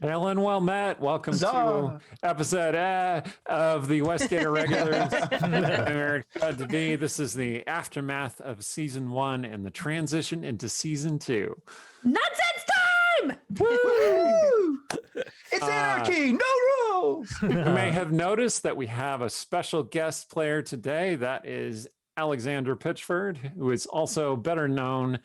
Ellen, well met. Welcome to episode of the Westgate Irregulars. Very glad to be. This is the aftermath of season 1 and the transition into season 2. Nonsense time! Woo! It's anarchy! No rules! You may have noticed that we have a special guest player today. That is Alexandra Pitchford, who is also better known,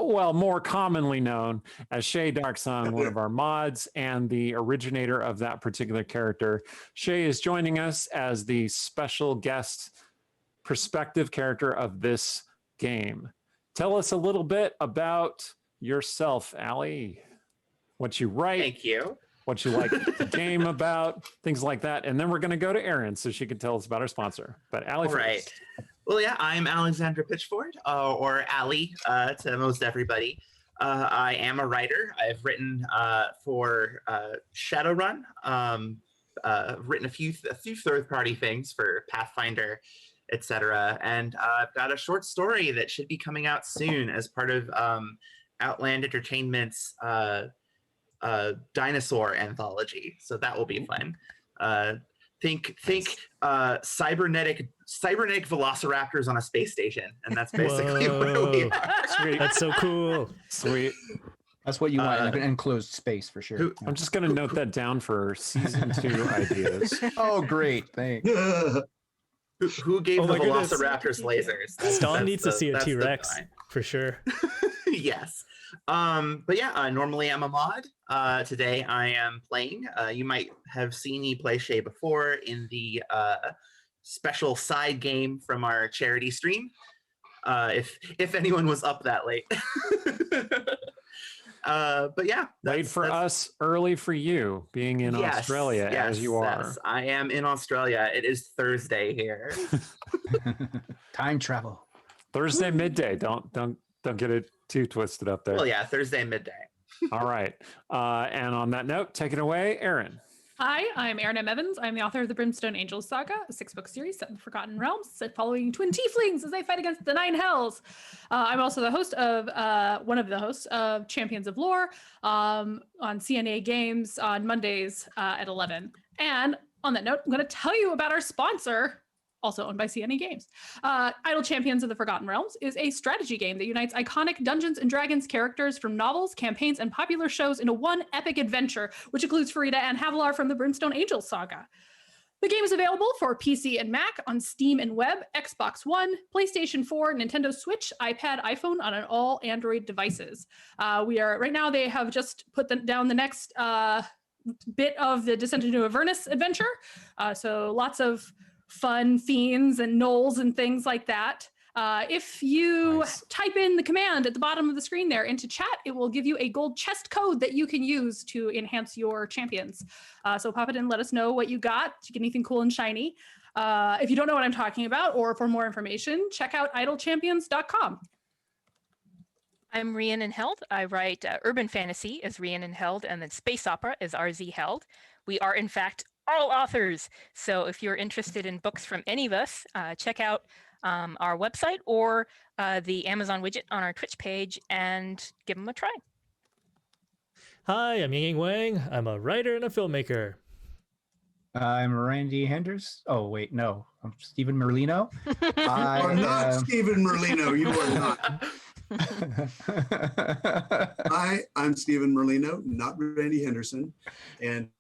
more commonly known as Shae Darksong, one of our mods and the originator of that particular character. Shae is joining us as the special guest perspective character of this game. Tell us a little bit about yourself, Allie. What you write. Thank you. What you like the game about, things like that. And then we're going to go to Erin so she can tell us about our sponsor. But Allie first. Right. Well, yeah, I'm Alexandra Pitchford, or Allie to most everybody. I am a writer. I've written for Shadowrun, written a few third-party things for Pathfinder, etc. And I've got a short story that should be coming out soon as part of Outland Entertainment's dinosaur anthology. So that will be fun. Think cybernetic velociraptors on a space station, and that's basically where we are. Sweet. That's so cool. Sweet. That's what you want in an enclosed space for sure. I'm just going to note that down for season 2 ideas. Oh, great. Thanks. Who gave the velociraptors lasers? Stalin needs to see a T-Rex for sure. Yes. But yeah, normally I'm a mod. Today I am playing. You might have seen me play Shae before in the special side game from our charity stream. If anyone was up that late. But yeah. Late for us, early for you, being in Australia as you are. Yes, I am in Australia. It is Thursday here. Time travel. Thursday midday. Don't get it too twisted up there. Well, yeah, Thursday midday. All right. And on that note, take it away, Erin. Hi, I'm Erin M. Evans. I'm the author of the Brimstone Angels Saga, a 6-book series set in the Forgotten Realms, set following twin tieflings as they fight against the 9 hells. I'm also the host of one of the hosts of Champions of Lore on CNA Games on Mondays at 11. And on that note, I'm going to tell you about our sponsor, also owned by CNA Games. Idle Champions of the Forgotten Realms is a strategy game that unites iconic Dungeons & Dragons characters from novels, campaigns, and popular shows into one epic adventure, which includes Farida and Havilar from the Brimstone Angels saga. The game is available for PC and Mac on Steam and Web, Xbox One, PlayStation 4, Nintendo Switch, iPad, iPhone, on all Android devices. Right now they have just put down the next bit of the Descent into Avernus adventure. So lots of fun fiends and gnolls and things like that. If you type in the command at the bottom of the screen there into chat, it will give you a gold chest code that you can use to enhance your champions. So pop it in, let us know what you got. Did you get anything cool and shiny? If you don't know what I'm talking about, or for more information, check out idlechampions.com. I'm Rhiannon Held. I write urban fantasy as Rhiannon Held, and then space opera as RZ Held. We are, in fact, all authors. So if you're interested in books from any of us, check out our website or the Amazon widget on our Twitch page and give them a try. Hi, I'm Ying Wang. I'm a writer and a filmmaker. I'm Randy Henders. Oh, wait, no. I'm Stephen Merlino. You are not Stephen Merlino. You are not. Hi, I'm Stephen Merlino, not Randy Henderson. And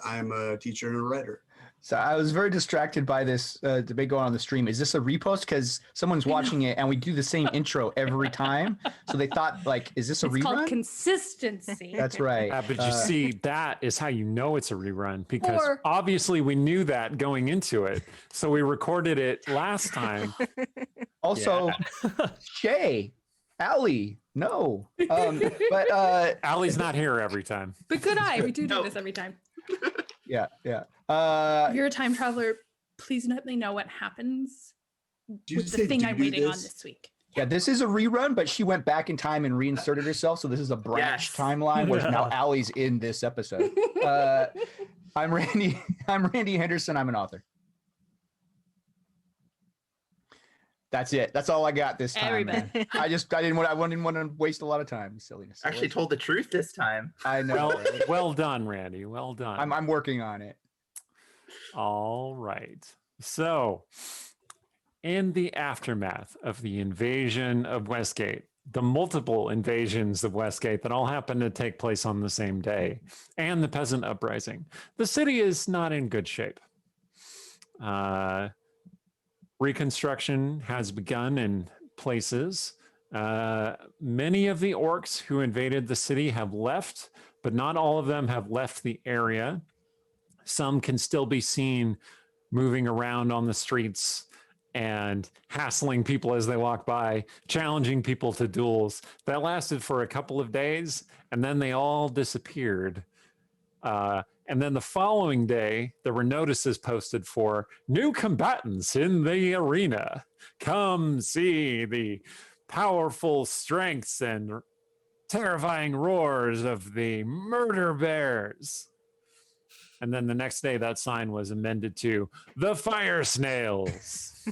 I'm a teacher and a writer. So I was very distracted by this debate going on the stream. Is this a repost? Because someone's watching it and we do the same intro every time. So they thought, like, is this a rerun? It's called consistency. That's right. But you see, that is how you know it's a rerun, because obviously we knew that going into it. So we recorded it last time. Also, Shae, Allie, no. But Allie's not here every time. But good eye. We do this every time. Yeah. If you're a time traveler, please let me know what happens with the thing I'm waiting on this week. Yeah, this is a rerun, but she went back in time and reinserted herself. So this is a branch timeline where now Allie's in this episode. I'm Randy Henderson. I'm an author. That's it. That's all I got this time. Everybody. Man. I didn't want to waste a lot of time. Silliness. So Actually told the truth this time. I know. Well, right? well done, Randy. Well done. I'm working on it. All right. So, in the aftermath of the invasion of Westgate, the multiple invasions of Westgate that all happened to take place on the same day, and the peasant uprising, the city is not in good shape. Reconstruction has begun in places. Many of the orcs who invaded the city have left, but not all of them have left the area. Some can still be seen moving around on the streets and hassling people as they walk by, challenging people to duels. That lasted for a couple of days, and then they all disappeared. And then the following day, there were notices posted for new combatants in the arena. Come see the powerful strengths and terrifying roars of the murder bears. And then the next day, that sign was amended to the fire snails.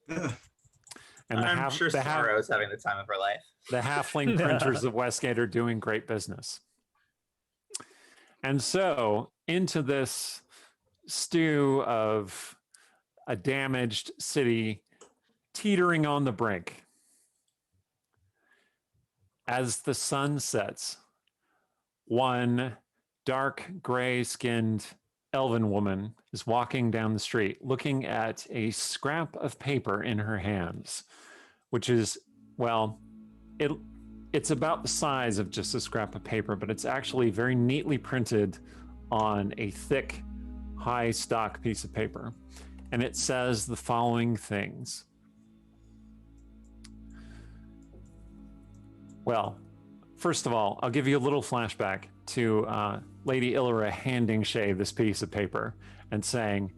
And I'm sure Sorrow is having the time of her life. The halfling printers of Westgate are doing great business. And so into this stew of a damaged city teetering on the brink. As the sun sets, one dark gray-skinned elven woman is walking down the street looking at a scrap of paper in her hands, which is, well, it's about the size of just a scrap of paper, but it's actually very neatly printed on a thick, high stock piece of paper. And it says the following things. Well, first of all, I'll give you a little flashback to Lady Illyra handing Shae this piece of paper and saying,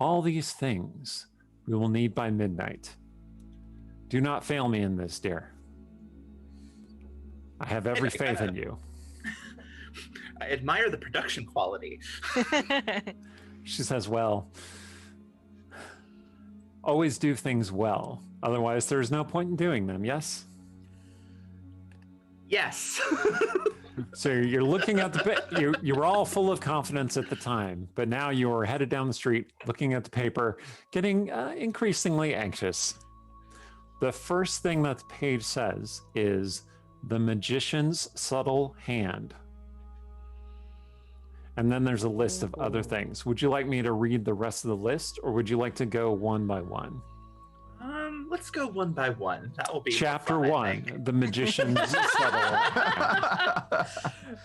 all these things we will need by midnight. Do not fail me in this, dear. I have every faith in you. I admire the production quality. She says, well, always do things well. Otherwise, there's no point in doing them, yes? Yes. So you're looking at the you were all full of confidence at the time, but now you're headed down the street, looking at the paper, getting increasingly anxious. The first thing that the page says is the magician's subtle hand. And then there's a list of other things. Would you like me to read the rest of the list, or would you like to go one by one? Let's go one by one. That will be Chapter fun, 1, the magician's subtle hand.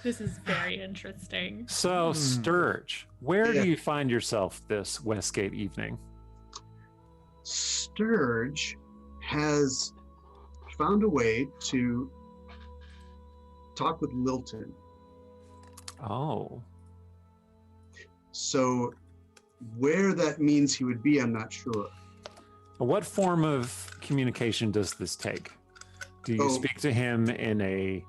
This is very interesting. So, Sturge, where do you find yourself this Westgate evening? Sturge has found a way to talk with Lilton. Oh. So where that means he would be, I'm not sure. What form of communication does this take? Do you speak to him in a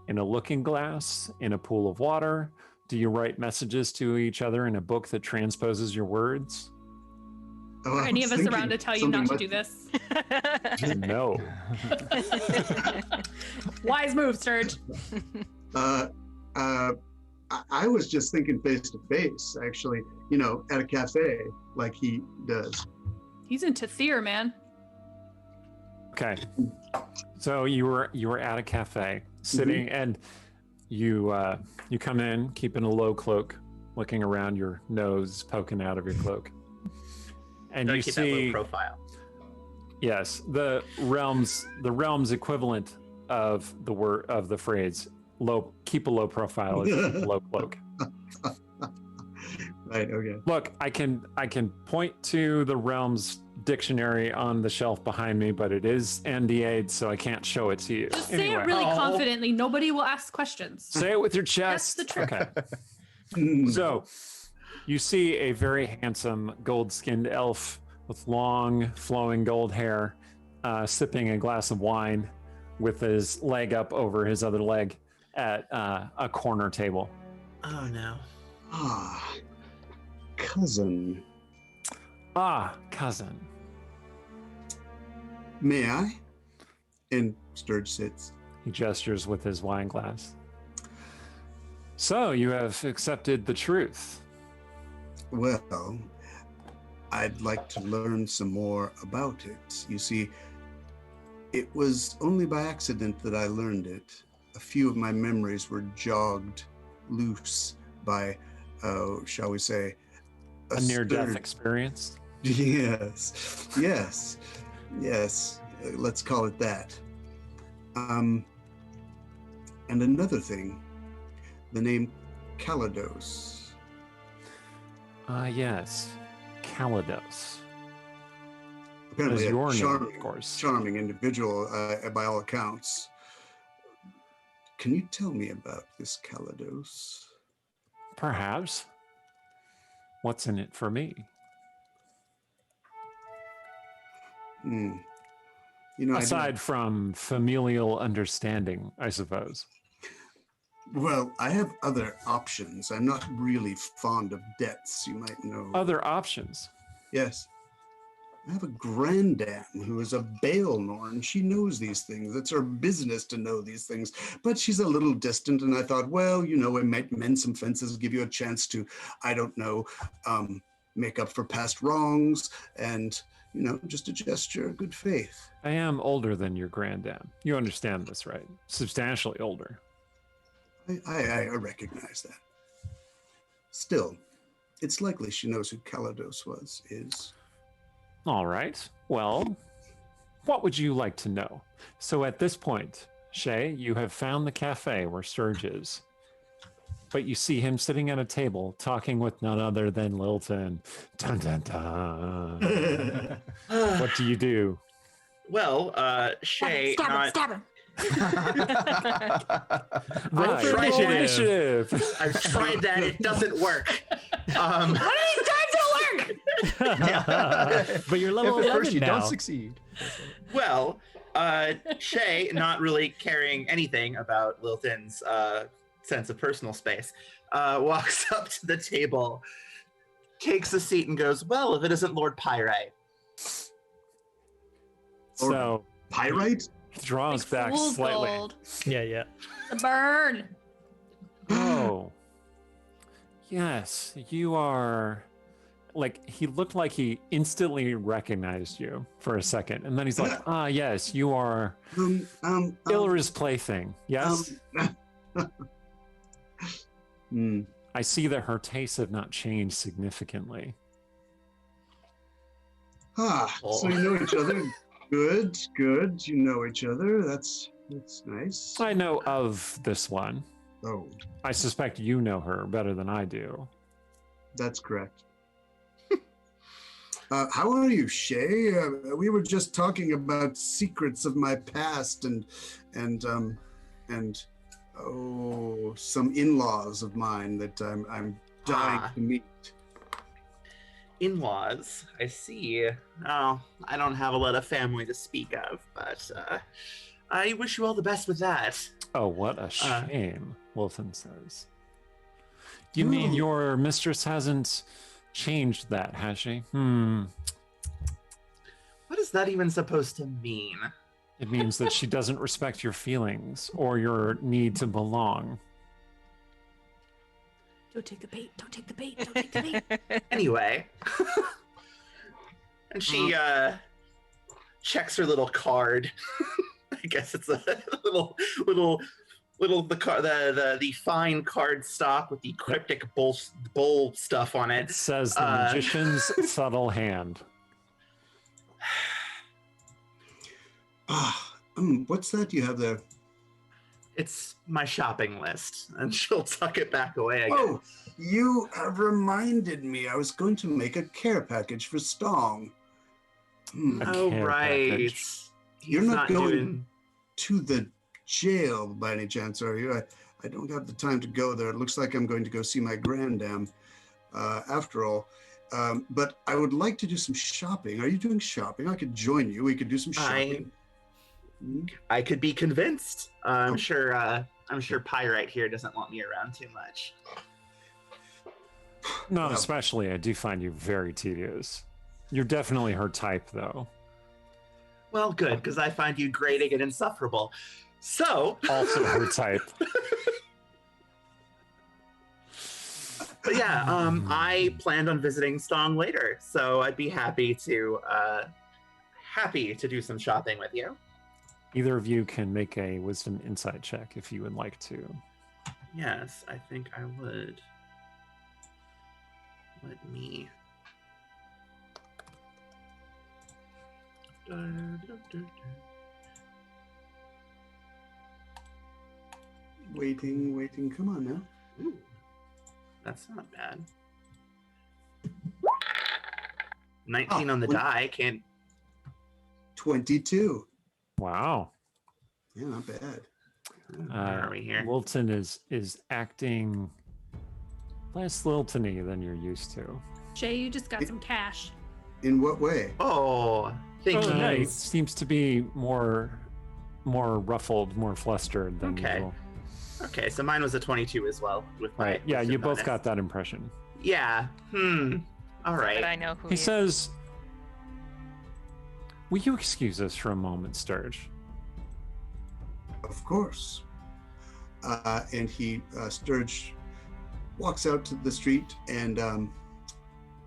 looking glass, in a pool of water? Do you write messages to each other in a book that transposes your words? Oh, Are any of us around to tell you not to do this? No. Wise move, Sturge. I was just thinking face to face, actually, at a cafe like he does. He's into Thier, man. Okay. So you were at a cafe sitting, and you come in keeping a low cloak, looking around, your nose poking out of your cloak. And you keep see that low profile. Yes, the realms equivalent of the phrase keep a low profile is keep a low cloak. Right, okay. Look, I can point to the realms dictionary on the shelf behind me, but it is NDA'd, so I can't show it to you. Just say it really confidently. Nobody will ask questions. Say it with your chest. That's the trick. Okay. So you see a very handsome gold-skinned elf with long flowing gold hair, sipping a glass of wine with his leg up over his other leg at a corner table. Oh no. Ah, cousin. Ah, cousin. May I? And Sturge sits. He gestures with his wine glass. So you have accepted the truth. Well, I'd like to learn some more about it. You see, it was only by accident that I learned it. A few of my memories were jogged loose by, shall we say, A near-death experience. Yes, yes, yes. Let's call it that. And another thing, the name Calados. Yes. Calados. Apparently, As a your name, charming, of course. charming individual by all accounts. Can you tell me about this Calados? Perhaps. What's in it for me? Hmm. You know, Aside from familial understanding, I suppose. well, I have other options. I'm not really fond of debts, you might know. Other options. Yes. I have a grandam who is a Baelnorn. She knows these things. It's her business to know these things. But she's a little distant, and I thought, well, you know, I might mend some fences, give you a chance to, I don't know, make up for past wrongs, and, you know, just a gesture of good faith. I am older than your granddam. You understand this, right? Substantially older. I recognize that. Still, it's likely she knows who Calados is. All right. Well, what would you like to know? So at this point, Shae, you have found the cafe where Sturge is. But you see him sitting at a table talking with none other than Lilton. Dun, dun, dun. What do you do? Well, Shae, Stab him. Roll I've for tried it. initiative. I've tried that. It doesn't work. One of these times it'll work. But you're level If at 11 first you now. don't succeed. Well, Shae, not really caring anything about Lilton's sense of personal space, walks up to the table, takes a seat, and goes, "Well, if it isn't Lord Pyrite." So Pyrite? draws Like back fool's slightly. gold. Yeah. The burn. Oh. Yes, you are. Like, he looked like he instantly recognized you for a second. And then he's like, yes, you are Ilra's plaything. Yes? I see that her tastes have not changed significantly. So you know each other. Good. You know each other. That's nice. I know of this one. Oh, I suspect you know her better than I do. that's correct. How are you, Shae? We were just talking about secrets of my past and some in-laws of mine that I'm dying to meet. In-laws, I see. Oh, I don't have a lot of family to speak of, but I wish you all the best with that. Oh, what a shame, Wilton says. You mean your mistress hasn't changed that, has she? What is that even supposed to mean? It means that she doesn't respect your feelings or your need to belong. Don't take the bait. Don't take the bait. Don't take the bait. Anyway. And she checks her little card. I guess it's a the fine card stock with the cryptic bowl stuff on It it. says the magician's subtle hand. What's that you have there? It's my shopping list, and she'll tuck it back away again. Oh, you have reminded me. I was going to make a care package for Stong. Oh, care right. package. You're He's not going doing- to the jail by any chance, are you? I don't have the time to go there. It looks like I'm going to go see my grandam after all. But I would like to do some shopping. Are you doing shopping? I could join you. We could do some shopping. I could be convinced. I'm sure Pyrite here doesn't want me around too much. Not Well. especially. I do find you very tedious. You're definitely her type, though. Well, good, because I find you grating and insufferable. So, Also her type. but yeah, I planned on visiting Stong later, so I'd be happy to do some shopping with you. Either of you can make a wisdom insight check if you would like to. Yes, I think I would. Let me. Waiting. Come on now. Ooh, that's not bad. 19 on the die. Can't. 22. Wow. Yeah, not bad. Where are we here? Wilton is acting less Lilton-y than you're used to. Shae, you just got some cash. In what way? Oh, thank you. He seems to be more ruffled, more flustered than Okay. usual. Okay, so mine was a 22 as well. With my Right. Yeah, wisdom you both bonus. got that impression. Yeah. All But right. I know who He is. says, "Will you excuse us for a moment, Sturge?" Of course. And he, Sturge, walks out to the street and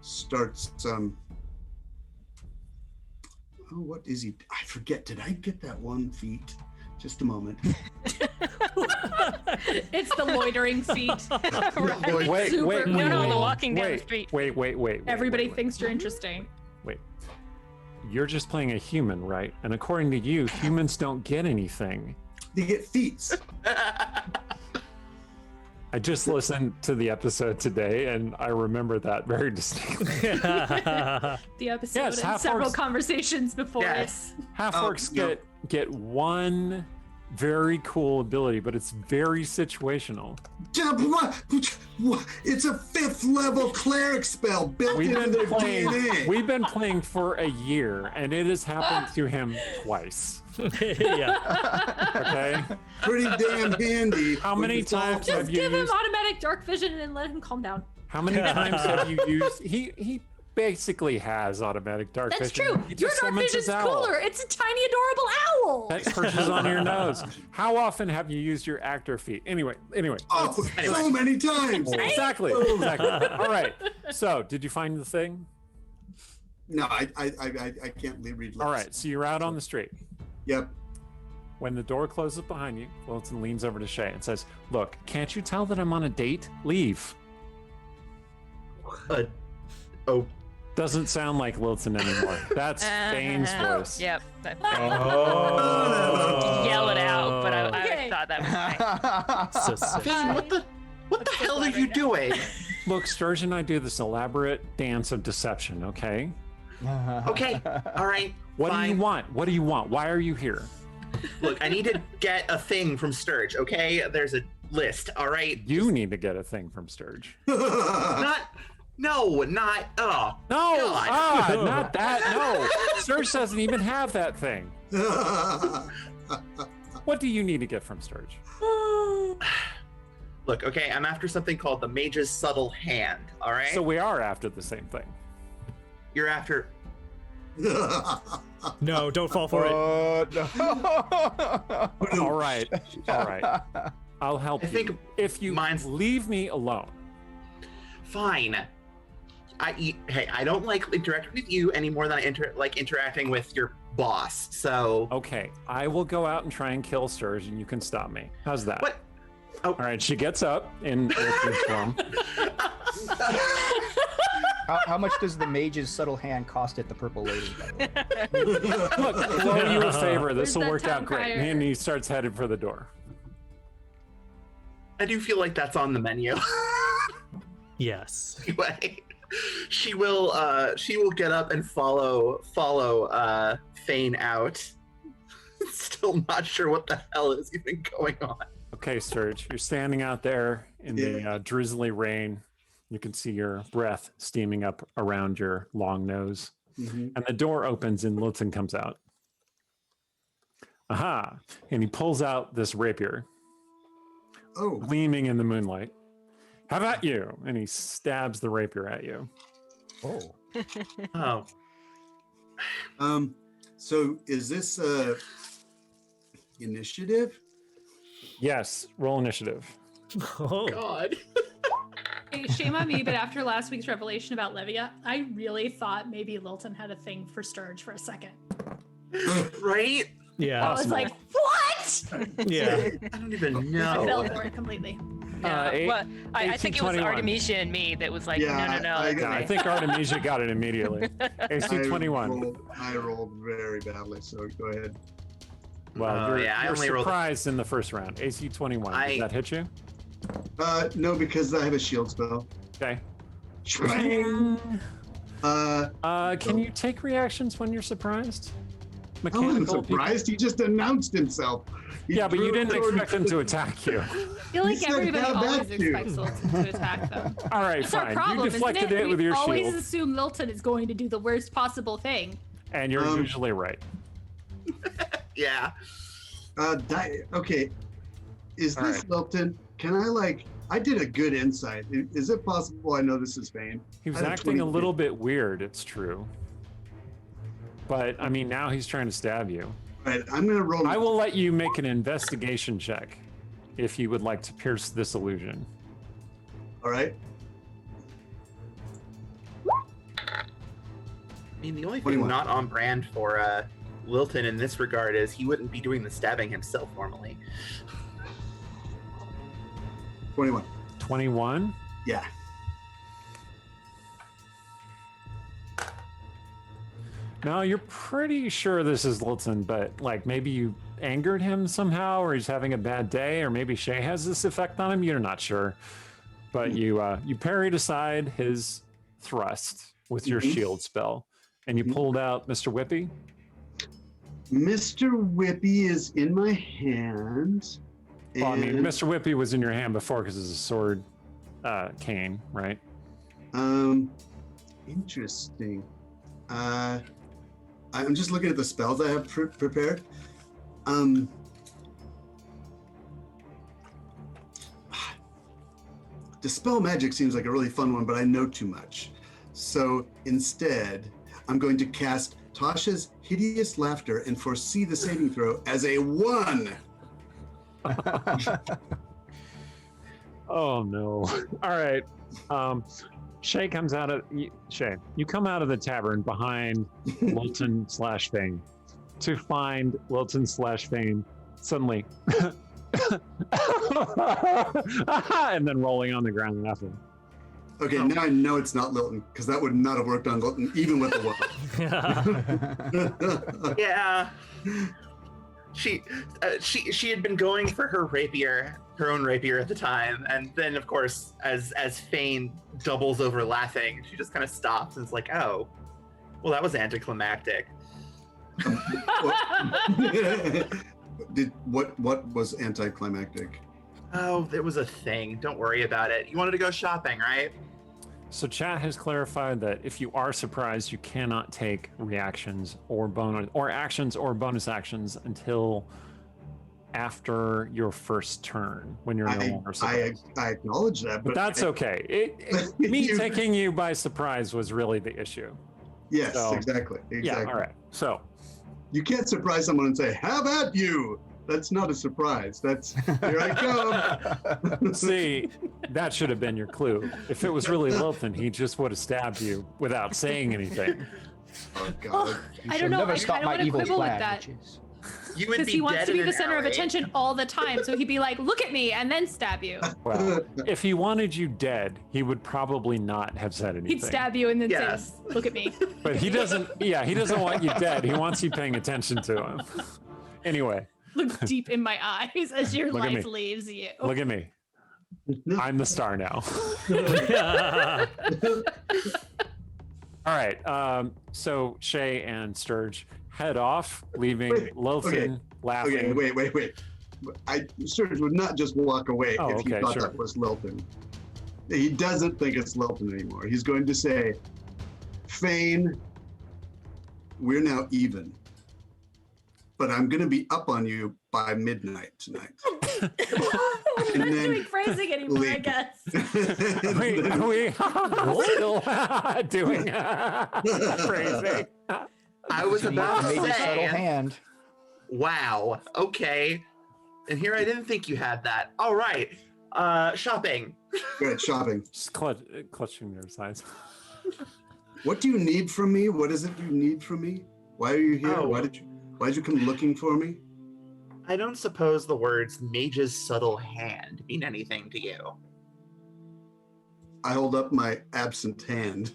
starts. Oh, what is he? I forget. Did I get that 1 feet? Just a moment. It's the loitering feet. Right. Wait, Super wait, cool. wait, No, the wait, walking down the wait, street. Wait. Everybody wait. thinks you're interesting. You're just playing a human, right? And according to you, humans don't get anything. They get feet. I just listened to the episode today, and I remember that very distinctly. The episode Yes, and half several orcs- conversations before Yes. Half orcs yeah. get one very cool ability, but it's very situational. It's a 5th level cleric spell built We've into been their playing. DNA. We've been playing for a year, and it has happened to him twice. Yeah. Okay. Pretty damn handy. How when many you fall times for have Just you give him used? automatic dark vision and let him calm down. How many times have you used? He basically has automatic dark That's vision. true. He Your just dark summons vision's his owl. cooler. It's a tiny, adorable owl. That perches on your nose. How often have you used your actor feet? Anyway. Oh, Anyway. so many times. Exactly. All right. So, did you find the thing? No, I can't read lips. All right. So you're out on the street. Yep. When the door closes behind you, Wilton leans over to Shae and says, "Look, can't you tell that I'm on a date? Leave." Oh. Doesn't sound like Wilton anymore. That's Fane's voice. Yep. Oh. Yell it out, but I Okay. thought that was fine. So sick. Fane, what the hell are you doing? Look, Sturge and I do this elaborate dance of deception, okay? Okay. All right. What fine. do you want? What do you want? Why are you here? Look, I need to get a thing from Sturge, okay? There's a list, all right? You need to get a thing from Sturge. Not. No. No, God. not that. No, Sturge doesn't even have that thing. What do you need to get from Sturge? Look, okay, I'm after something called the Mage's Subtle Hand, all right? So we are after the same thing. You're after. No, don't fall for it. All right. I'll help I you think if you mine's- leave me alone. Fine. Hey, I don't like interacting with you any more than I like interacting with your boss. So Okay, I will go out and try and kill Sturge, and you can stop me. How's that? what? All right, she gets up in Wilton's form. How much does the mage's subtle hand cost at the Purple Lady? By the way? Look, blow you a favor. This will that work town out great. crier? And he starts headed for the door. I do feel like that's on the menu. Yes. Anyway, she will get up and follow Fane out. Still not sure what the hell is even going on. Okay, Sturge, you're standing out there in the drizzly rain. You can see your breath steaming up around your long nose. Mhm. And the door opens and Wilton comes out. Aha! And he pulls out this rapier, Oh, gleaming in the moonlight. How about you? And he stabs the rapier at you. Oh. Oh, So is this initiative? Yes, roll initiative. Oh, God. Hey, shame on me, but after last week's revelation about Livia, I really thought maybe Lilton had a thing for Sturge for a second. Right? yeah. I was like, what? Yeah. I don't even I fell know. for it completely. Eight- Well, I think it was 1821. Artemisia and me that was like, Yeah, no. I that's Yeah, I me. think Artemisia got it immediately. AC 21. I rolled very badly, so go ahead. Well, Oh, you're, yeah, I you're only rolled- surprised in the first round. AC 21. Does that hit you? No, because I have a shield spell. Okay. Can you take reactions when you're surprised? I wasn't people? surprised. He just announced himself. He Yeah, but you threw didn't it toward- expect him to attack you. I feel like He said, everybody "How always about you?" expects Lilton to attack them. All right, That's our fine. problem, You deflected isn't it? it with your We always shield, assume Lilton is going to do the worst possible thing. and you're usually right. Yeah. Okay. Is All this right. Lilton? Can I did a good insight. Is it possible I know this is Vane? He was I had acting a 20 little bit weird, it's true. But, I mean, now he's trying to stab you. All right, I'm gonna roll. I will let you make an investigation check if you would like to pierce this illusion. All right. I mean, the only thing 21. not on brand for Lilton in this regard is he wouldn't be doing the stabbing himself normally. 21. 21? Yeah. No, you're pretty sure this is Lilton, but like maybe you angered him somehow, or he's having a bad day, or maybe Shae has this effect on him. You're not sure, but you parried aside his thrust with your Mhm. shield spell, and you pulled out Mr. Whippy. Mr. Whippy is in my hand. Well, I mean, and, Mr. Whippy was in your hand before because it's a sword cane, right? Interesting. I'm just looking at the spells I have prepared. Dispel magic seems like a really fun one, but I know too much. So instead, I'm going to cast Tasha's Hideous Laughter and foresee the saving throw as a 1. Oh no! All right, Shae comes out of Shae. You come out of the tavern behind Lilton / Fane to find Lilton / Fane suddenly, and then rolling on the ground laughing. Okay, now I know it's not Lilton, because that would not have worked on Lilton, even with the 1. Yeah. She had been going for her rapier, her own rapier at the time, and then of course, as Fane doubles over laughing, she just kind of stops and is like, "Oh, well, that was anticlimactic." What was anticlimactic? Oh, there was a thing. Don't worry about it. You wanted to go shopping, right? So chat has clarified that if you are surprised, you cannot take reactions or actions or bonus actions until after your first turn when you're no longer surprised. I acknowledge that, But that's okay. Me taking you by surprise was really the issue. Yes, So, exactly. Yeah, all right. So, You can't surprise someone and say, "How about you?" That's not a surprise. That's here I come. see, that should have been your clue. If it was really Lilton, he just would have stabbed you without saying anything. Oh God. Oh, You I shall don't know. never I stop kind of my want to evil quibble with plan, that. witches. You would Because be he wants dead to be in the an center of alley. attention all the time. So he'd be like, look at me, and then stab you. Well, if he wanted you dead, he would probably not have said anything. He'd stab you and then Yes. say, look at me. But he doesn't. Yeah, he doesn't want you dead. He wants you paying attention to him. Anyway, Look deep in my eyes as your Look at life me. leaves you. look at me. I'm the star now. All right. So Shae and Sturge head off, leaving Wait, Lilton laughing. Okay, wait. Sturge would not just walk away Oh, if he okay, thought sure. that was Lilton. He doesn't think it's Lilton anymore. He's going to say, "Fane, we're now even. But I'm going to be up on you by midnight tonight." We're not then doing phrasing anymore, I leave. guess. Are we still doing phrasing? I was about Made to a subtle say. hand. Wow. Okay. And here I didn't think you had that. All right. Shopping. Good shopping. Just clutching your sides. What do you need from me? What is it you need from me? Why are you here? Oh. Why did you come looking for me? I don't suppose the words mage's subtle hand mean anything to you. I hold up my absent hand.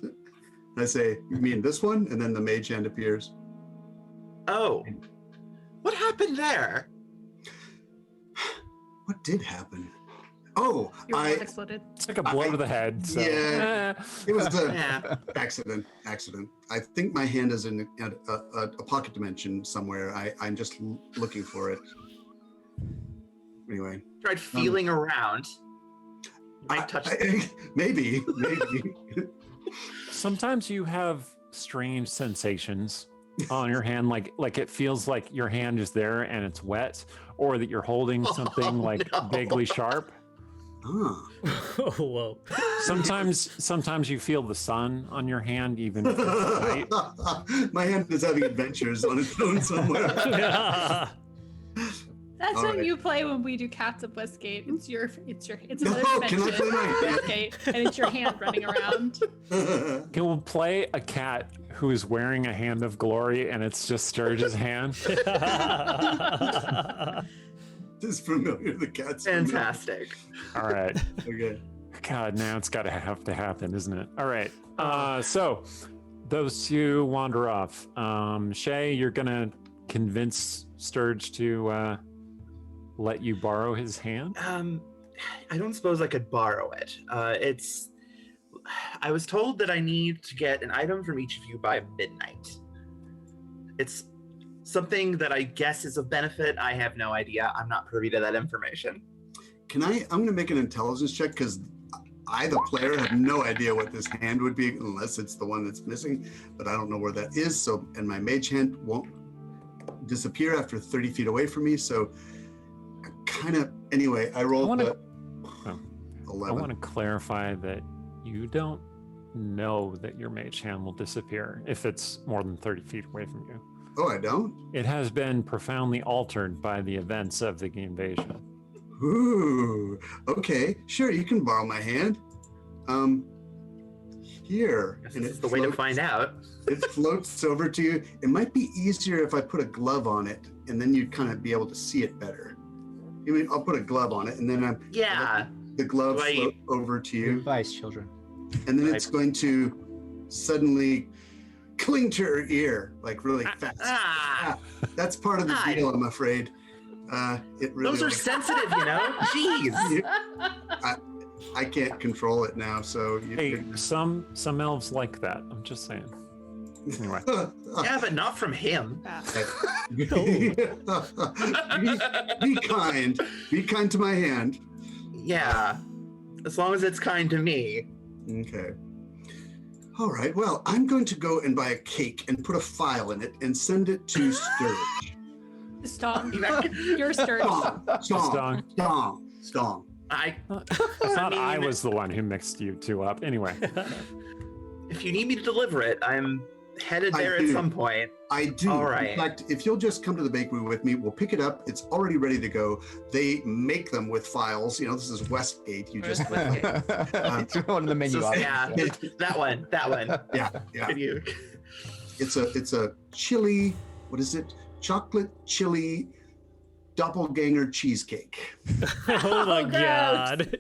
I say, you mean this one? And then the mage hand appears. Oh. What happened there? What did happen? Oh, Your wallet exploded. It's like a blow to the head. So. Yeah. It was an Yeah. accident. I think my hand is in a pocket dimension somewhere. I'm just looking for it. Anyway. Tried feeling around. Might touch. Maybe. Sometimes you have strange sensations on your hand, like it feels like your hand is there and it's wet, or that you're holding something no. vaguely sharp. Oh. Whoa. Sometimes you feel the sun on your hand, even if it's night. My hand is having adventures on its own somewhere. That's All when right. you play when we do Cats of Westgate. It's No, another can I dimension play my of hand? Westgate, and it's your hand running around. He will play a cat who is wearing a hand of glory, and it's just Sturge's hand. This is familiar. The cat's Fantastic. All right. familiar. Okay. God, now it's got to have to happen, isn't it? All right. So those two wander off. Shae, you're gonna convince Sturge to let you borrow his hand. I don't suppose I could borrow it. I was told that I need to get an item from each of you by midnight. It's something that I guess is of benefit. I have no idea. I'm not privy to that information. I'm going to make an intelligence check because I, the player, have no idea what this hand would be unless it's the one that's missing, but I don't know where that is. So, and my mage hand won't disappear after 30 feet away from me. So, anyway, I rolled the 11. I want to clarify that you don't know that your mage hand will disappear if it's more than 30 feet away from you. Oh, I don't? It has been profoundly altered by the events of the invasion. Ooh, okay, sure, you can borrow my hand. Here. Guess and this is it the way to floats- find out. It floats over to you. It might be easier if I put a glove on it, and then you'd kind of be able to see it better. I mean, I'll put a glove on it, and then Yeah. the glove Right. float over to Good you, advice, children. and then it's going to suddenly cling to her ear, like really fast. Ah, That's part of the Ah. deal, I'm afraid. It really those are was- sensitive, you know? Jeez. I can't control it now, so Hey, some elves like that. I'm just saying. Anyway, Yeah, but not from him. be kind. Be kind to my hand. Yeah. As long as it's kind to me. Okay. All right. Well, I'm going to go and buy a cake and put a file in it and send it to Sturge. Stop. You're Sturge. Stong. I thought I mean- was the one who mixed you two up. Anyway, if you need me to deliver it, I'm headed I there at do. some point. I do. All right. In fact, if you'll just come to the bakery with me, we'll pick it up. It's already ready to go. They make them with files. You know, this is Westgate. You just It's one of the menu So, options. yeah, that one. yeah. Could you? It's a chili. What is it? Chocolate chili doppelganger cheesecake. Oh my gross. god.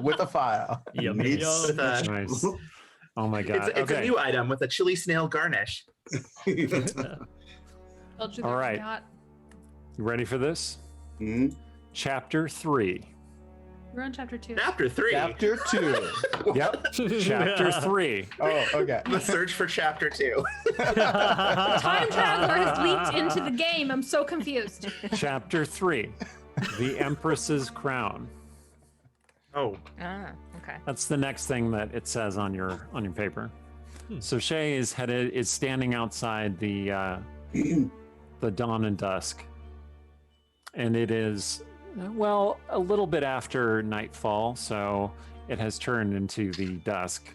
With a file. Yum, Made yum. With a- nice. Oh my god. It's a Okay. new item with a chili snail garnish. Told you All they're right. not. You ready for this? Mhm. Chapter 3. We're on chapter 2. Chapter 3. Chapter 2. Yep. Chapter 3. Oh, okay. The search for chapter 2. Time traveler has leaped into the game. I'm so confused. Chapter 3. The Empress's Crown. Oh. Ah, okay. That's the next thing that it says on your paper. So Shae is standing outside the dawn and dusk, and it is a little bit after nightfall, so it has turned into the dusk.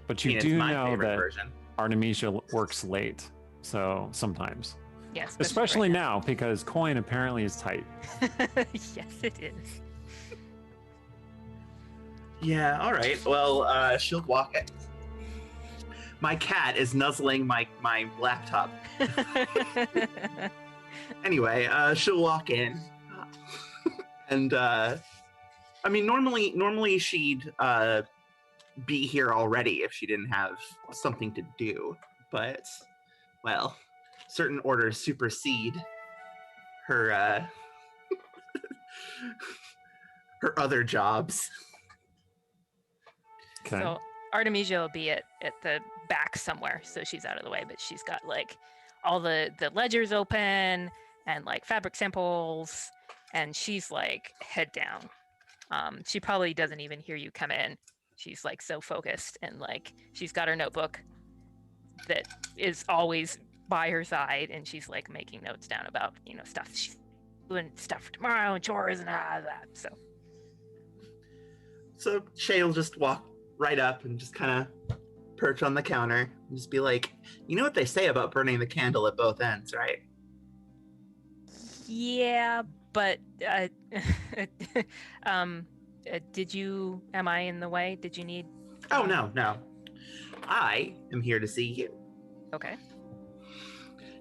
But I you mean, do it's my know favorite that version. Artemisia works late, so sometimes. Yes. Especially now, because coin apparently is tight. Yes, it is. Yeah, all right. Well, she'll walk it. My cat is nuzzling my laptop. Anyway, she'll walk in. And I mean, normally she'd be here already if she didn't have something to do. But, well, certain orders supersede her her other jobs. Okay. So Artemisia will be at the back somewhere, so she's out of the way, but she's got like all the ledgers open and like fabric samples, and she's like head down. She probably doesn't even hear you come in. She's like so focused, and like she's got her notebook that is always by her side, and she's like making notes down about, you know, stuff she's doing, stuff for tomorrow and chores and all that. So Shae will just walk right up and just kind of perch on the counter and just be like, you know what they say about burning the candle at both ends, right? Yeah, but am I in the way? Did you need? Oh, no. I am here to see you. Okay.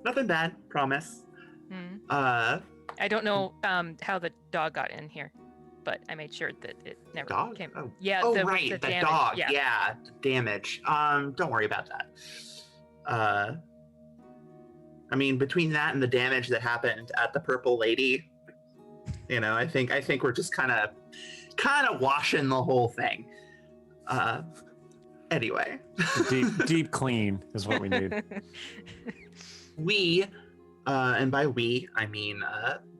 Nothing bad, promise. Hmm. I don't know how the dog got in here, but I made sure that it never Dog? came. Oh. Yeah. Oh, the right, the damage. dog. Yeah. Yeah, the damage. Don't worry about that. I mean, between that and the damage that happened at the Purple Lady, you know, I think we're just kind of washing the whole thing. Anyway, deep clean is what we need. We, and by we, I mean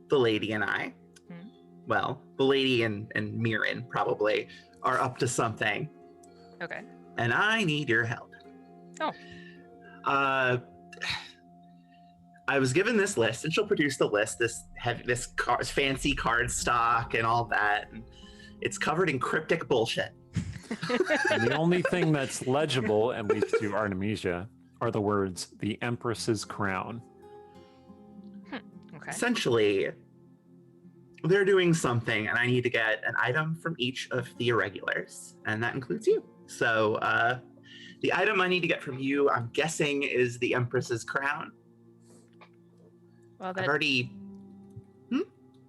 the lady and I. Hmm. Well, the lady and Mirren probably are up to something. Okay. And I need your help. Oh. I was given this list, and she'll produce the list. This fancy card stock and all that, and it's covered in cryptic bullshit. And the only thing that's legible, at least to Artemisia, are the words "the Empress's crown." Okay. Essentially, they're doing something, and I need to get an item from each of the irregulars, and that includes you. So, the item I need to get from you, I'm guessing, is the Empress's crown. Well, I've that already.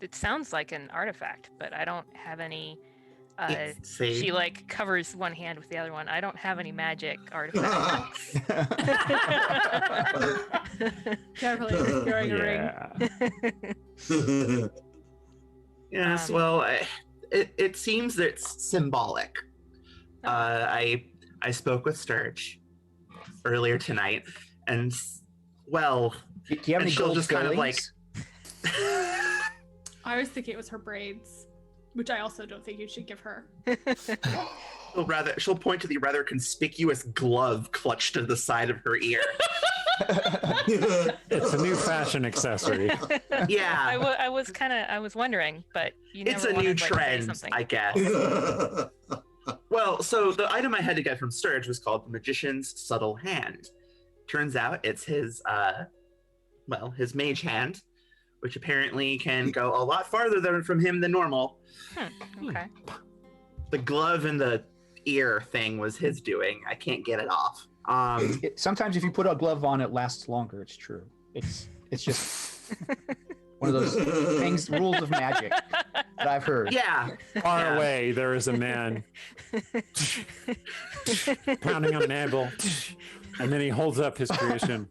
it sounds like an artifact, but I don't have any. Say, She like covers one hand with the other one. I don't have any magic artifacts. Definitely throwing a ring. Yeah. yes, well, it seems that it's symbolic. Oh. I spoke with Sturge earlier tonight, and well, Do you have and any she'll gold just kind of like. fillings? I was thinking it was her braids, which I also don't think you should give her. She'll point to the rather conspicuous glove clutched to the side of her ear. It's a new fashion accessory. Yeah, I was wondering, but you never it's a new wanted, like, to say trend, something. I guess. Well, so the item I had to get from Sturge was called the Magician's Subtle Hand. Turns out it's his mage hand, which apparently can go a lot farther from him than normal. Okay. The glove and the ear thing was his doing. I can't get it off. Sometimes if you put a glove on, it lasts longer. It's true. It's just one of those things, rules of magic that I've heard. Yeah. Far away, there is a man pounding on an anvil, and then he holds up his creation,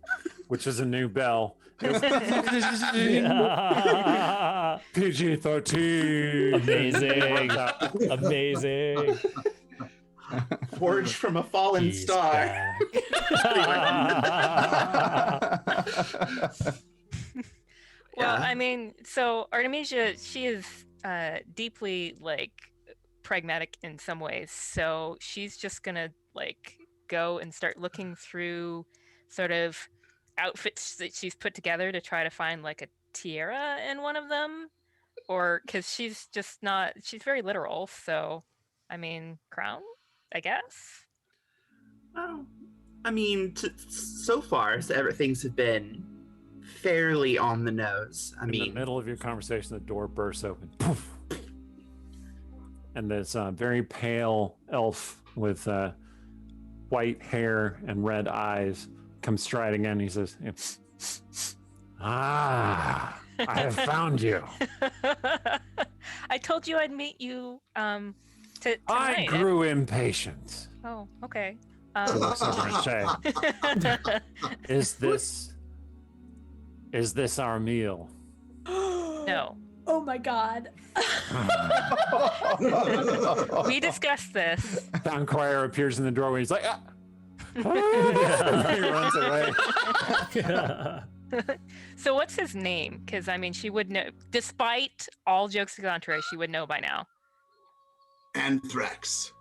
which is a new bell. PG-13. Amazing. Forged from a fallen He's star. back. Well, Yeah. I mean, so Artemisia, she is deeply like pragmatic in some ways. So she's just gonna like go and start looking through sort of outfits that she's put together to try to find like a tiara in one of them, or because she's very literal. So, I mean, crown, I guess. Well, I mean, so far, things have been fairly on the nose. I In mean, the middle of your conversation, the door bursts open. Poof. And this very pale elf with white hair and red eyes comes striding in. He says, "Ah, I have found you. I told you I'd meet you I tonight. grew impatient." Oh, okay. He looks over at Shae. Is this our meal? No. Oh my god. We discussed this. Town crier appears in the doorway. He's like, ah. He runs away. So what's his name? Because I mean, she would know. Despite all jokes to the contrary, she would know by now. Anthrax.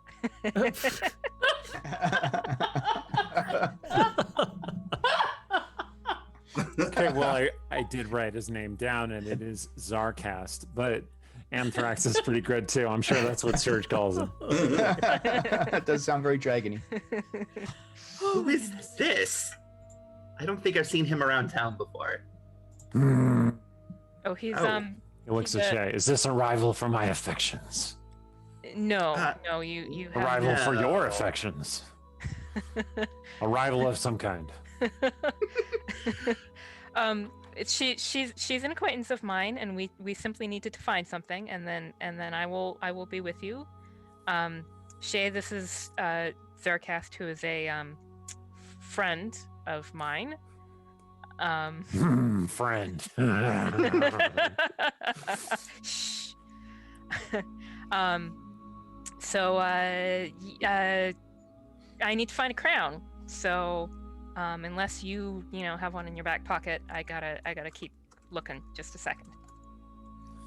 Okay, well, I did write his name down, and it is Zarcast, but Anthrax is pretty good too. I'm sure that's what Serge calls him. That does sound very dragony. who is this? I don't think I've seen him around town before. Oh, he's Oh. He looks He's at a- Shae. Is this a rival for my affections? no, Uh, no. You A have rival for No. your affections? A rival of some kind? She's an acquaintance of mine, and we simply needed to find something, and then I will be with you. Shae, this is Zarcast, who is a friend of mine. Friend. Shh. So I need to find a crown. So unless you have one in your back pocket, I gotta keep looking. Just a second.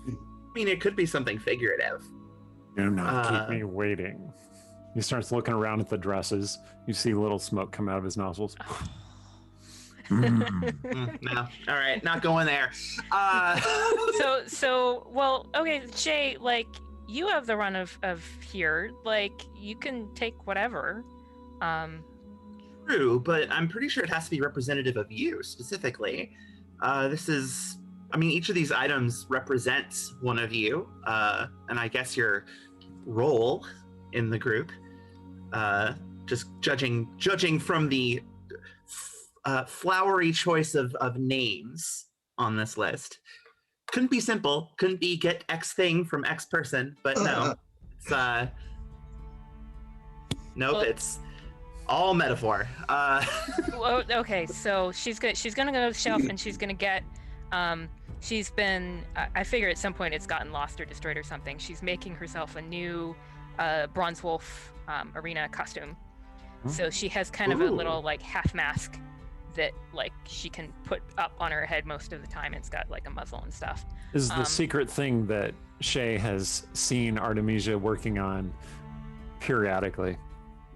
I mean, it could be something figurative. Do not keep me waiting. He starts looking around at the dresses. You see a little smoke come out of his nostrils. No. All right, not going there. Well, okay, Shae, like, you have the run of here. Like, you can take whatever. True, but I'm pretty sure it has to be representative of you specifically. Each of these items represents one of you, and I guess your role in the group. Just judging from the flowery choice of names on this list. Couldn't be simple. Couldn't be get X thing from X person, but no. It's nope, Well- it's all metaphor. Well, okay, so she's gonna go to the shelf and she's gonna get. She's been. I figure at some point it's gotten lost or destroyed or something. She's making herself a new Bronze Wolf arena costume. So she has kind of a Ooh. little like half mask that like she can put up on her head most of the time. It's got like a muzzle and stuff. This is the secret thing that Shae has seen Artemisia working on periodically.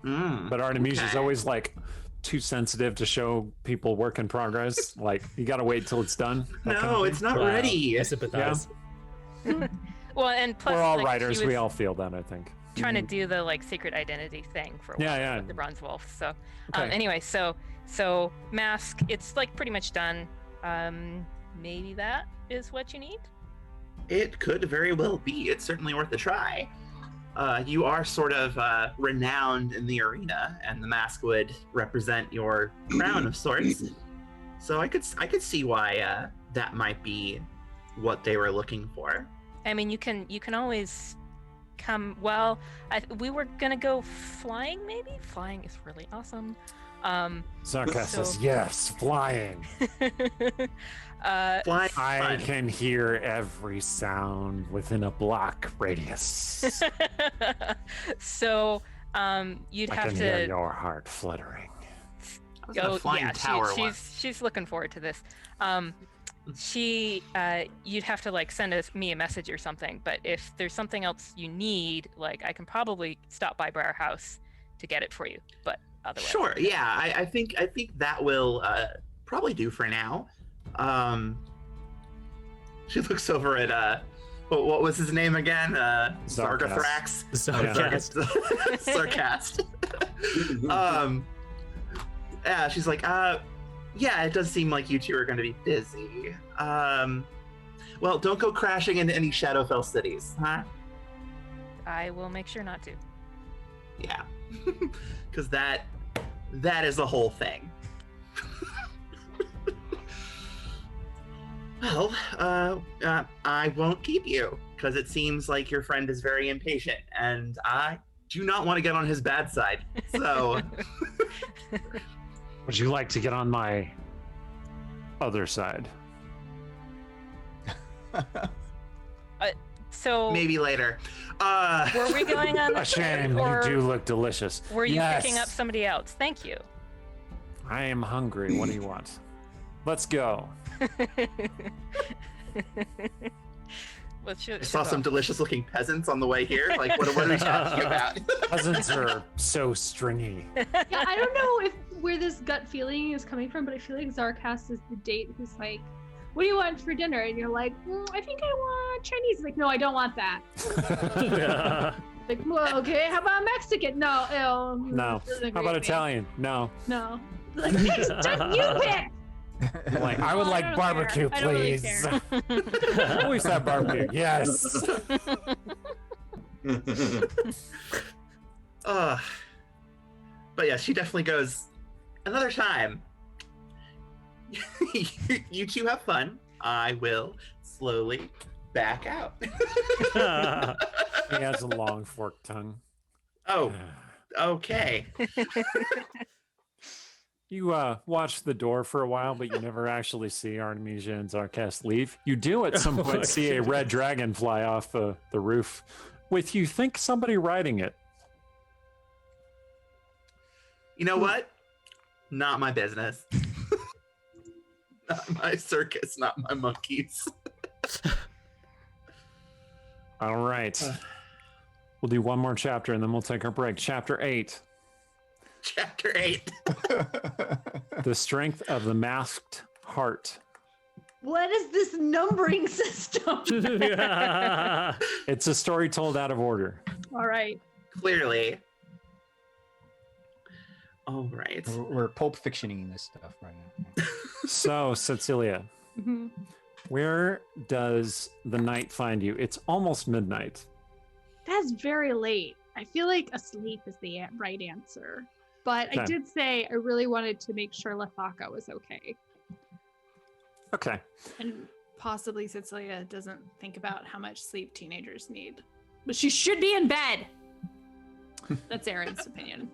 But Artemisia is okay. always like too sensitive to show people work in progress. Like, you gotta wait till it's done. that kind of No, thing. it's not Wow, ready. I sympathize. Well, and plus We're all like, writers. she was We all feel that, I think. trying to do the like secret identity thing for a while Yeah. with the Bronze Wolf. So Okay. anyway, so mask, it's like pretty much done. Maybe that is what you need. It could very well be. It's certainly worth a try. You are sort of renowned in the arena, and the mask would represent your crown of sorts. So I could see why that might be what they were looking for. I mean, you can always come. Well, we were gonna go flying. Maybe flying is really awesome. Zarka So- says, yes, flying. Flying I fun. can hear every sound within a block radius. So you'd I have can to hear your heart fluttering. I was in a flying tower once. she's looking forward to this. You'd have to like send me a message or something. But if there's something else you need, like I can probably stop by Briar House to get it for you. But otherwise, Sure. Yeah, I think that will probably do for now. She looks over at what was his name again? Zarcast. Zargathrax. Zarcast. Sarcast. Yeah, she's like, yeah, it does seem like you two are going to be busy. Well, don't go crashing into any Shadowfell cities, huh? I will make sure not to. Yeah, because that is the whole thing. Well, I won't keep you, because it seems like your friend is very impatient, and I do not want to get on his bad side. So, Would you like to get on my other side? So maybe later. were we going on A this shame. trip, or You do look delicious. were you Yes. picking up somebody else? Thank you. I am hungry. What do you want? Let's go. I saw some delicious-looking peasants on the way here. Like, what are we talking about? Peasants are so stringy. Yeah, I don't know where this gut feeling is coming from, but I feel like Zarkast is the date who's like, what do you want for dinner? And you're like, I think I want Chinese. He's like, no, I don't want that. Like, well, okay, how about Mexican? No, ew, No. doesn't How agree about with me. Italian? No. No. Like, just you pick. Like, I would Oh, I like don't barbecue, care. I don't really please. Always have barbecue. Yes. But yeah, she definitely goes, another time. You two have fun. I will slowly back out. He has a long forked tongue. Oh, okay. You watch the door for a while, but you never actually see Artemisia and Zarkast leave. You do at some point see a red dragon fly off the roof with, you think, somebody riding it. You know what? Not my business. Not my circus, not my monkeys. All right. We'll do one more chapter and then we'll take our break. Chapter 8. Chapter 8. The Strength of the Masked Heart. What is this numbering system? It's a story told out of order. All right. Clearly. All right. We're Pulp Fictioning this stuff right now. So, Cecilia, Mhm. where does the night find you? It's almost midnight. That's very late. I feel like asleep is the right answer. But I Okay. did say I really wanted to make sure Lathaka was okay. Okay. And possibly Cecilia doesn't think about how much sleep teenagers need. But she should be in bed. That's Aaron's opinion.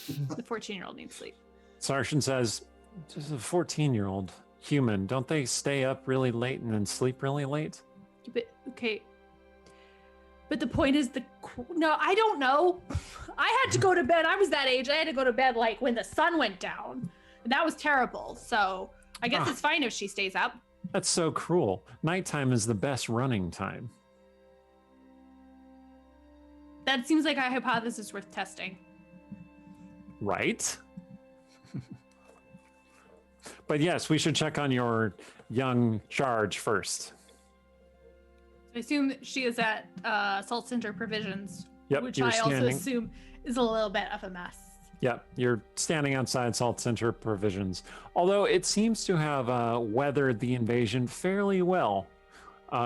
The 14-year-old needs sleep. Sarshan says, just a 14-year-old human, don't they stay up really late and then sleep really late? But okay. But the point is no, I don't know. I had to go to bed. I was that age. I had to go to bed like when the sun went down. And that was terrible. So I guess it's fine if she stays up. That's so cruel. Nighttime is the best running time. That seems like a hypothesis worth testing. Right? But yes, we should check on your young charge first. I assume that she is at Salt Center Provisions, Yep, which you're I also standing. assume is a little bit of a mess. Yeah, you're standing outside Salt Center Provisions. Although it seems to have weathered the invasion fairly well.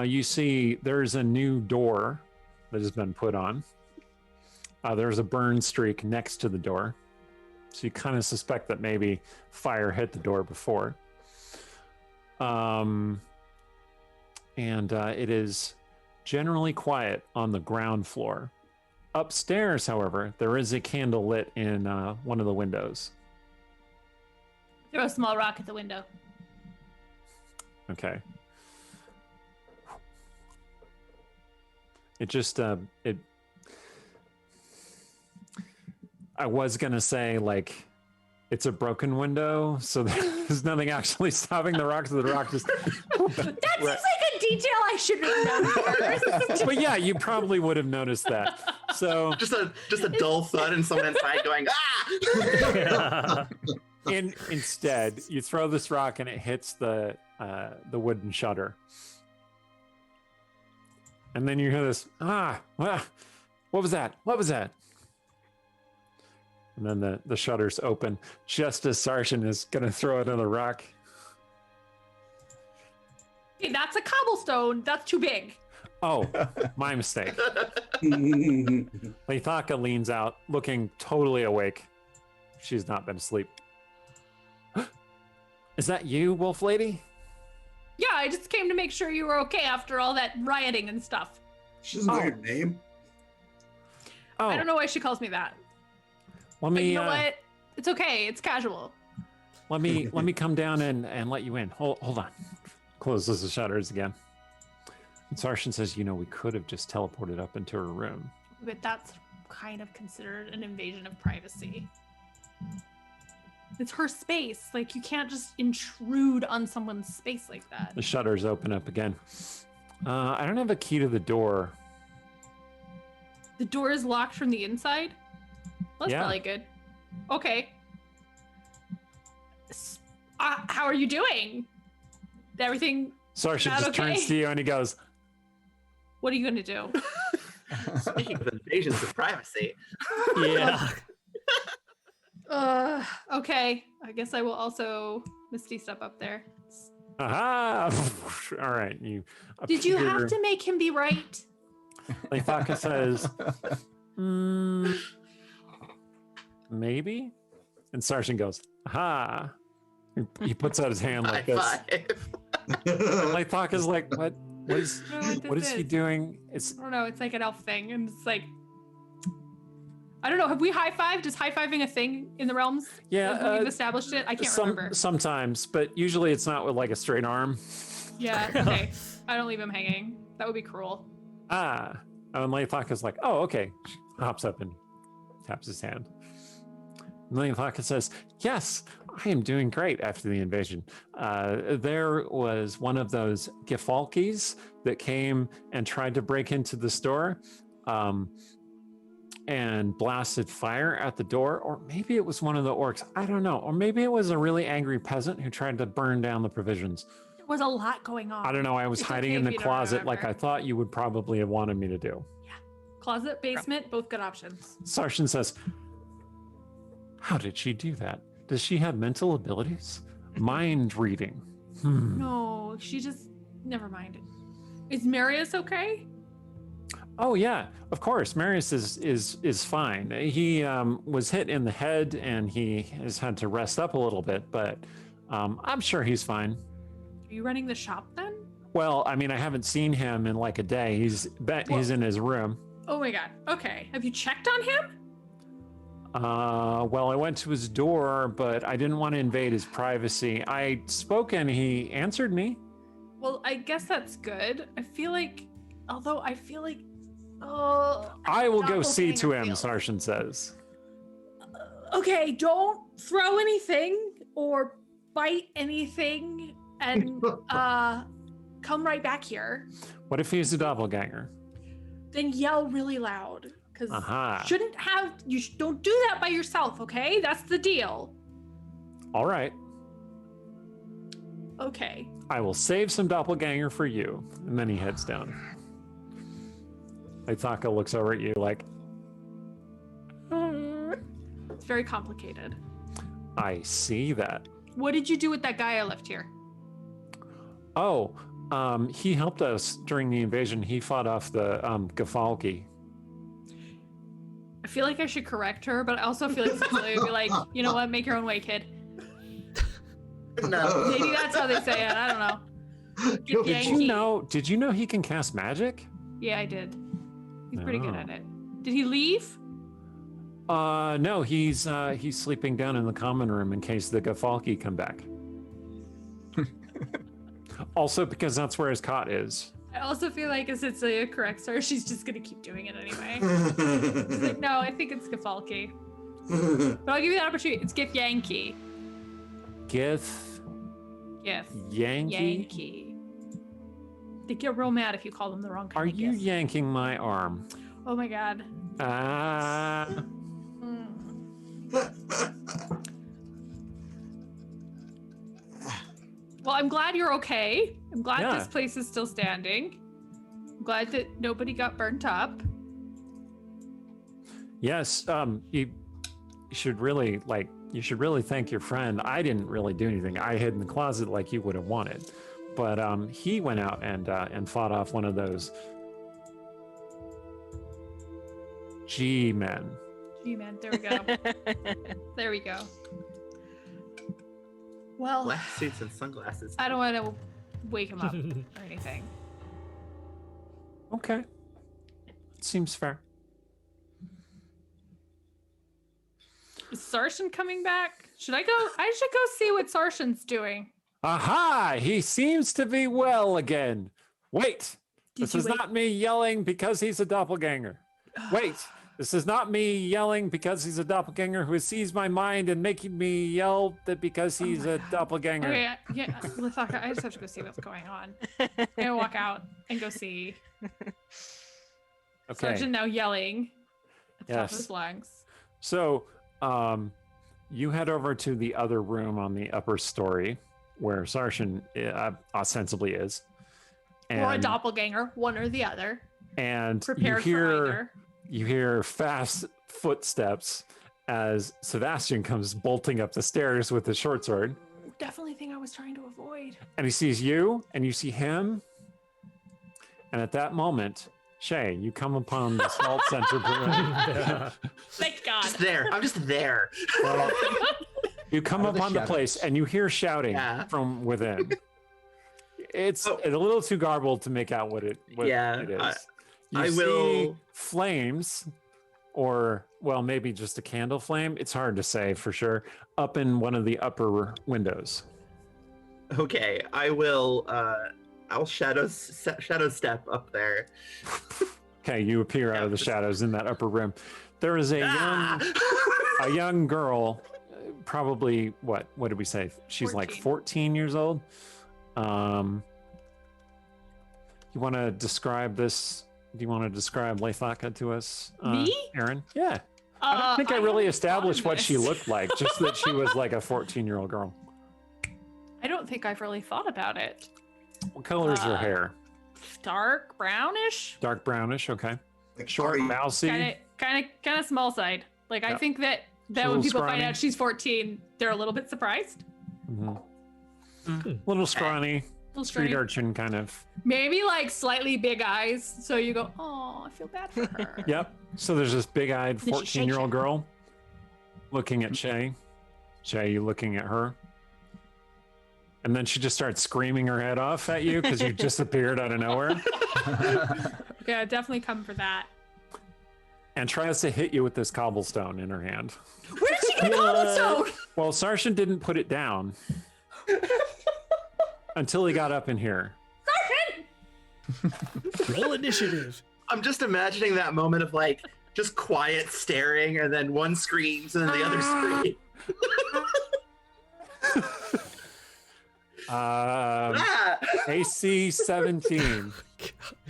You see there's a new door that has been put on. There's a burn streak next to the door. So you kind of suspect that maybe fire hit the door before. And it is generally quiet on the ground floor. Upstairs, however, there is a candle lit in one of the windows. Throw a small rock at the window. Okay. It just, I was going to say, like, it's a broken window, so there's nothing actually stopping the rock, so the rock just... That seems like a detail I should have known first. But yeah, you probably would have noticed that. So Just a dull thud and someone inside going, ah! instead, you throw this rock and it hits the wooden shutter. And then you hear this, what was that? What was that? And then the shutters open just as Sarshan is going to throw another rock. Hey, that's a cobblestone. That's too big. Oh, my mistake. Leithaka leans out, looking totally awake. She's not been asleep. Is that you, Wolf Lady? Yeah, I just came to make sure you were okay after all that rioting and stuff. She doesn't know your name. Oh, I don't know why she calls me that. let But me you know what? It's okay. It's casual. let me come down and let you in. Hold on. Closes the shutters again. And Sarshan says, we could have just teleported up into her room. But that's kind of considered an invasion of privacy. It's her space. Like, you can't just intrude on someone's space like that. The shutters open up again. I don't have a key to the door. The door is locked from the inside? That's Yeah. probably good. Okay. How are you doing? Everything? Sarshan That just turns okay? to you and he goes, What are you going to do? Speaking of invasions of privacy, Yeah. Okay. I guess I will also Misty step up there. aha! All right. You. Did you appear- have to make him be right? Leithaka says, maybe? And Sarshan goes, aha! He puts out his hand high like this. five. Leithaka's like, what is I don't know what is he is. doing? It's I don't know. It's like an elf thing. And it's like, I don't know. Have we high-fived? Is high-fiving a thing in the realms? Yeah, Have we've established it? I can't remember. sometimes, but usually it's not with like a straight arm. Yeah, okay. I don't leave him hanging. That would be cruel. Ah. And Leithaka's like, oh, okay. She hops up and taps his hand. And Leithaka says, yes, I am doing great after the invasion. There was one of those Gefalkis that came and tried to break into the store and blasted fire at the door. Or maybe it was one of the orcs. I don't know. Or maybe it was a really angry peasant who tried to burn down the provisions. There was a lot going on. I don't know. I was It's hiding okay in if the you don't closet like I remember. thought you would probably have wanted me to do. Closet, basement, both good options. Sarshan says, how did she do that? Does she have mental abilities? Mind reading. No, she just... Never mind. Is Marius okay? Oh yeah, of course. Marius is fine. He was hit in the head and he has had to rest up a little bit, but I'm sure he's fine. Are you running the shop then? Well, I mean, I haven't seen him in like a day. He's in his room. Oh my god. Okay. Have you checked on him? Well, I went to his door, but I didn't want to invade his privacy. I spoke and he answered me. Well, I guess that's good. I feel like... I will go see to him, doppelganger Sarshan says. Okay, don't throw anything or bite anything and come right back here. What if he's a doppelganger? Then yell really loud. Because Aha. don't do that by yourself, okay? That's the deal. All right. Okay. I will save some doppelganger for you. And then he heads down. Leithaka looks over at you like, It's very complicated. I see that. What did you do with that guy I left here? Oh, he helped us during the invasion. He fought off the Gefalki. I feel like I should correct her, but I also feel like somebody would be like, you know what, make your own way, kid. No. Maybe that's how they say it. I don't know. Get Did you know he can cast magic? Yeah, I did. He's pretty good Oh. at it. Did he leave? No, he's sleeping down in the common room in case the Gefalki come back. Also because that's where his cot is. I also feel like as it's a correct her, she's just gonna keep doing it anyway. She's like, no, I think it's Gefalki. But I'll give you that opportunity. It's Gif Yankee. Gif Gif Yankee? Yankee. They get real mad if you call them the wrong kind Are of you Gif. yanking my arm? Oh my god. Ah. Well, I'm glad you're okay. I'm glad Yeah. this place is still standing. I'm glad that nobody got burnt up. Yes, should really thank your friend. I didn't really do anything. I hid in the closet like you would have wanted, but he went out and fought off one of those G-men. G-man, there we go. There we go. Well, Black suits and sunglasses. I don't want to wake him up or anything. Okay, seems fair. Is Sarshan coming back? Should I go? I should go see what Sarshan's doing. Aha! He seems to be well again. Wait, this is not me yelling because he's a doppelganger. Wait, this is not me yelling because he's a doppelganger who sees my mind and making me yell that because he's a doppelganger. Okay, yeah, Lithaka, I just have to go see what's going on. I'm gonna walk out and go see. Okay. Sarshan now yelling at the top of Yes. his lungs. So, you head over to the other room on the upper story where Sarshan ostensibly is. Or a doppelganger, one or the other. And Prepared for either. you hear fast footsteps as Sebastian comes bolting up the stairs with his short sword. Definitely thing I was trying to avoid. And he sees you and you see him. And at that moment, Shae, you come upon the salt center. Thank God. Just there. I'm just there. Well, you come Out of the upon the shadows. place and you hear shouting Yeah. from within. It's Oh. a little too garbled to make out what it Yeah, is. You I see will- flames, or well, maybe just a candle flame. It's hard to say for sure. Up in one of the upper windows. Okay, I will. I'll shadow step up there. Okay, you appear out of the shadows in that upper room. There is a Ah! young girl, probably what did we say? She's like 14 years old. You want to describe this? Do you want to describe Leithaka to us? Me? Aaron? Yeah. I don't think I really haven't established thought what of she this. looked like, just that she was like a 14-year-old girl. I don't think I've really thought about it. What color is her Uh, hair? Dark brownish, Dark brownish, okay. Like Short, Ari- mousy. kind of small side. Like I Yep. think that a when little people find scrawny. out she's 14, they're a little bit surprised. Little scrawny, Little street scrawny. urchin kind of. Maybe like slightly big eyes, so you go, oh, I feel bad for her. Yep. So there's this big-eyed Then she shakes 14-year-old it. girl looking at Shae. Shae, you looking at her. And then she just starts screaming her head off at you because you disappeared out of nowhere Okay, I definitely come for that. and tries to hit you with this cobblestone in her hand. Where did she get a cobblestone? Well, Sarshan didn't put it down until he got up in here. Roll initiative. I'm just imagining that moment of like just quiet staring, and then one screams, and then the other screams. Ah! AC 17.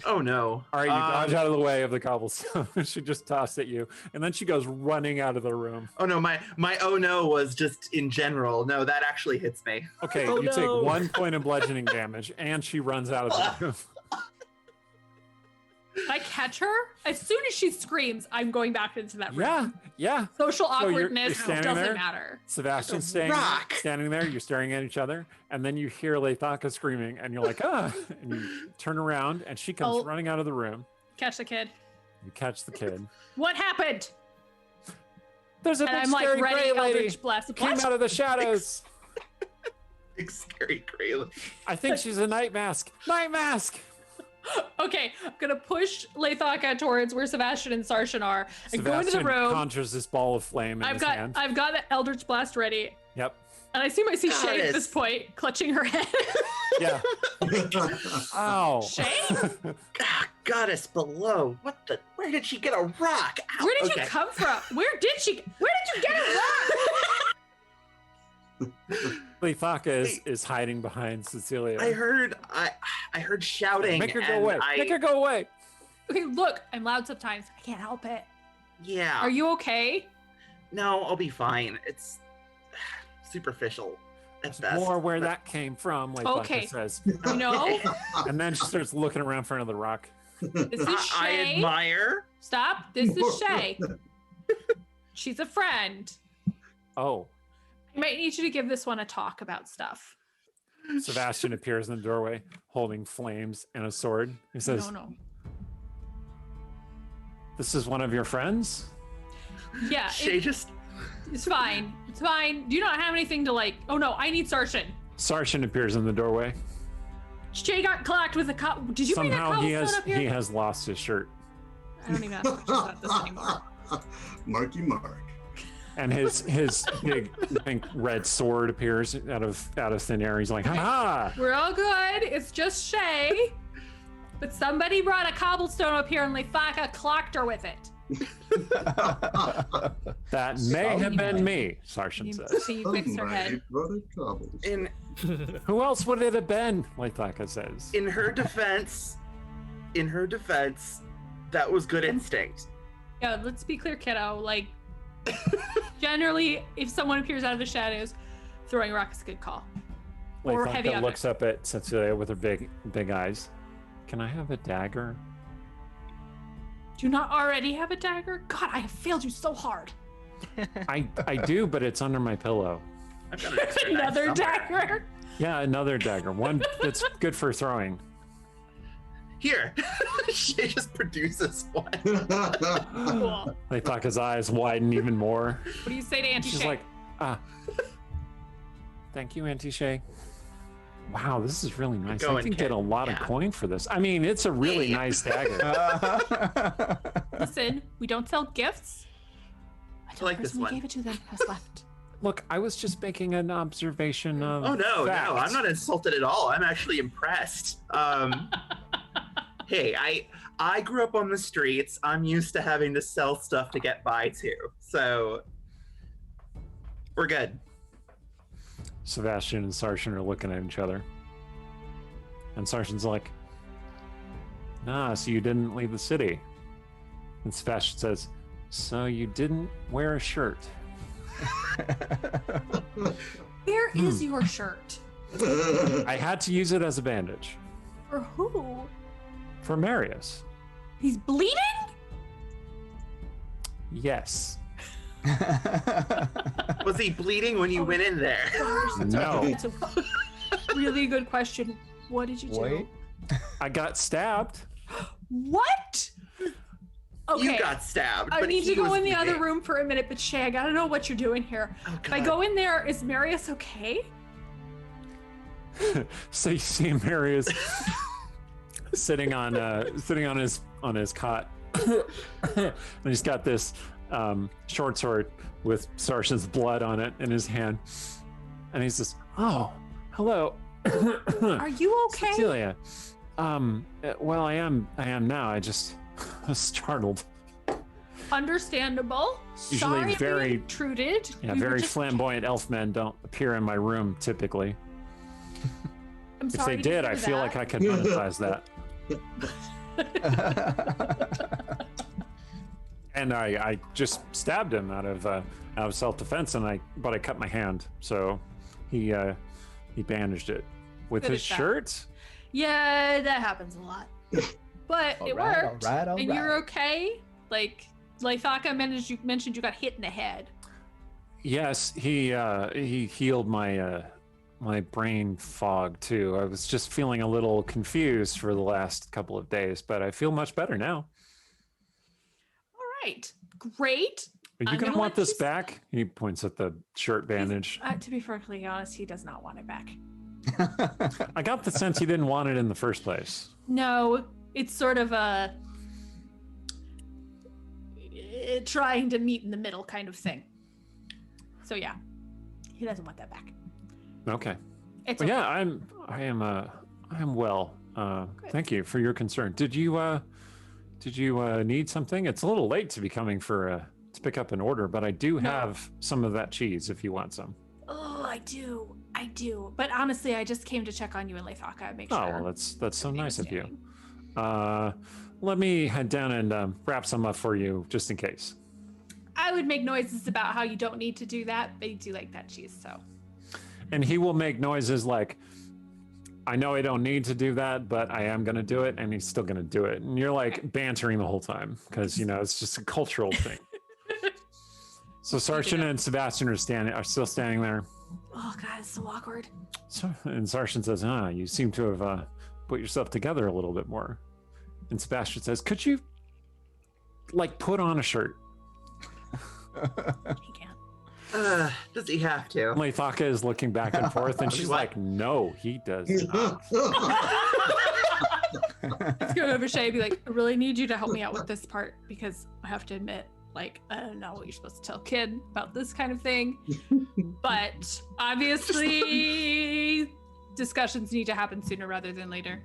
Oh no! All right, you dodge out of the way of the cobblestone. She just tossed at you, and then she goes running out of the room. Oh no! My oh no was just in general. No, that actually hits me. Okay, Oh, you no. take 1 point of bludgeoning damage, and she runs out of the room. I catch her as soon as she screams. I'm going back into that room. Yeah. Social So you're awkwardness standing doesn't there? matter. Sebastian's rock. standing there, you're staring at each other, and then you hear Leithaka screaming, and you're like, ah, and you turn around, and she comes Oh. running out of the room. Catch the kid. You catch the kid. What happened? There's a And big I'm like scary ready, gray lady. Eldritch Blast. Came What? out of the shadows. Big scary Graylin. I think she's a night mask. Night mask. Okay, I'm gonna push Leithaka towards where Sebastian and Sarshan are and go into the Sebastian room. conjures this ball of flame in I've his got hand. the Eldritch Blast ready. Yep. And I see Shae at Goddess. this point, clutching her head. Yeah. Ow. Shae? Ah, goddess below. What the? Where did she get a rock? Ow. Where did Okay. you come from? Where did you get a rock? Leithaka is hiding behind Cecilia. I heard shouting. Make her go and away. Make her go away. Okay, look, I'm loud sometimes. I can't help it. Yeah. Are you okay? No, I'll be fine. It's superficial at best. More where that came from, Leithaka Okay. says. You know? And then she starts looking around for another rock. This is I Shae. admire. Stop. This is Shae. She's a friend. Oh, I might need you to give this one a talk about stuff. Sebastian appears in the doorway holding flames and a sword. He says, No. "This is one of your friends?" Yeah, Shae just it's fine. It's fine. Do you not have anything to like? Oh no, I need Sarshan. Sarshan appears in the doorway. Shae got clacked with a cup. Did you bring Somehow that he cobblestone has up here? he has lost his shirt, I don't even have questions about this anymore. Marky Mark. and his big pink red sword appears out of thin air. He's like, "Ha ha!" We're all good. It's just Shae. But somebody brought a cobblestone up here and Lefaka clocked her with it. That may have been me, Sarshan You, says. so you fix her head. Brother Cobbles. in Who else would it have been? Lethaka says. in her defense, that was good instinct. Yeah, let's be clear, kiddo. Like, generally, if someone appears out of the shadows, throwing a rock is a good call. Or heavy Lethaka object. looks up at Cecilia with her big eyes. Can I have a dagger? Do you not already have a dagger? God, I have failed you so hard. I do, but it's under my pillow. I've got an extra knife Another somewhere. dagger. Yeah, another dagger. One that's good for throwing. Here, she just produces one. Cool. Lethaka's eyes widen even more. What do you say to Auntie She's Shae? like, thank you, Auntie Shae. Wow, this is really nice. I going, can get kid. a lot of Yeah. coin for this. I mean, it's a really Yeah. nice dagger. Listen, we don't sell gifts. I like this we one. gave it to them has left. Look, I was just making an observation of Oh no, facts. no, I'm not insulted at all. I'm actually impressed. Hey, I grew up on the streets. I'm used to having to sell stuff to get by too. So we're good. Sebastian and Sarshan are looking at each other. And Sarshan's like, "Nah, so you didn't leave the city." And Sebastian says, "So you didn't wear a shirt." Where is your shirt? I had to use it as a bandage. For who? For Marius. He's bleeding? Yes. Was he bleeding when you went in there? No. It's a really good question. What did you do? Wait. I got stabbed. What? Okay. You got stabbed. I but need he to go was in the other bleeding. room for a minute, but Shae, I gotta know what you're doing here. Oh, If I God. go in there, is Marius okay? So you see Marius sitting on his cot. And he's got this short sword with Sarshan's blood on it in his hand. And he's just, "Oh, hello." Are you okay? Cecilia. Well, I am now. I just was startled. Understandable. Usually Sorry very- we intruded. Yeah, We were very just- flamboyant elf men don't appear in my room typically. I'm If sorry they to did, hear I feel like I could monetize that. And I just stabbed him out of self-defense, but I cut my hand, so he bandaged it with Good his at that. shirt. Yeah, that happens a lot. But it worked. All right. And you're okay? Like Thaka mentioned you got hit in the head. Yes, he healed my my brain fog too. I was just feeling a little confused for the last couple of days, but I feel much better now. All right. Great. Are you I'm gonna gonna want let this you back? He points at the shirt bandage. To be perfectly honest, he does not want it back. I got the sense he didn't want it in the first place. No, it's sort of a trying to meet in the middle kind of thing. So yeah, he doesn't want that back. Okay. It's Well, okay. yeah, I am well. Thank you for your concern. Did you need something? It's a little late to be coming to pick up an order, but I do No. have some of that cheese if you want some. Oh, I do. But honestly, I just came to check on you and Lethaka. Make sure. Oh, well, that's so everything nice was of you. standing. Let me head down and wrap some up for you just in case. I would make noises about how you don't need to do that, but you do like that cheese, so. And he will make noises like, "I know I don't need to do that, but I am going to do it," and he's still going to do it. And you're like bantering the whole time because, it's just a cultural thing. So Sarshan and Sebastian are still standing there. Oh God, it's so awkward. And Sarshan says, you seem to have put yourself together a little bit more. And Sebastian says, could you, like, put on a shirt? He can't. Does he have to? Leithaka is looking back and forth, and she's What? like, no, he does not. Let's go over to Shae and be like, I really need you to help me out with this part because I have to admit, like, I don't know what you're supposed to tell a kid about this kind of thing. But obviously, discussions need to happen sooner rather than later.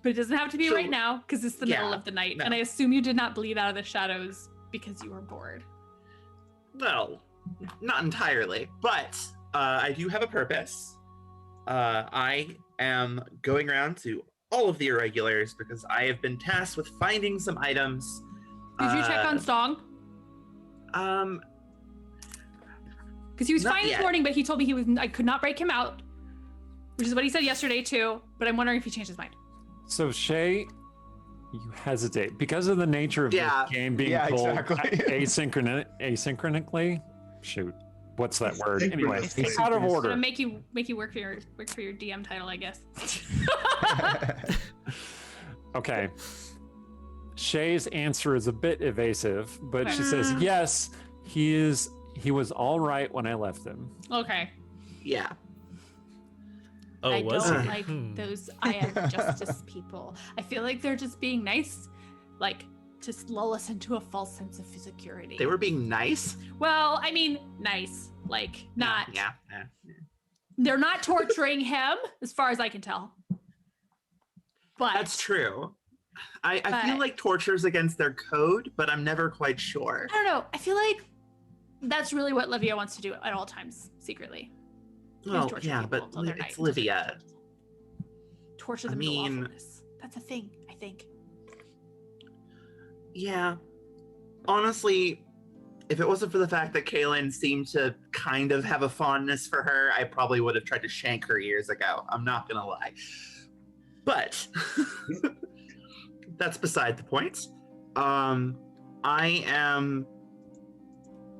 But it doesn't have to be So- right now because it's the middle Yeah, of the night. no. And I assume you did not bleed out of the shadows because you were bored. Well, not entirely, but I do have a purpose. I am going around to all of the irregulars because I have been tasked with finding some items. Did you check on Stong? Because he was Not fine this yet. morning, but he told me I could not break him out, which is what he said yesterday too. But I'm wondering if he changed his mind. So Shae, you hesitate because of the nature of Yeah. this game being Yeah, pulled exactly. asynchronically. Shoot, what's that word? Anyway, Asynchronous. out of I'm gonna order. make you work for your DM title, I guess. Okay. Shay's answer is a bit evasive, but she says, yes, he was all right when I left him. Okay. Yeah. Oh, I was don't he? like those I am justice people. I feel like they're just being nice, like to lull us into a false sense of security. They were being nice. Well, I mean, nice. Like not. Yeah. They're not torturing him, as far as I can tell. But That's true. I feel But- like torture's against their code, but I'm never quite sure. I don't know. I feel like that's really what Livia wants to do at all times, secretly. is Well, torture yeah, people but until they're it's nice. Livia. Torture I them mean- to lawfulness. That's a thing, I think. Yeah. Honestly, if it wasn't for the fact that Kaylin seemed to kind of have a fondness for her, I probably would have tried to shank her years ago. I'm not gonna lie. But that's beside the point. I am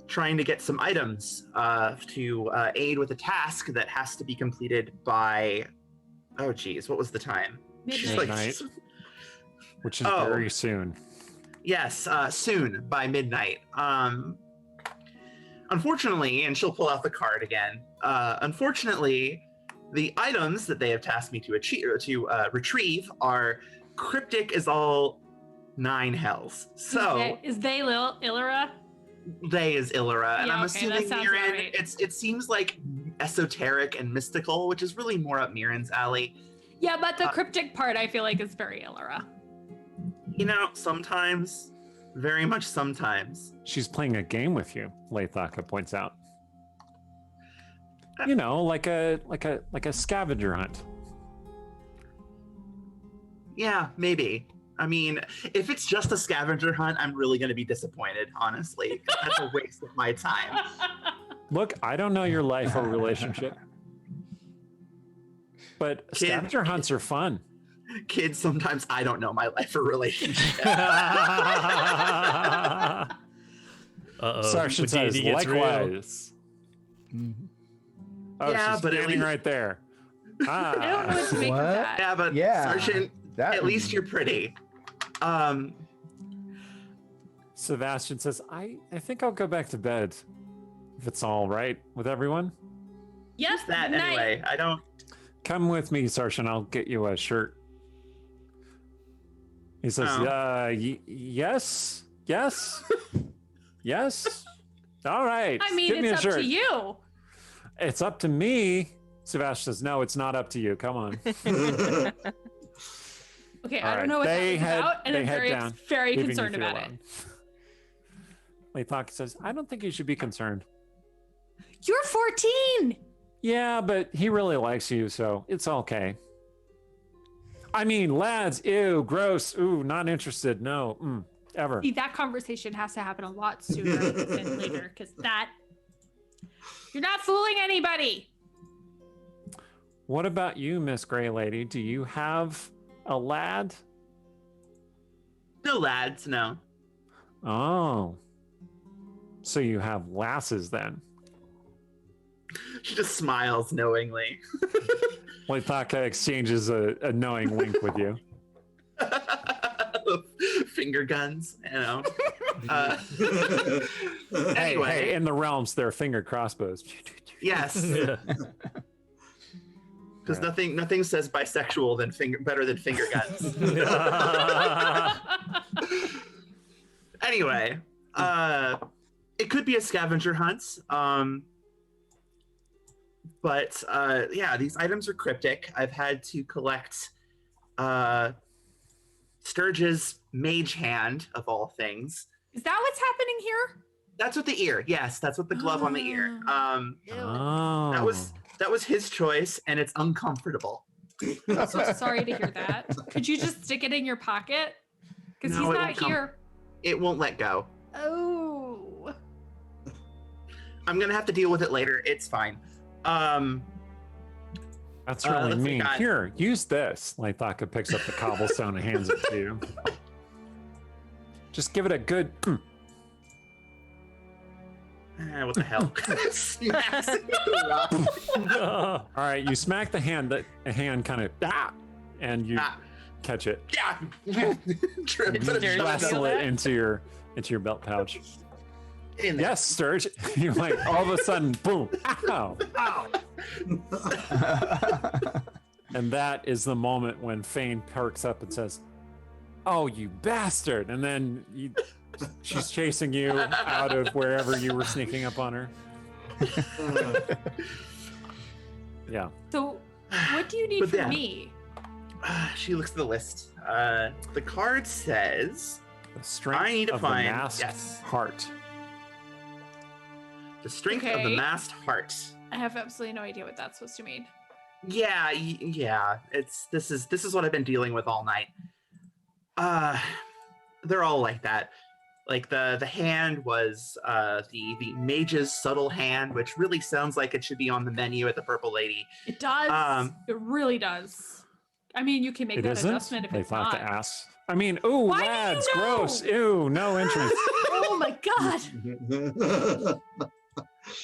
trying to get some items to aid with a task that has to be completed by, oh geez, what was the time? She's Midnight. Midnight. Which is Oh. very soon. Yes, soon by midnight. Unfortunately, and she'll pull out the card again. Unfortunately, the items that they have tasked me to retrieve are cryptic as all 9 hells. So Is they Illyra? they is Illyra, and Yeah, I'm okay, that assuming sounds Mirren. about right. It seems like esoteric and mystical, which is really more up Mirren's alley. Yeah, but the cryptic part I feel like is very Illyra. You know, sometimes, very much sometimes. She's playing a game with you, Leithaka points out. You know, like a scavenger hunt. Yeah, maybe. I mean, if it's just a scavenger hunt, I'm really going to be disappointed, honestly. 'Cause that's a waste of my time. Look, I don't know your life or relationship, but Kid. scavenger hunts are fun. Kids, sometimes I don't know my life or relationship. Uh-oh. Sarshan when says, D&D gets real. likewise. Oh, Yeah, she's but at standing least- right there. I don't know what to make What? of that. Yeah, but Yeah, Sergeant, that at least you're pretty. Sebastian says, I think I'll go back to bed. If it's all right with everyone. Yes, That night. anyway. I don't. Come with me, Sarshan. I'll get you a shirt. He says, Oh. yes, yes. All right. I mean, Give me a it's up shirt. to you. It's up to me. Sebastian says, no, it's not up to you. Come on. Okay, All I right, don't know what they that was head- about, and they I'm head very, down, very leaving you concerned three about alone. Leithaka says, I don't think you should be concerned. it. You're 14. Yeah, but he really likes you, so it's okay. I mean, lads, ew, gross, ooh, not interested, no, ever. See, that conversation has to happen a lot sooner than later, because you're not fooling anybody. What about you, Miss Gray Lady? Do you have a lad? No lads, no. Oh, So you have lasses then. She just smiles knowingly. Lathaka exchanges a knowing wink with you. Finger guns, you know. Hey, Anyway, in the realms, there are finger crossbows. yes, Yeah. because nothing says bisexual better than finger guns. Anyway, it could be a scavenger hunt. But yeah, these items are cryptic. I've had to collect Sturge's mage hand, of all things. Is that what's happening here? That's what the ear. Yes, that's what the glove on the ear. Oh. That was his choice, and it's uncomfortable. I'm so sorry to hear that. Could you just stick it in your pocket? Because No, he's it not won't come. here. It won't let go. Oh. I'm gonna have to deal with it later. It's fine. That's really let's see, mean. God. Here, use this. Lathaka picks up the cobblestone and hands it to you. Just give it a good. What the hell? Smacks it with the rock. All right, you smack the hand. The hand kind of and you Ah. catch it. Yeah. Put Did a you shot Wrestle feel it that? into your belt pouch. in there. Yes, Sturge. You're like all of a sudden, boom! Ow! Ow. And that is the moment when Fane perks up and says, "Oh, you bastard!" And then she's chasing you out of wherever you were sneaking up on her. Yeah. So, what do you need But from then- me? She looks at the list. The card says The strength I need to of find- the masked yes. heart. the strength of the Okay. masked heart. I have absolutely no idea what that's supposed to mean. Yeah, yeah. This is what I've been dealing with all night. They're all like that. Like the hand was the mage's subtle hand, which really sounds like it should be on the menu at the Purple Lady. It does. It really does. I mean, you can make It that isn't. adjustment if They it's thought not. to ask. I mean, ooh, Why do you lads, know? gross. Ew, no interest. Oh my god!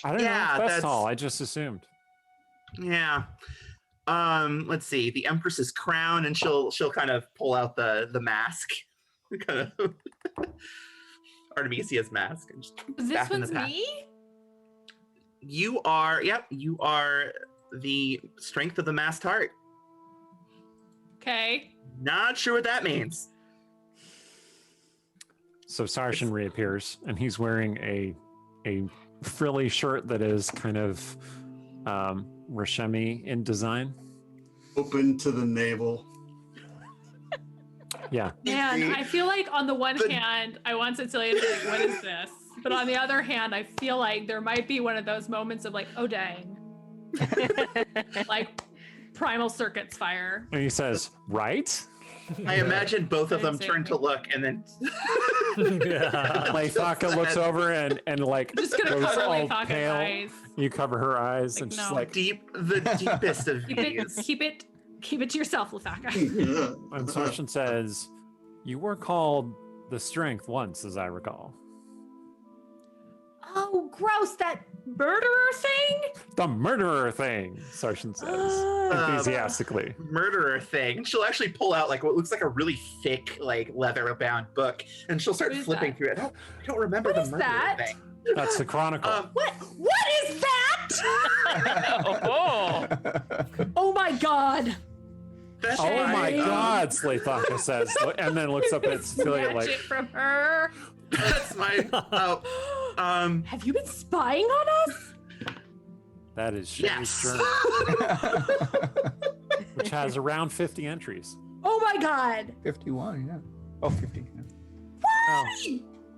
I don't Yeah, know. That's that's- all. I just assumed. Yeah. Let's see. The Empress's crown, and she'll kind of pull out the mask. Kind of Artemisia's mask. And just This back in the one's past. me? You are the strength of the masked heart. Okay. Not sure what that means. So Sarshan reappears, and he's wearing a frilly shirt that is kind of Rashemi in design. Open to the navel. Yeah. Man, I feel like on the one The- hand, I want Cecilia to be like, what is this? But on the other hand, I feel like there might be one of those moments of like, oh dang. Like primal circuits fire. And he says, right? I imagine both of them Amazing. turn to look, and then Yeah. Lathaka looks over and like I'm just gonna goes cover all Lathaka's pale. eyes. You cover her eyes Like, and she's no. like, the deepest of these. Keep it to yourself, Lathaka. and Sarshan says, you were called the strength once, as I recall. Oh, gross! That murderer thing. The murderer thing, Sarshan says enthusiastically. Murderer thing. She'll actually pull out like what looks like a really thick, like leather-bound book, and she'll start What is flipping that? through it. I don't remember What the is murderer that? thing. That's the Chronicle. What is that? Oh, Oh my god! That's Oh my Shame. God, Lathaka says, and then looks up at Cecilia Snatch like, it from her. That's my. Have you been spying on us? that is Shae's Yes. journal, which has around 50 entries. Oh my god! 51, yeah. Oh, 50. Yeah. Oh,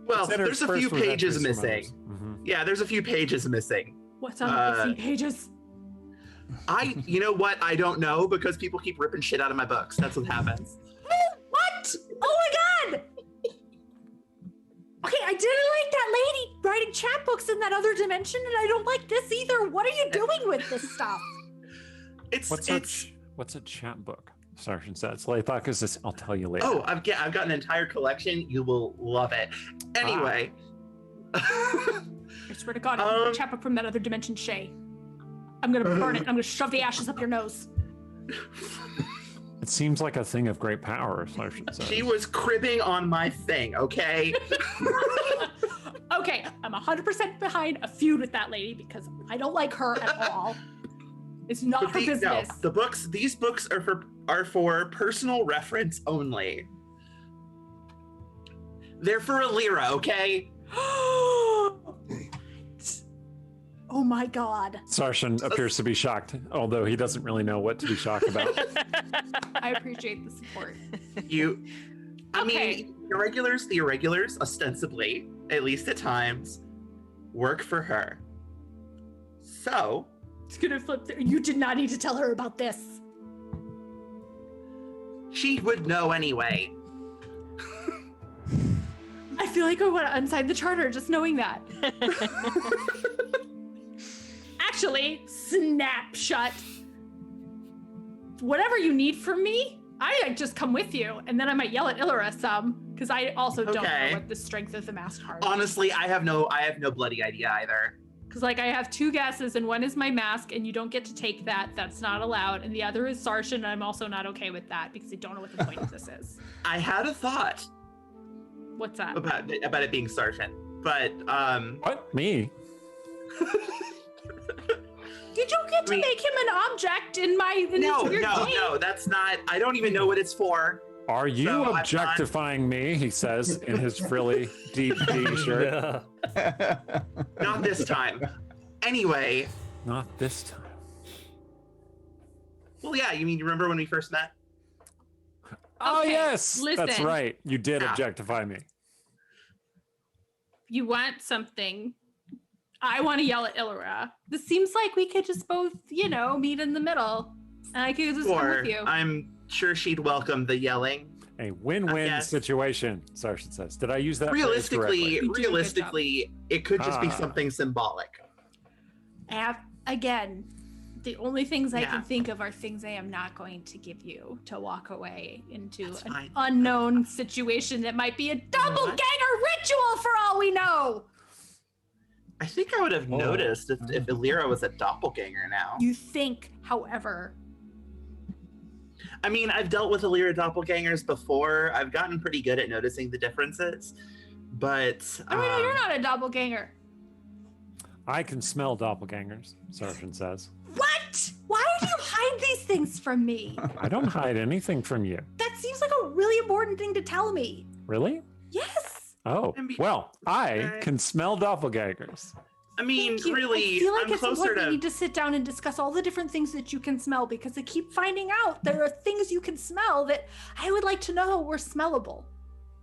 Well, it's there's a few interspersed with pages entries from missing. others. Mhm. Yeah, there's a few pages missing. What's on the 50 pages? You know what? I don't know because people keep ripping shit out of my books. That's what happens. What? Oh my god! Okay, I didn't like that lady writing chat books in that other dimension, and I don't like this either. What are you doing with this stuff? What's a chat book? Sarshan says. Lathaka says, I'll tell you later. Oh, I've got an entire collection. You will love it. Anyway, I swear to God, if you chap up from that other dimension, Shae, I'm gonna burn it. I'm gonna shove the ashes up your nose. It seems like a thing of great power, Sarshan says. She was cribbing on my thing, okay? Okay, I'm 100% behind a feud with that lady because I don't like her at all. It's not her business. No, these books are for personal reference only. They're for Alira, okay? Oh my God. Sarshan appears to be shocked, although he doesn't really know what to be shocked about. I appreciate the support. I mean, the irregulars, ostensibly, at least at times, work for her. So, It's gonna flip through. You did not need to tell her about this. she would know anyway. I feel like I want to unsign the charter just knowing that. Actually, snap shut. Whatever you need from me, I might just come with you, and then I might yell at Illyra some, because I also don't know what the strength of the masked heart is. Honestly, I have no bloody idea either. Because like I have two guesses, and one is my mask, and you don't get to take that. That's not allowed. And the other is Sarshan, and I'm also not okay with that because I don't know what the point of this is. I had a thought What's that? about it being Sergeant, but What? Me? You don't get to make him an object in no, your game. that's not. I don't even know what it's for. Are you So I'm objectifying me? He says in his frilly, deep t-shirt. Yeah. Not this time. Anyway, Not this time. well, yeah. You remember when we first met? Oh, Okay, yes. That's listen. right. You did Yeah. objectify me. You want something. I want to yell at Illyra. This seems like we could just both, meet in the middle. And I could just come Or with you. I'm sure she'd welcome the yelling. A win-win Yes. situation, Sarshan says. Did I use that phrase correctly? You did a good job. Realistically, it could just be Ah. something symbolic. Again, the only things I Yeah. can think of are things I am not going to give you to walk away into That's an fine. unknown situation that might be a doppelganger ritual for all we know. I think I would have Oh. noticed if Alira was a doppelganger now. You think, however, I mean, I've dealt with Alira doppelgangers before. I've gotten pretty good at noticing the differences. But you're not a doppelganger. I can smell doppelgangers, Sarshan says. What? Why did you hide these things from me? I don't hide anything from you. That seems like a really important thing to tell me. Really? Yes. Oh, I mean, well, I okay. can smell doppelgangers. I mean, Thank you. really, I feel like I'm it's closer important we to. need to sit down and discuss all the different things that you can smell because I keep finding out there are things you can smell that I would like to know were smellable.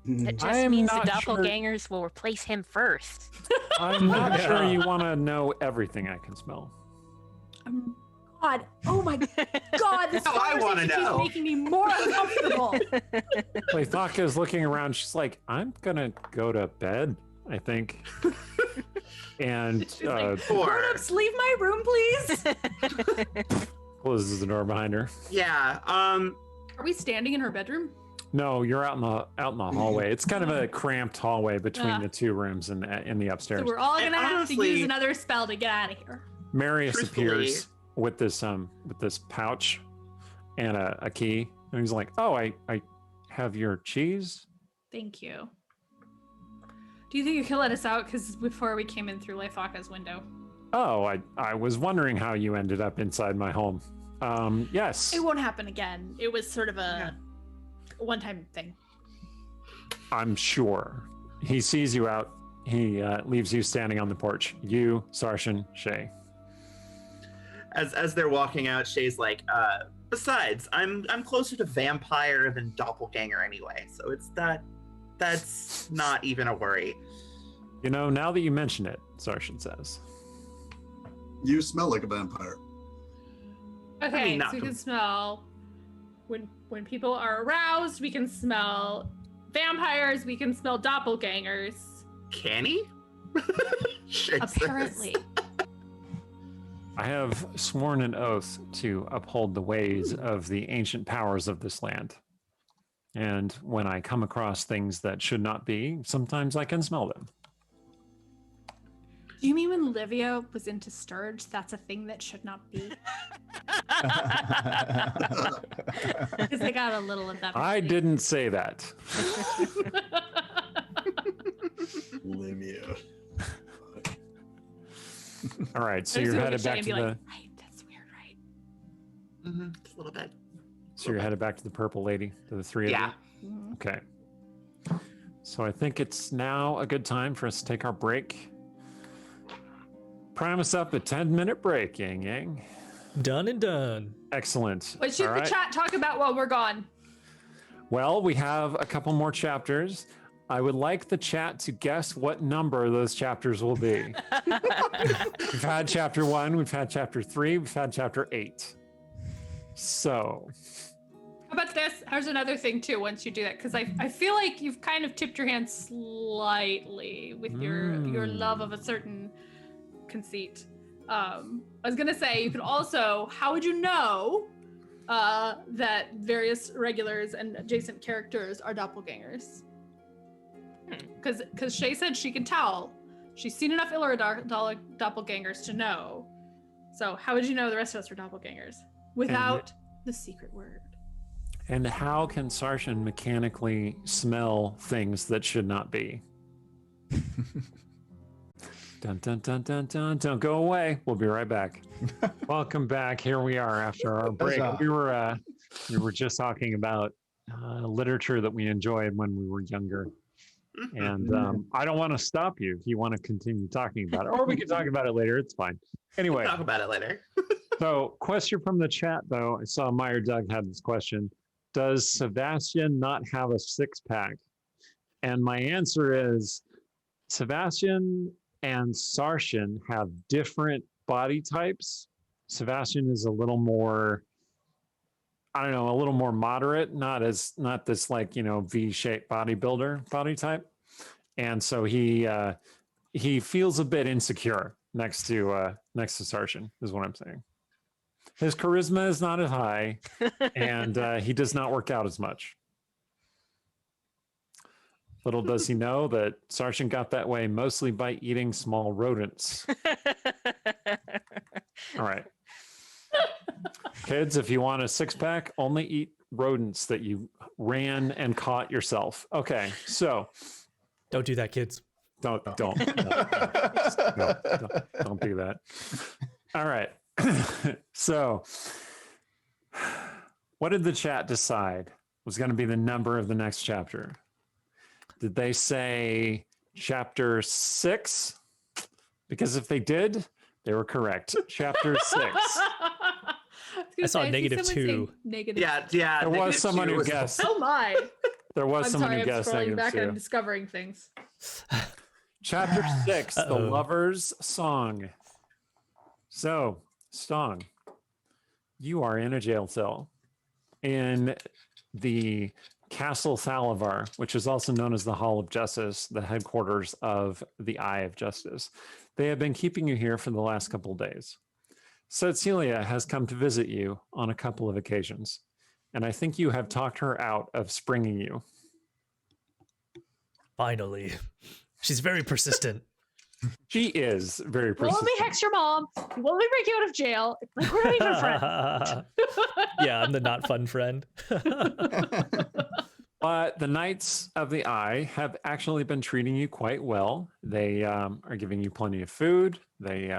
It I just am means the not sure- doppelgangers will replace him first. I'm not sure you want to know everything I can smell. God, oh my God, this Oh, I wanna conversation keeps know. making me more uncomfortable. Claythaka is looking around. She's like, I'm going to go to bed, I think. And She's like, Or- grown-ups, leave my room, please. closes the door behind her. Yeah. Are we standing in her bedroom? No, you're out in the hallway. It's kind of a cramped hallway between Ah. the two rooms in the upstairs. So we're all And gonna have to honestly- use another spell to get out of here. Marius Truthfully- appears with this pouch and a key, and he's like, "Oh, I have your cheese." Thank you. Do you think you can let us out? Because before we came in through Leithaka's window. Oh, I was wondering how you ended up inside my home. Yes, It won't happen again. It was sort of a one-time thing. I'm sure. He sees you out. He leaves you standing on the porch. You, Sarshan, Shae. As they're walking out, Shay's like, besides, I'm closer to vampire than doppelganger anyway, so that's not even a worry. You know, now that you mention it, Sarshan says. You smell like a vampire. Okay, not so we com- can smell when people are aroused. We can smell vampires. We can smell doppelgangers. Can he? Shay says. Apparently, I have sworn an oath to uphold the ways of the ancient powers of this land. And when I come across things that should not be, sometimes I can smell them. Do you mean when Livia was into Sturge, that's a thing that should not be? Because I got a little of that. I didn't say that. Livia. All right, so I you're just look headed at Shae back and to be the. like, right, that's weird, right? Just a little bit. So you're headed back to the purple lady, to the three of Yeah. you. Okay. So I think it's now a good time for us to take our break. Prime us up a 10-minute break, Yang Yang. Done and done. Excellent. What should All the right. chat talk about while we're gone? Well, we have a couple more chapters. I would like the chat to guess what number those chapters will be. We've had chapter 1, we've had chapter 3, we've had chapter 8. So, How about this? Here's another thing too. Once you do that, because I feel like you've kind of tipped your hand slightly with your love of a certain conceit. I was gonna say you could also. How would you know that various regulars and adjacent characters are doppelgangers? Because Shae said she can tell. She's seen enough doppelgangers to know. So how would you know the rest of us are doppelgangers without the secret word? and how can Sarshan mechanically smell things that should not be? Dun, dun, dun, dun, dun. Don't go away. We'll be right back. Welcome back. Here we are after our break. We were just talking about literature that we enjoyed when we were younger. And I don't want to stop you if you want to continue talking about it, or we can talk about it later. It's fine. Anyway, Talk about it later. so question from the chat, though. I saw Meyer Doug had this question. Does Sebastian not have a six-pack? And my answer is Sebastian and Sarshan have different body types. Sebastian is a little more, I don't know, a little more moderate, not this like, V-shaped bodybuilder body type. And so he feels a bit insecure next to Sarshan, is what I'm saying. His charisma is not as high, and he does not work out as much. Little does he know that Sarshan got that way mostly by eating small rodents. All right. Kids, if you want a six-pack, only eat rodents that you ran and caught yourself. Okay, so. Don't do that, kids. Don't do that. All right. So, what did the chat decide was going to be the number of the next chapter? Did they say chapter 6? Because if they did, they were correct. Chapter 6. I saw -2. Negative. Yeah. There was someone who guessed. Oh my. There was I'm someone sorry, who guessed I'm scrolling back and I'm -2. discovering things. Chapter 6, The Uh-oh. Lover's Song. So, Stong, you are in a jail cell in the Castle Thalavar, which is also known as the Hall of Justice, the headquarters of the Eye of Justice. They have been keeping you here for the last couple of days. Cecilia has come to visit you on a couple of occasions, and I think you have talked her out of springing you. Finally. She's very persistent. She is very We'll persistent. only hex your mom. We'll only break you out of jail. Like, we're not even friends. Yeah, I'm the not fun friend. But the Knights of the Eye have actually been treating you quite well. They are giving you plenty of food. They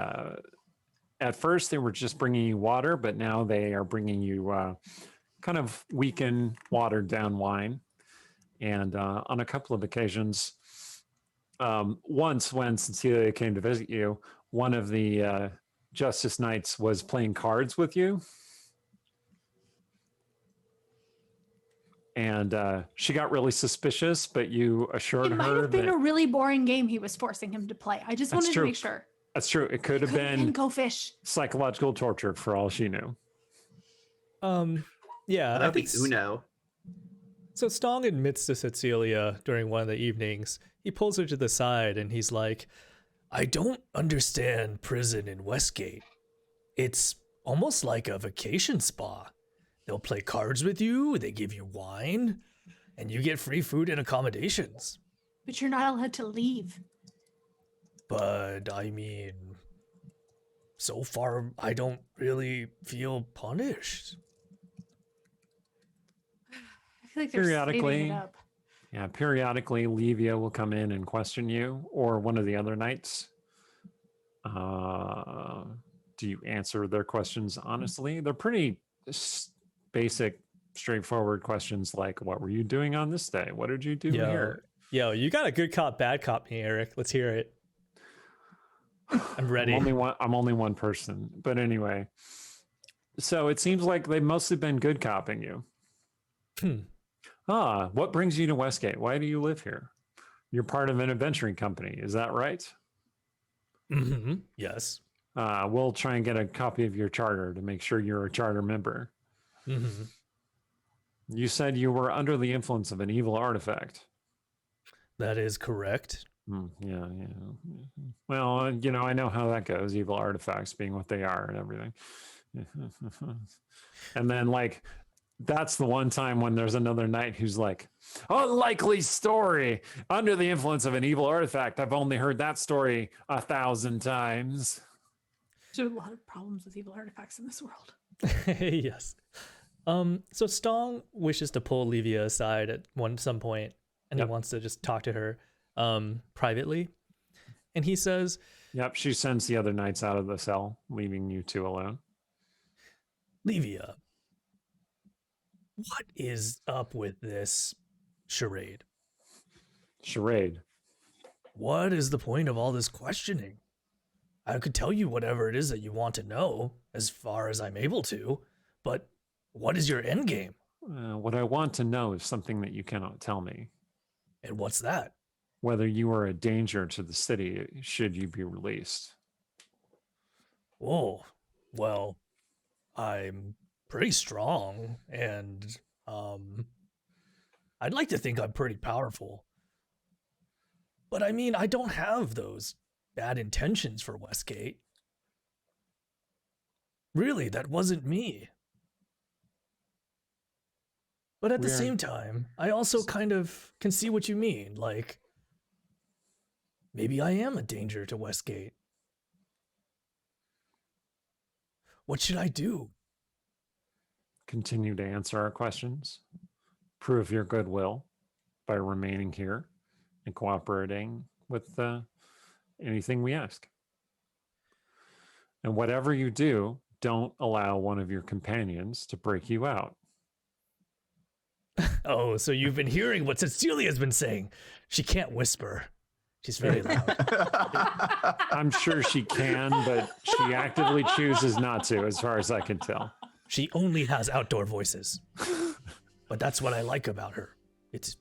at first they were just bringing you water, but now they are bringing you kind of weakened, watered down wine. And on a couple of occasions, once when Cecilia came to visit you, one of the Justice Knights was playing cards with you. And she got really suspicious, but you assured It might her have been that a really boring game he was forcing him to play. I just That's wanted true. to make sure. that's true. It could have Could have been been Go Fish. psychological torture for all she knew. Yeah, I That'd be think Uno. so. Stong admits to Cecilia during one of the evenings. He pulls her to the side and he's like, I don't understand prison in Westgate. It's almost like a vacation spa. They'll play cards with you, they give you wine, and you get free food and accommodations. But you're not allowed to leave. But I mean, so far I don't really feel punished. I feel like they're saving Periodically. it up. Yeah, periodically, Levia will come in and question you, or one of the other knights. Do you answer their questions honestly? They're pretty basic, straightforward questions like, what were you doing on this day? What did you do here? Yo, you got a good cop, bad cop me, Eric. Let's hear it. I'm ready. I'm only one person. But anyway, so it seems like they've mostly been good copping you. What brings you to Westgate? Why do you live here? You're part of an adventuring company. Is that right? Mm-hmm. Yes. We'll try and get a copy of your charter to make sure you're a charter member. Mm-hmm. You said you were under the influence of an evil artifact. That is correct. Yeah. Well, I know how that goes. Evil artifacts being what they are and everything. And then, like, that's the one time when there's another knight who's like, unlikely story. Under the influence of an evil artifact. I've only heard that story 1,000 times. There's a lot of problems with evil artifacts in this world. Yes. So Stong wishes to pull Levia aside at some point, and he wants to just talk to her privately. And he says, Yep, she sends the other knights out of the cell, leaving you two alone. Levia, what is up with this charade? Charade. What is the point of all this questioning? I could tell you whatever it is that you want to know, as far as I'm able to, but what is your end game? What I want to know is something that you cannot tell me. And what's that? Whether you are a danger to the city should you be released. Oh, well, I'm pretty strong, and I'd like to think I'm pretty powerful. But I mean, I don't have those bad intentions for Westgate. Really, that wasn't me. But at the same time, I also kind of can see what you mean. Like, maybe I am a danger to Westgate. What should I do? Continue to answer our questions. Prove your goodwill by remaining here and cooperating with anything we ask. And whatever you do, don't allow one of your companions to break you out. Oh, so you've been hearing what Cecilia's been saying. She can't whisper. She's very loud. I'm sure she can, but she actively chooses not to, as far as I can tell. She only has outdoor voices. But that's what I like about her. It's...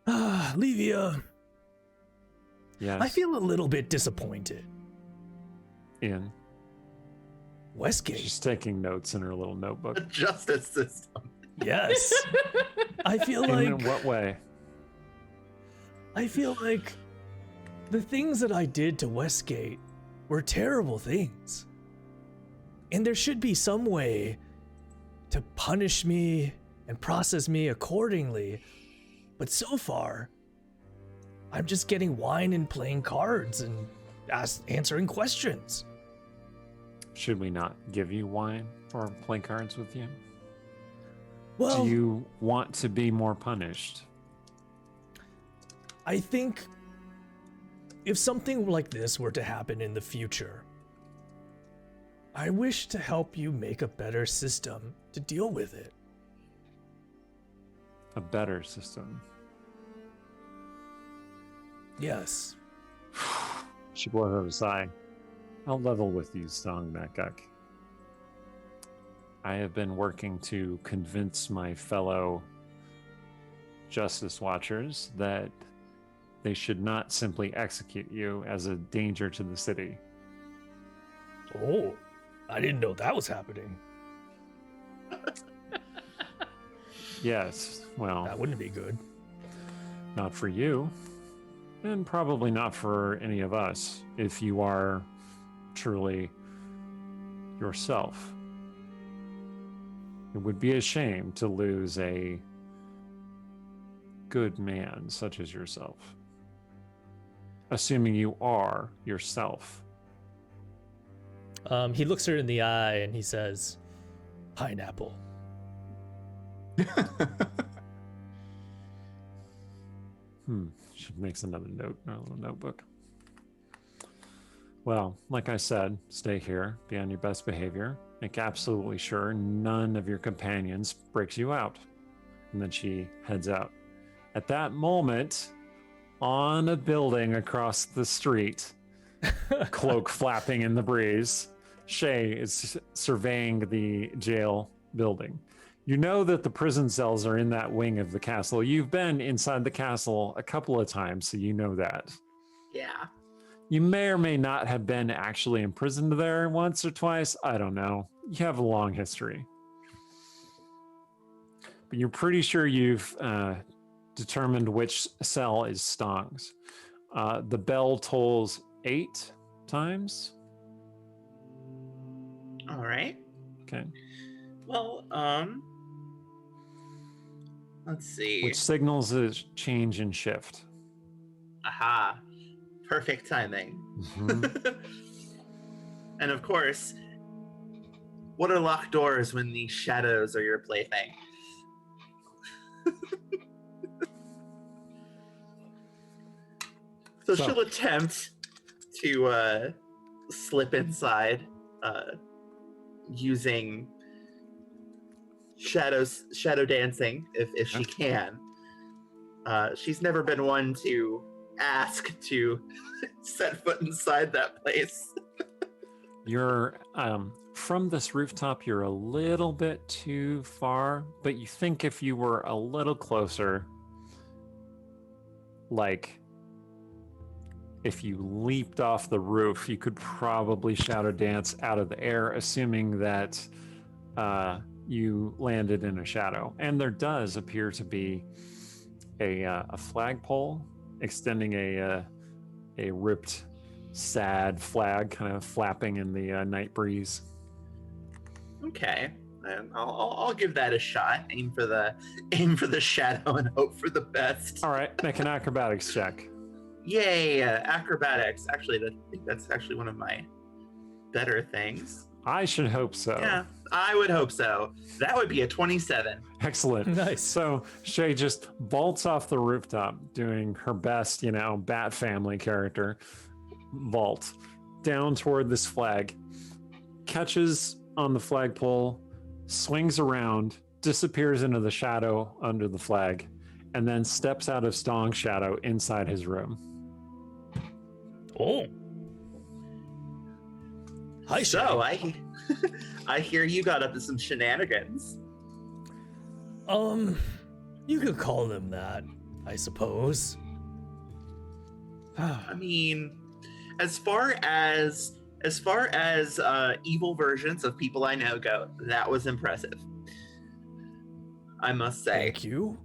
Levia. Yes. I feel a little bit disappointed. In. Westgate. She's taking notes in her little notebook. The justice system. Yes. I feel like... In what way? I feel like the things that I did to Westgate were terrible things. And there should be some way to punish me and process me accordingly. But so far, I'm just getting wine and playing cards and answering questions. Should we not give you wine or play cards with you? Well, do you want to be more punished? I think if something like this were to happen in the future, I wish to help you make a better system to deal with it. A better system? Yes. She bore her a sigh. I'll level with you, Stong Nakuk. I have been working to convince my fellow Justice Watchers that they should not simply execute you as a danger to the city. Oh, I didn't know that was happening. Yes, well... That wouldn't be good. Not for you, and probably not for any of us, if you are truly yourself. It would be a shame to lose a good man such as yourself. assuming you are yourself. He looks her in the eye and he says, pineapple. She makes another note in her little notebook. Well, like I said, stay here, be on your best behavior, make absolutely sure none of your companions breaks you out. And then she heads out. At that moment, on a building across the street, cloak flapping in the breeze, Shae is surveying the jail building. You know that the prison cells are in that wing of the castle. You've been inside the castle a couple of times, so you know that. Yeah. You may or may not have been actually imprisoned there once or twice. I don't know. You have a long history. But you're pretty sure you've determined which cell is Stong's. The bell tolls 8 times. All right. Okay. Well, let's see. Which signals a change and shift. Aha. Perfect timing. Mhm. And of course, what are locked doors when the shadows are your plaything? So she'll attempt to slip inside using shadow dancing if she can. She's never been one to ask to set foot inside that place. You're from this rooftop, you're a little bit too far, but you think if you were a little closer, like if you leaped off the roof, you could probably shadow dance out of the air, assuming that you landed in a shadow. And there does appear to be a flagpole extending a ripped, sad flag, kind of flapping in the night breeze. Okay, and I'll give that a shot. Aim for the shadow and hope for the best. All right, make an acrobatics check. Yay, acrobatics. Actually, I think that's actually one of my better things. I should hope so. Yeah, I would hope so. That would be a 27. Excellent. Nice. So Shae just vaults off the rooftop, doing her best, Bat Family character vault down toward this flag, catches on the flagpole, swings around, disappears into the shadow under the flag, and then steps out of Stong's shadow inside his room. Oh. Hi, So Shae. I hear you got up to some shenanigans. You could call them that, I suppose. I mean, as far as evil versions of people I know go, that was impressive. I must say. Thank you.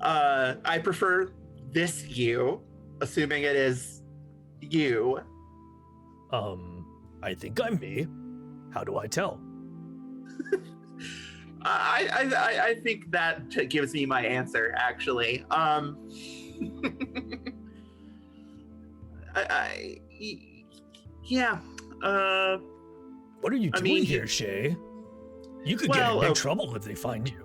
I prefer this you, assuming it is you. I think I'm me. How do I tell? I think that gives me my answer, actually. Yeah. What are you doing here, Shae? You could get in big trouble if they find you.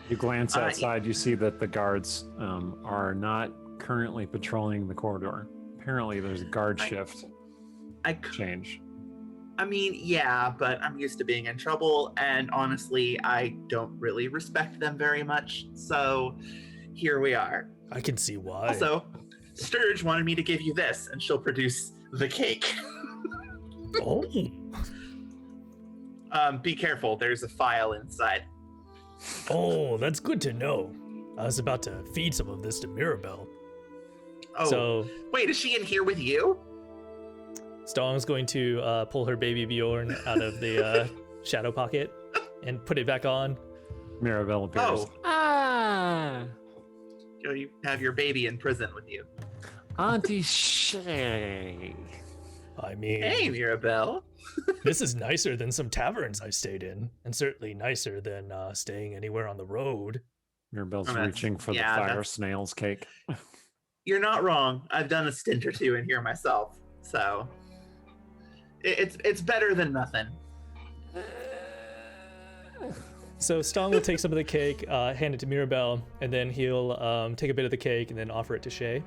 You glance outside, you see that the guards are not currently patrolling the corridor. Apparently there's a guard shift change. I mean, yeah, but I'm used to being in trouble, and honestly, I don't really respect them very much, so here we are. I can see why. Also, Sturge wanted me to give you this, and she'll produce the cake. Oh. Be careful, there's a file inside. Oh, that's good to know. I was about to feed some of this to Mirabelle. Oh, So wait, is she in here with you? Stong's going to pull her baby Bjorn out of the shadow pocket and put it back on. Mirabelle appears. Oh. Ah! You have your baby in prison with you. Auntie Shae. I mean, Hey, Mirabelle. this is nicer than some taverns I've stayed in, and certainly nicer than staying anywhere on the road. Mirabelle's Oh, that's- reaching for yeah, the fire that's- snails cake. You're not wrong. I've done a stint or two in here myself, so it's better than nothing. So Stong will take some of the cake, hand it to Mirabelle, and then he'll take a bit of the cake and then offer it to Shae.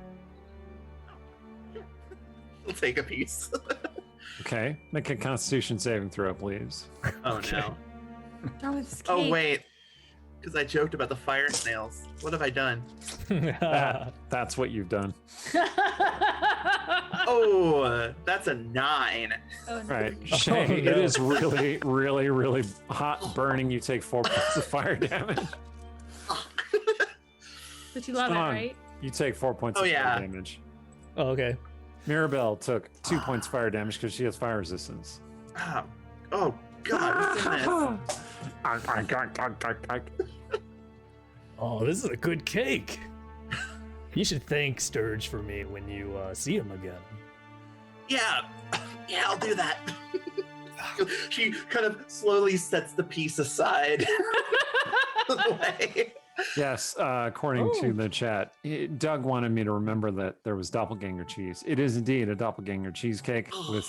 We'll take a piece. Okay, make a Constitution saving throw, please. Oh Okay. no. What's wrong with this Oh cake? wait, because I joked about the fire snails. What have I done? That's what you've done. Oh, that's a 9. Oh, no. Right, Oh, Shae, no. it is really, really, really hot burning. You take 4 points of fire damage. But you love it, Stong, right? You take 4 points Oh, of yeah. fire damage. Oh, okay. Mirabelle took 2 points fire damage because she has fire resistance. Oh God, what's in this? Oh, this is a good cake. You should thank Sturge for me when you see him again. Yeah, I'll do that. She kind of slowly sets the piece aside. Away. Yes, according to the chat, Doug wanted me to remember that there was doppelganger cheese. It is indeed a doppelganger cheesecake with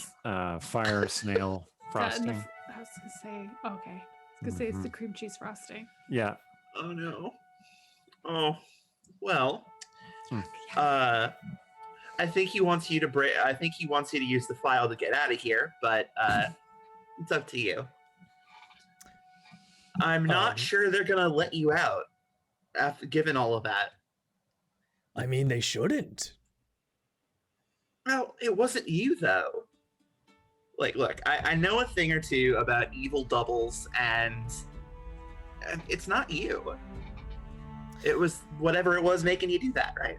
fire snail frosting. I was gonna say, okay. I was gonna say it's the cream cheese frosting. Yeah. Oh no. Oh, well. Hmm. I think he wants you to break. I think he wants you to use the file to get out of here, but it's up to you. I'm not sure they're gonna let you out after given all of that. I mean, they shouldn't. Well, it wasn't you though. Like, look, I know a thing or two about evil doubles, and it's not you. It was whatever it was making you do that, right?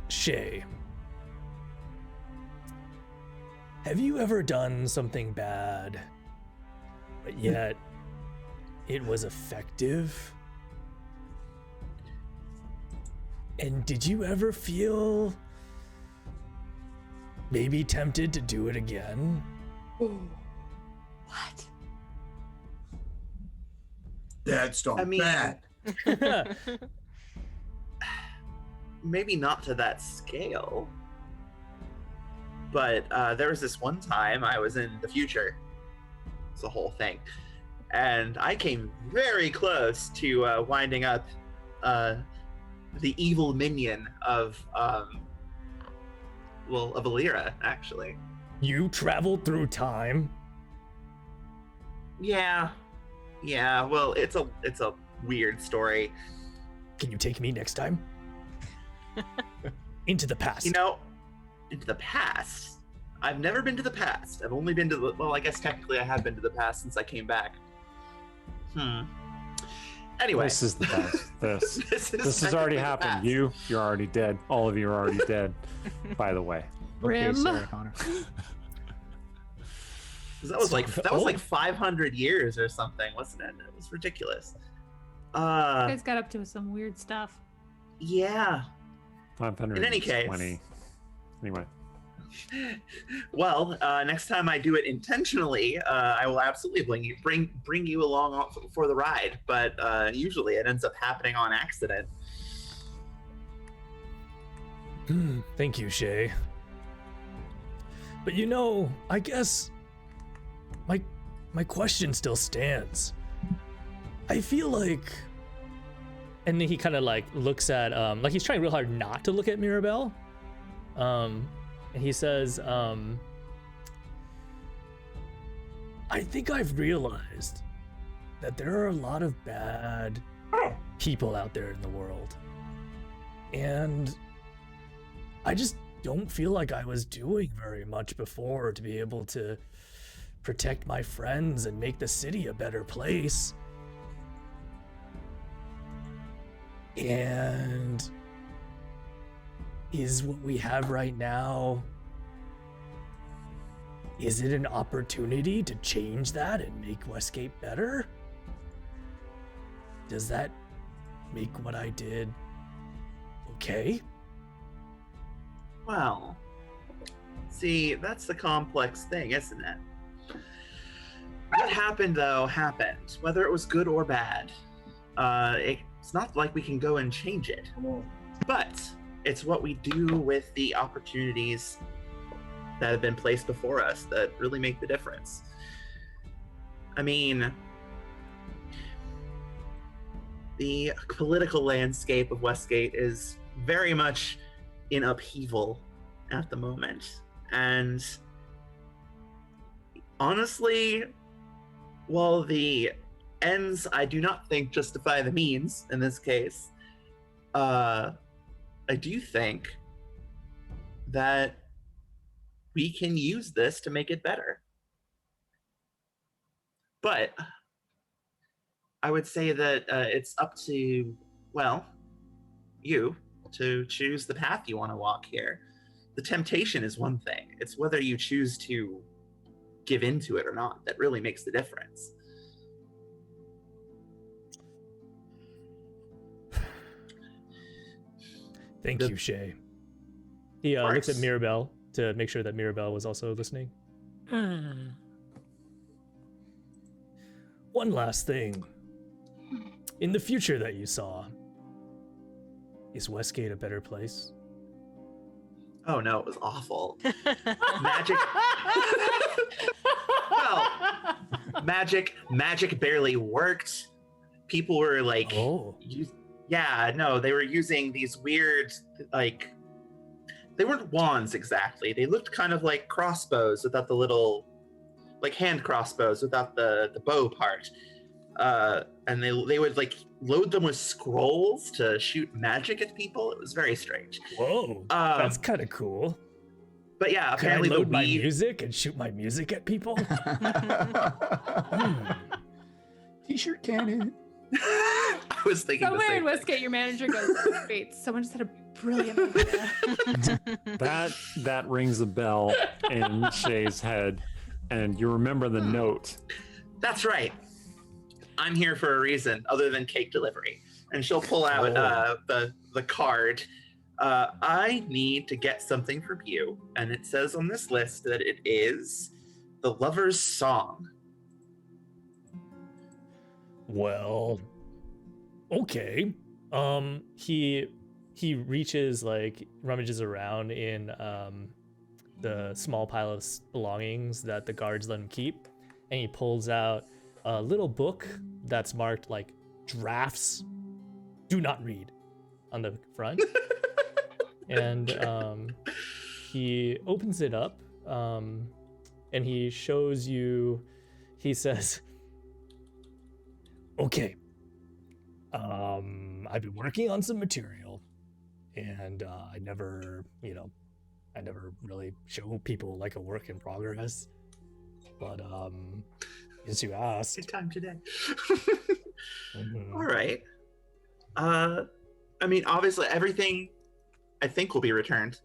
Shae, have you ever done something bad, but yet it was effective? And did you ever feel maybe tempted to do it again? Ooh. What? That's not I mean- bad. Maybe not to that scale. But there was this one time I was in the future. It's the whole thing. And I came very close to winding up the evil minion of Alira, actually. You traveled through time? Yeah. Well, it's a weird story. Can you take me next time? Into the past. You know, into the past. I've never been to the past. I've only been to the, well, I guess technically I have been to the past since I came back. Anyway. This is the best. This This has already technically the happened. past. You're already dead. All of you are already dead, by the way. Okay, Grim. Sarah Connor. 'Cause that was like 500 years or something, wasn't it? It was ridiculous. You guys got up to some weird stuff. Yeah. 520. In any case. Anyway. Well, next time I do it intentionally, I will absolutely bring you along for the ride. But usually it ends up happening on accident. Thank you, Shae. But you know, I guess my question still stands. I feel like, and then he kind of like looks at like he's trying real hard not to look at Mirabelle. And he says, I think I've realized that there are a lot of bad people out there in the world. And I just don't feel like I was doing very much before to be able to protect my friends and make the city a better place. And is what we have right now, is it an opportunity to change that and make Westgate better? Does that make what I did okay? Well, see, that's the complex thing, isn't it? What happened, though, happened, whether it was good or bad. It's not like we can go and change it, but it's what we do with the opportunities that have been placed before us that really make the difference. I mean, the political landscape of Westgate is very much in upheaval at the moment. And honestly, while the ends I do not think justify the means in this case, I do think that we can use this to make it better. But I would say that it's up to, well, you to choose the path you want to walk here. The temptation is one thing. It's whether you choose to give into it or not that really makes the difference. Thank you, Shae. He looks at Mirabelle to make sure that Mirabelle was also listening. One last thing. In the future that you saw, is Westgate a better place? Oh no, it was awful. Magic. Well, magic barely worked. People were like, yeah, no, they were using these weird, like, they weren't wands exactly. They looked kind of like crossbows without the little, like hand crossbows without the bow part. And they would like load them with scrolls to shoot magic at people. It was very strange. Whoa, that's kind of cool. But yeah, apparently Can I load my music and shoot my music at people? T-shirt cannon. I was thinking somewhere in Westgate, your manager goes, "Wait, someone just had a brilliant idea." That rings a bell in Shae's head, and you remember the note. That's right. I'm here for a reason other than cake delivery. And she'll pull out the card. I need to get something from you. And it says on this list that it is the Lover's Song. Well, okay. He reaches, like, rummages around in the small pile of belongings that the guards let him keep, and he pulls out a little book that's marked like drafts, do not read, on the front. And he opens it up, and he shows you, he says, okay, I've been working on some material, and I never really show people like a work in progress, but as you asked. Good time today. All right. I mean, obviously everything I think will be returned.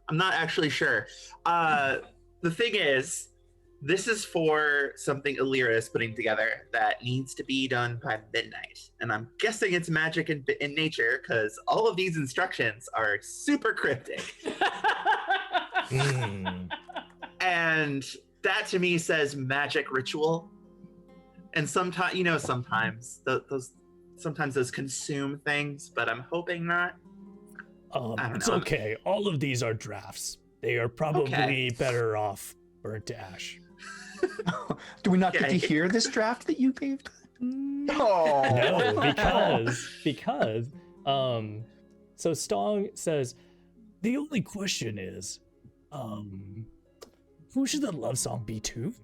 I'm not actually sure. The thing is, this is for something Illyria is putting together that needs to be done by midnight. And I'm guessing it's magic in nature, because all of these instructions are super cryptic. And that to me says magic ritual. And sometimes, sometimes those consume things, but I'm hoping not. It's okay. All of these are drafts. They are probably better off burnt to ash. Do we not get to hear this draft that you gave? Oh no, because so Stong says the only question is, who should the love song be to?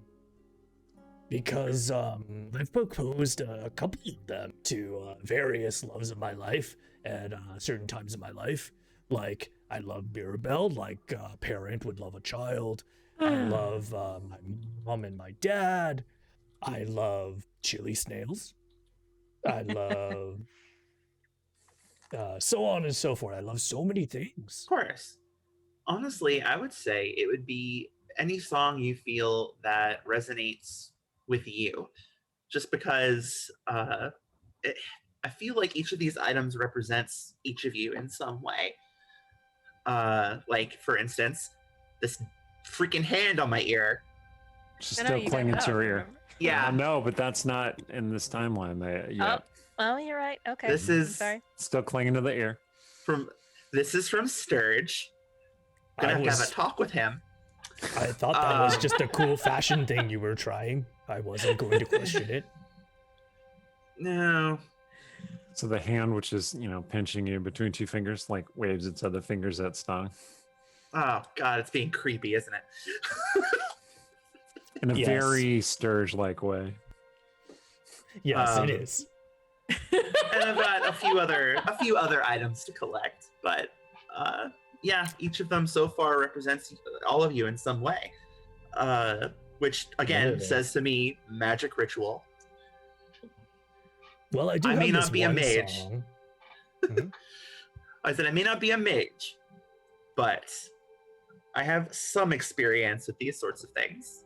Because I've proposed a couple of them to various loves of my life at certain times in my life. Like, I love Mirabelle, like a parent would love a child. I love my mom and my dad. I love chili snails. I love so on and so forth. I love so many things. Of course. Honestly, I would say it would be any song you feel that resonates with you. Just because I feel like each of these items represents each of you in some way. Like, for instance, this freaking hand on my ear. She's still clinging to her ear. Yeah. No, but that's not in this timeline yet. Oh, you're right. Okay. This I'm is sorry. Still clinging to the ear. This is from Sturge. Gonna have to have a talk with him. I thought that was just a cool fashion thing you were trying. I wasn't going to question it. No. So the hand, which is, pinching you between two fingers, like waves its other fingers at Stong. Oh God, it's being creepy, isn't it? In a Yes. very Sturge-like way. Yes, it is. And I've got a few other items to collect, but yeah, each of them so far represents all of you in some way, which again Yeah. says to me magic ritual. Well, I do. I have may this not be a one mage. song. I said I may not be a mage, but I have some experience with these sorts of things.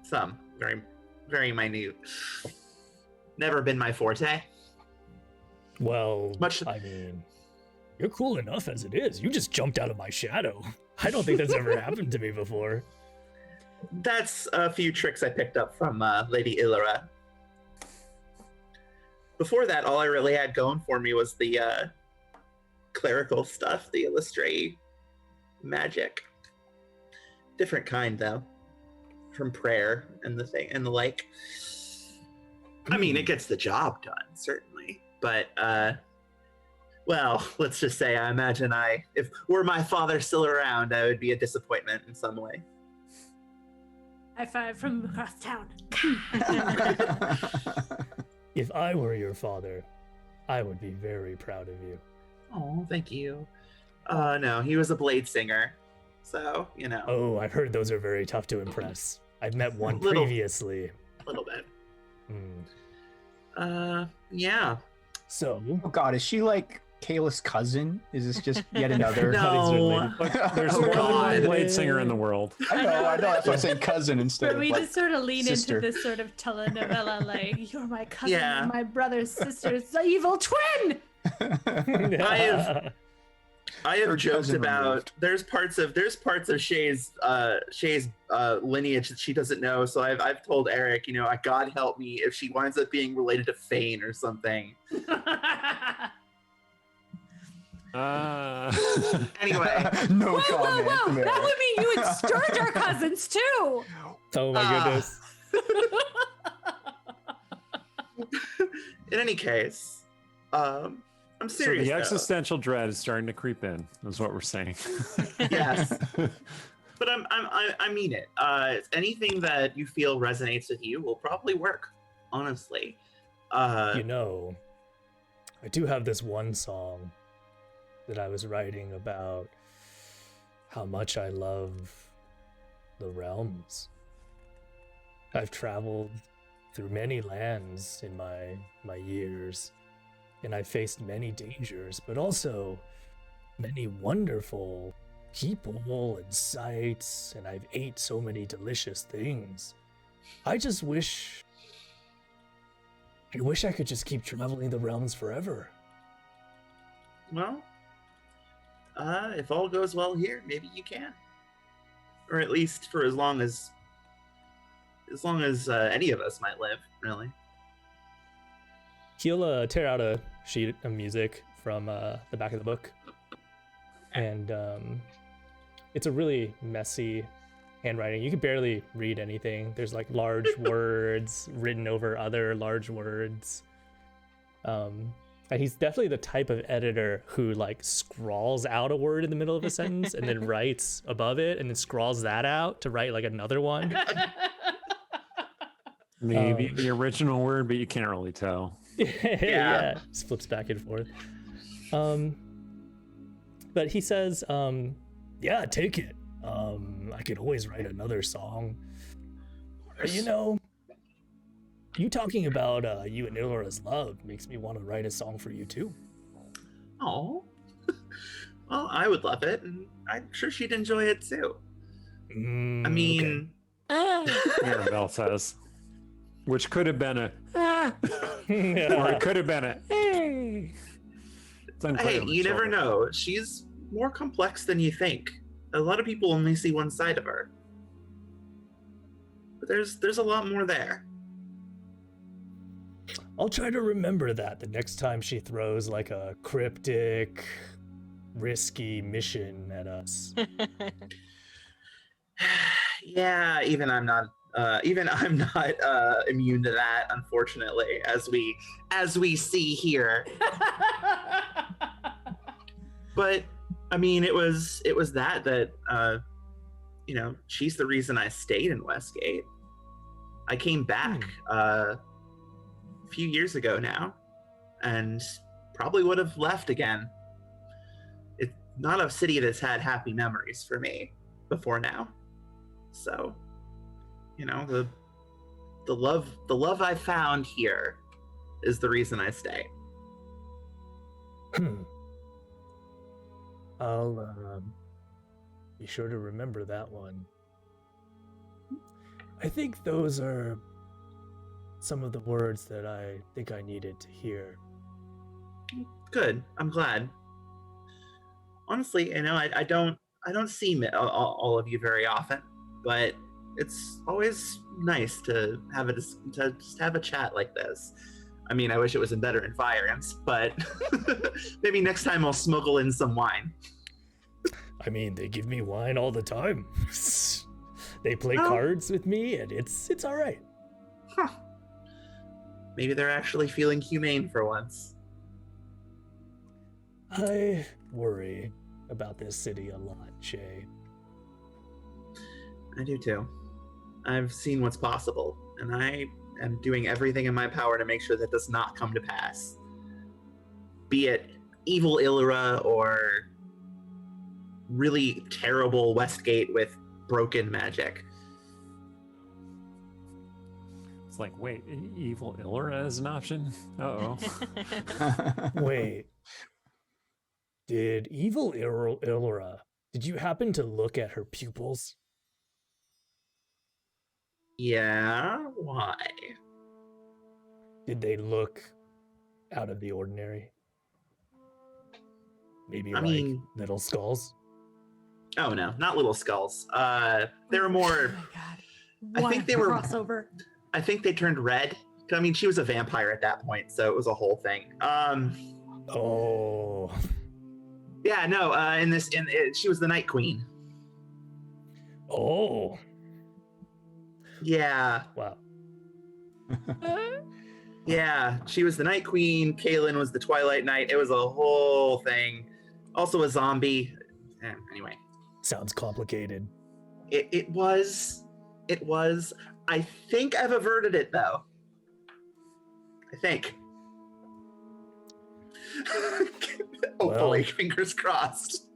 Some very, very minute. Never been my forte. Well, Much- I mean, you're cool enough as it is. You just jumped out of my shadow. I don't think that's ever happened to me before. That's a few tricks I picked up from Lady Illyra. Before that, all I really had going for me was the clerical stuff, the illustrate magic. Different kind, though, from prayer and the thing and the like. I mean, it gets the job done, certainly, but well, let's just say I imagine if were my father still around, I would be a disappointment in some way. High five from across town. If I were your father, I would be very proud of you. Oh, thank you. No, he was a blade singer, so Oh, I've heard those are very tough to impress. I've met one Little. previously. a little bit. Hmm. Yeah. So, Oh God, is she like Kayla's cousin? Is this just yet another? No. Look, there's Oh, one God. blade singer in the world. I know. That's why I say cousin instead But of we like just sort of lean sister. into this sort of telenovela, like, you're my cousin, Yeah. my brother's sister's the evil twin! I have Her joked cousin about removed. there's parts of Shae's lineage that she doesn't know. So I've told Eric, God help me if she winds up being related to Fane or something. Anyway, no Whoa, comment. whoa, whoa! there. That would mean you and Sturge are cousins too! oh my goodness. in any case, I'm So serious. the though. existential dread is starting to creep in, is what we're saying. Yes. But I mean it. Anything that you feel resonates with you will probably work, honestly. I do have this one song that I was writing about how much I love the realms. I've traveled through many lands in my years, and I've faced many dangers, but also many wonderful people and sights, and I've ate so many delicious things. I wish I could just keep traveling the realms forever. Well, if all goes well here, maybe you can, or at least for as long as any of us might live, really. He'll tear out a sheet of music from the back of the book, and it's a really messy handwriting. You can barely read anything. There's like large words written over other large words. And he's definitely the type of editor who like scrawls out a word in the middle of a sentence and then writes above it and then scrawls that out to write like another one. Maybe the original word, but you can't really tell. Yeah, just flips back and forth. But he says, yeah, take it. I could always write another song. You talking about you and Illyra's love makes me want to write a song for you too. Oh, well, I would love it, and I'm sure she'd enjoy it too. I mean, Mirabelle says. Which could have been a or it could have been a hey. It's unclear hey, which you never shoulder. know. She's more complex than you think. A lot of people only see one side of her, but there's a lot more there. I'll try to remember that the next time she throws like a cryptic, risky mission at us. Yeah, even I'm not immune to that, unfortunately, as we see here. But I mean, it was that she's the reason I stayed in Westgate. I came back a few years ago now, and probably would have left again. It's not a city that's had happy memories for me before now. So, the love I found here is the reason I stay. I'll be sure to remember that one. I think those are some of the words that I think I needed to hear. Good. I'm glad. Honestly, I don't see all of you very often, but it's always nice to just have a chat like this. I mean, I wish it was in better environs, but maybe next time I'll smuggle in some wine. I mean, they give me wine all the time. They play cards with me, and it's all right. Huh. Maybe they're actually feeling humane for once. I worry about this city a lot, Shae. I do too. I've seen what's possible, and I am doing everything in my power to make sure that does not come to pass. Be it evil Illira or really terrible Westgate with broken magic. It's like, wait, evil Illira is an option? Uh-oh. Wait. Did evil Illira, did you happen to look at her pupils? Yeah, why? Did they look out of the ordinary? Maybe I like mean, little skulls? Oh no, not little skulls. They were more. Oh my god! I think they were crossover. I think they turned red. I mean, she was a vampire at that point, so it was a whole thing. Oh. Yeah, no. She was the Night Queen. Oh. Yeah. Wow. Yeah, she was the Night Queen. Kaylin was the Twilight Knight. It was a whole thing. Also a zombie. Anyway. Sounds complicated. It was. I think I've averted it, though. I think. Hopefully, fingers crossed.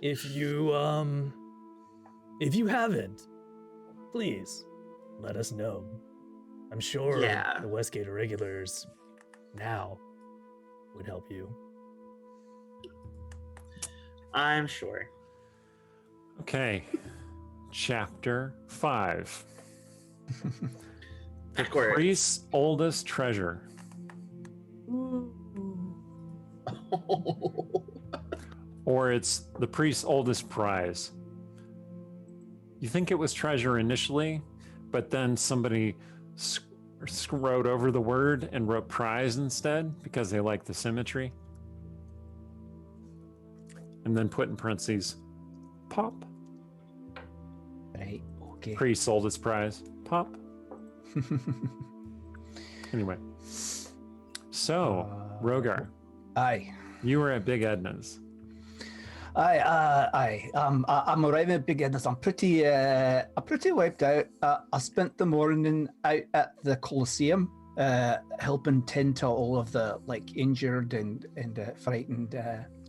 If you haven't, please let us know. I'm sure the Westgate Irregulars now would help you. I'm sure. Okay. Chapter 5. The priest's oldest treasure. Or it's the priest's oldest prize. You think it was treasure initially, but then somebody wrote over the word and wrote prize instead because they like the symmetry. And then put in parentheses, pop. Right, okay. Priest's oldest prize, pop. Anyway. So, Rogar. Aye. You were at Big Edna's. Aye. I'm arriving at Big Edna's. I'm pretty wiped out. I spent the morning out at the Colosseum, helping tend to all of the injured and frightened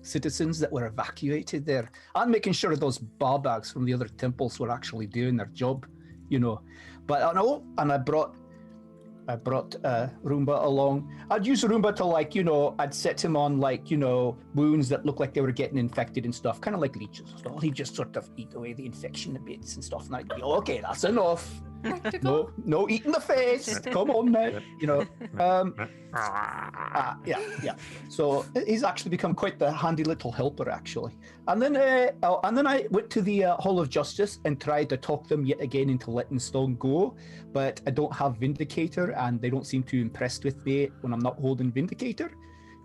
citizens that were evacuated there, and making sure those barbags from the other temples were actually doing their job, But I know, and I brought Roomba along. I'd use Roomba to I'd set him on wounds that look like they were getting infected and stuff, kind of like leeches. So he'd just sort of eat away the infection bits and stuff, and I'd be okay, that's enough. Practical. No eating the face. Come on now. Yeah. So he's actually become quite the handy little helper, actually. And then I went to the Hall of Justice and tried to talk them yet again into letting Stone go, but I don't have Vindicator, and they don't seem too impressed with me when I'm not holding Vindicator.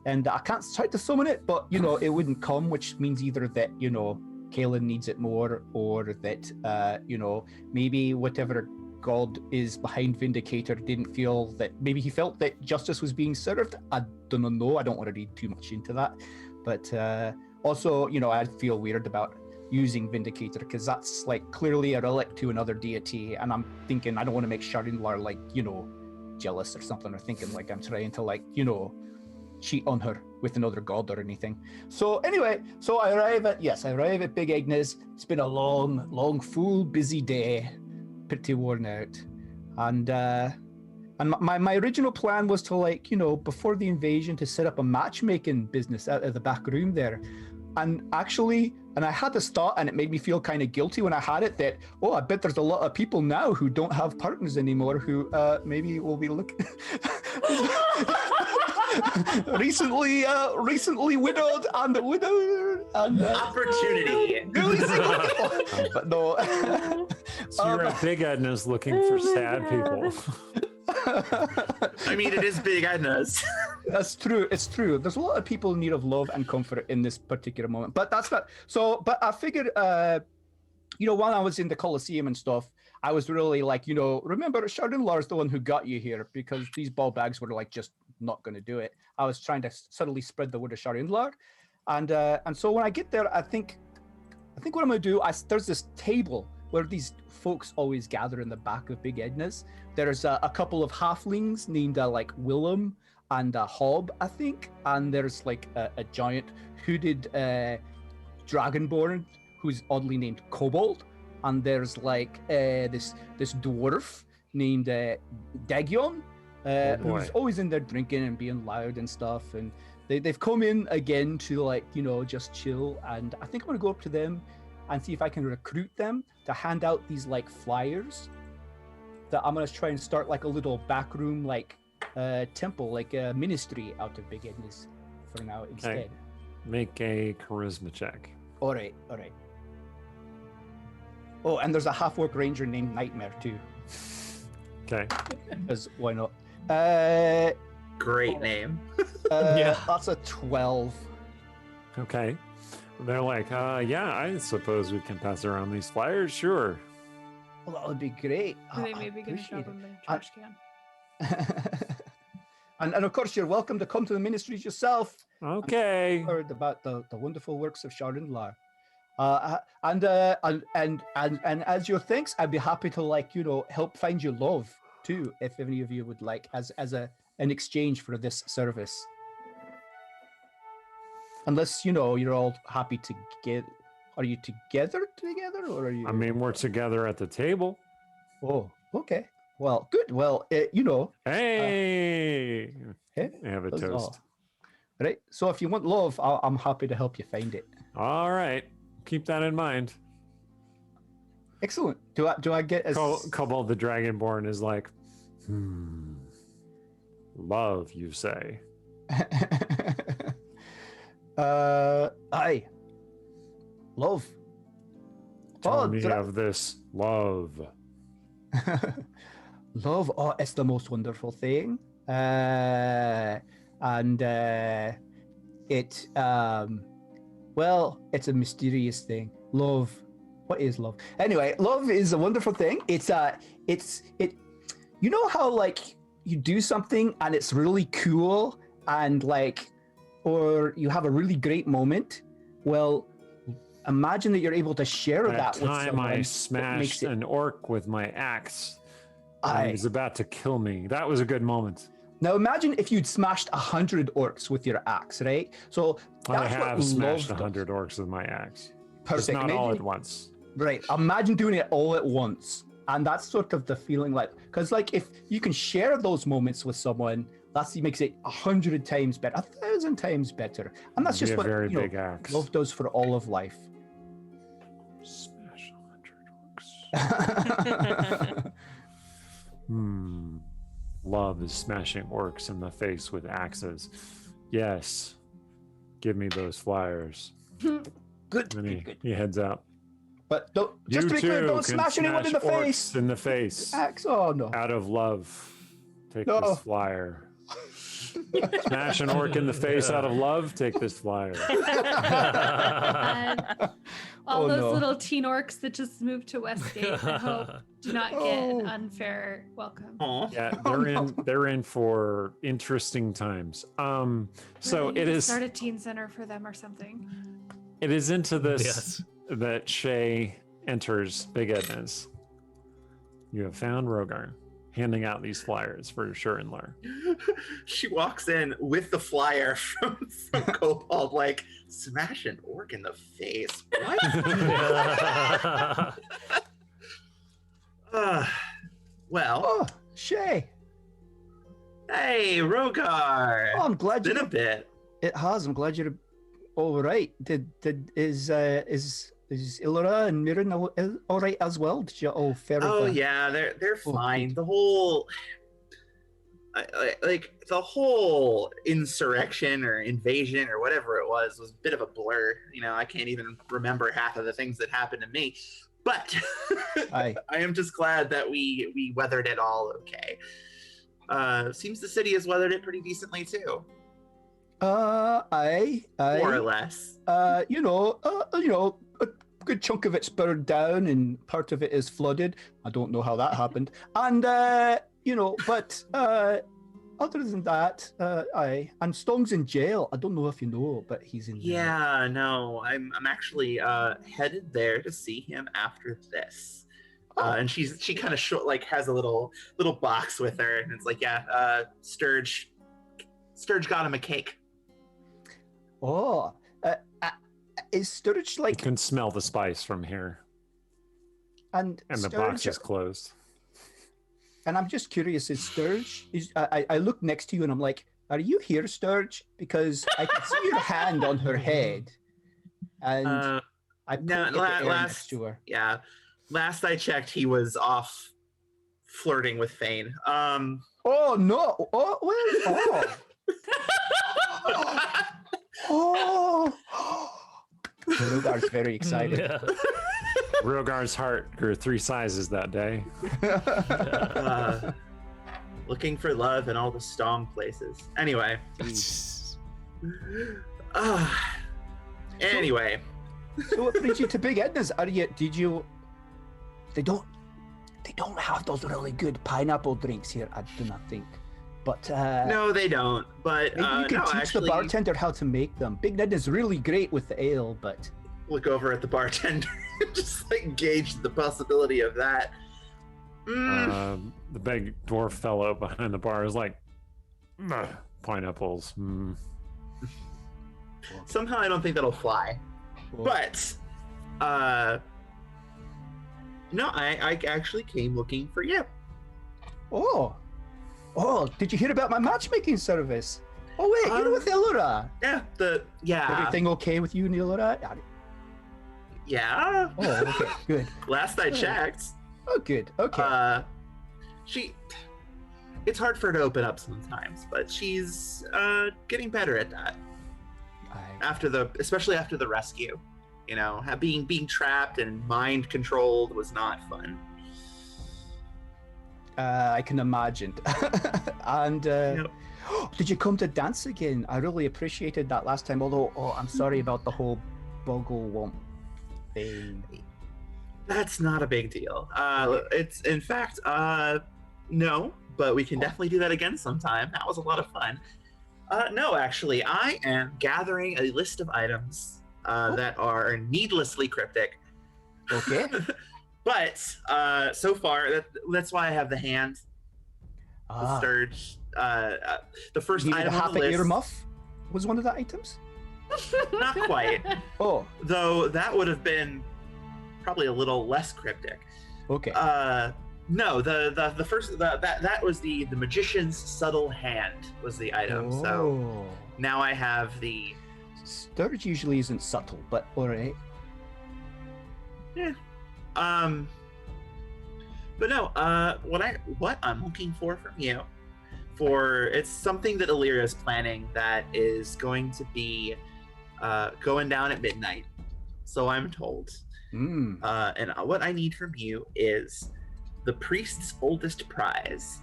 And I can't try to summon it, but it wouldn't come, which means either that Kaelin needs it more, or that maybe whatever god is behind Vindicator didn't feel that, maybe he felt that justice was being served. I don't know. I don't want to read too much into that, but also I feel weird about using Vindicator because that's like clearly a relic to another deity, and I'm thinking I don't want to make Sharinlar like jealous or something, or thinking like I'm trying to cheat on her with another god or anything. So anyway, I arrive at Big Ignis. It's been a long, full, busy day, pretty worn out, and my original plan was to before the invasion to set up a matchmaking business out of the back room there, and I had to start, and it made me feel kind of guilty when I had it that, I bet there's a lot of people now who don't have partners anymore who maybe will be looking recently widowed and opportunity. Really single people. But no. So you're at Big Edna's looking for sad people. I mean, it is Big Edna's. That's true. It's true. There's a lot of people in need of love and comfort in this particular moment. But that's not so. But I figured, while I was in the Colosseum and stuff, I was really remember Sharinlar's the one who got you here, because these ball bags were just not going to do it. I was trying to subtly spread the word of Sharinlar, and so when I get there, I think what I'm going to do, there's this table where these folks always gather in the back of Big Edna's. There's a couple of halflings named Willem and Hob, I think, and there's a giant hooded dragonborn who's oddly named Kobold, and there's this dwarf named Dagion, who's always in there drinking and being loud and stuff, and they've come in again to just chill, and I think I'm gonna go up to them and see if I can recruit them to hand out these flyers that I'm gonna try and start a little backroom temple, a ministry out of Big Edna's for now instead. Okay. Make a charisma check. All right. Oh, and there's a half-orc ranger named Nightmare too. Okay. Because why not? Great name. Yeah. That's a 12. Okay. They're I suppose we can pass around these flyers. Sure. Well, that would be great. They may be going to shove in the trash can. and of course, you're welcome to come to the ministries yourself. Okay. I've heard about the wonderful works of Sharinlar. And as your thanks, I'd be happy to help find you love too, if any of you would like, as an exchange for this service. Unless you're all happy to get. Are you together, or are you? I mean, we're together at the table. Oh, okay. Well, good. Well, Hey. Hey, I have a that's toast. all. Right. So if you want love, I'm happy to help you find it. All right. Keep that in mind. Excellent. Do I get as Kobold the Dragonborn is love, you say? Aye. Love. Tell me of this love. Love. Oh, it's the most wonderful thing. It's a mysterious thing. Love. What is love? Anyway, love is a wonderful thing. It's you know how you do something and it's really cool and or you have a really great moment. Well, imagine that you're able to share that with someone. That time I smashed an orc with my axe. He was about to kill me. That was a good moment. Now imagine if you'd smashed 100 orcs with your axe, right? So I that's have what smashed love 100 orcs with my axe. Perfect. Just not all Imagine- at once. Right. Imagine doing it all at once. And that's sort of the feeling because if you can share those moments with someone, makes it 100 times better, 1,000 times better. And that's just a what very big axe. love does for all of life. Smash 100 orcs. Love is smashing orcs in the face with axes. Yes. Give me those flyers. Good, And good. he heads out. But don't, just to be clear, don't can smash anyone in the orcs face. In the face. Axe. Oh no. Out of love. Take No. this flyer. Smash an orc in the face out of love. Take this flyer. And all Oh, those no. little teen orcs that just moved to Westgate, I hope, do not get an Oh. unfair welcome. Aw. Yeah, they're in for interesting times. So Really, it is start a teen center for them or something. it is into this Yes. that Shae enters Big Edna's. You have found Rogarn, handing out these flyers for Shurenlar. She walks in with the flyer from Copald, like, smash an orc in the face. What? Well, Oh, Shae. hey, Rogar. Oh, I'm glad Been a you. bit. It has. I'm glad you're all right. Is Ilora and Mirren all right as well? Did you all fare? Oh yeah, they're Oh, fine. good. The whole like the whole insurrection or invasion or whatever it was a bit of a blur. You know, I can't even remember half of the things that happened to me. But Aye. I am just glad that we weathered it all okay. Seems the city has weathered it pretty decently too, Aye. more or less. A good chunk of it's burned down and part of it is flooded. I don't know how that happened. And but other than that, aye. And Stong's in jail. I don't know if you know, but he's in jail. Yeah, no, I'm actually headed there to see him after this. And she kind of has a little box with her, and it's like, yeah, Sturge got him a cake. Oh, is Sturge You like can smell the spice from here, and and the Sturge, box is closed. And I'm just curious, is Sturge? I look next to you and I'm like, are you here, Sturge? Because I can see your hand on her head, and I put no, it next to her. Yeah, last I checked, he was off flirting with Fane. Oh no! Oh well! Oh! Rogar's very excited. Yeah. Rogar's heart grew 3 sizes that day. Looking for love in all the Stong places. Anyway. Anyway. So what brings you to Big Edna's? They don't have those really good pineapple drinks here, I do not think. But No, they don't. But maybe you can no, teach actually, the bartender how to make them. Big Edna's really great with the ale, but look over at the bartender and just like gauge the possibility of that. The big dwarf fellow behind the bar is like, "Ugh, pineapples. Somehow I don't think that'll fly. But no, I actually came looking for you. Oh, did you hear about my matchmaking service? Oh wait, you're with Ilora. Yeah. Everything okay with you and Ilora? Yeah. Oh, okay, good. Last I checked. Oh, good. Okay. It's hard for her to open up sometimes, but she's getting better at that. Especially after the rescue. You know, being trapped and mind controlled was not fun. I can imagine. And did you come to dance again? I really appreciated that last time. Although, I'm sorry about the whole Boggle Womp thing. That's not a big deal. It's in fact, no, but we can definitely do that again sometime. That was a lot of fun. No, actually, I am gathering a list of items that are needlessly cryptic. Okay. But so far, that's why I have the hand, the Sturge. The first Needed item a on half the an list. earmuff was one of the items. Not quite. Oh, Though that would have been probably a little less cryptic. okay. No, the first that was the magician's subtle hand was the item. So now I have the Sturge usually isn't subtle, but all right. But no, what I'm looking for from you, it's something that Illyria is planning that is going to be going down at midnight. So I'm told. And what I need from you is the priest's oldest prize.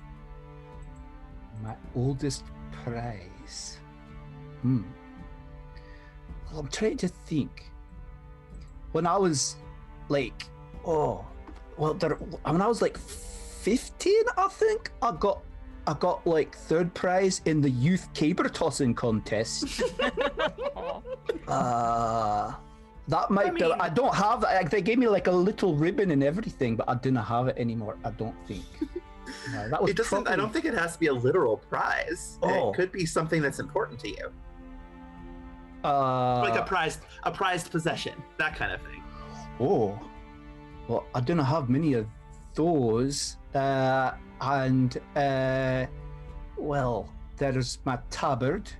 My oldest prize. Well, I'm trying to think. When I was like, when I was like 15, I think I got like third prize in the youth caber tossing contest. That might be. I don't have that. They gave me like a little ribbon and everything, but I do not have it anymore. I don't think. That was. It doesn't. I don't think it has to be a literal prize. Oh. It could be something that's important to you, like a prized possession, that kind of thing. Oh, well, I don't have many of those. Well, there's my tabard.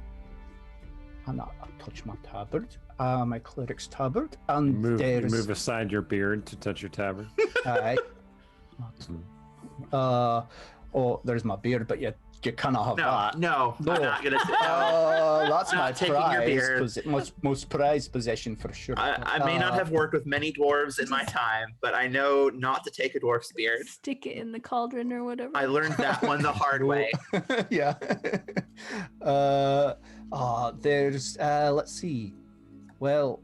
I'm not. I touch my tabard. My cleric's tabard, and You move aside your beard to touch your tabard. Alright. There's my beard, but you cannot have that. No, I'm not gonna. That's my taking your beard. most prized possession for sure. I may not have worked with many dwarves in my time, but I know not to take a dwarf's beard. Stick it in the cauldron or whatever. I learned that one the hard way. Yeah. There's let's see. Well,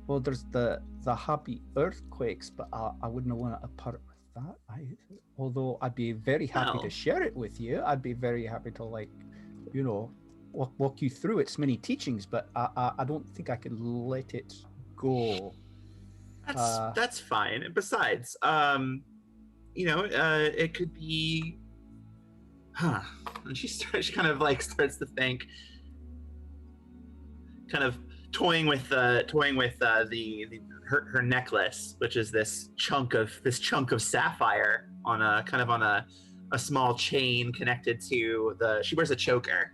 there's the happy earthquakes, but I wouldn't want to part with that. Although I'd be very happy to share it with you. I'd be very happy to walk you through its many teachings, but I don't think I could let it go. That's fine. And besides, it could be. And she kind of like starts to think. Kind of toying with her necklace, which is this chunk of sapphire on a small chain connected to she wears a choker,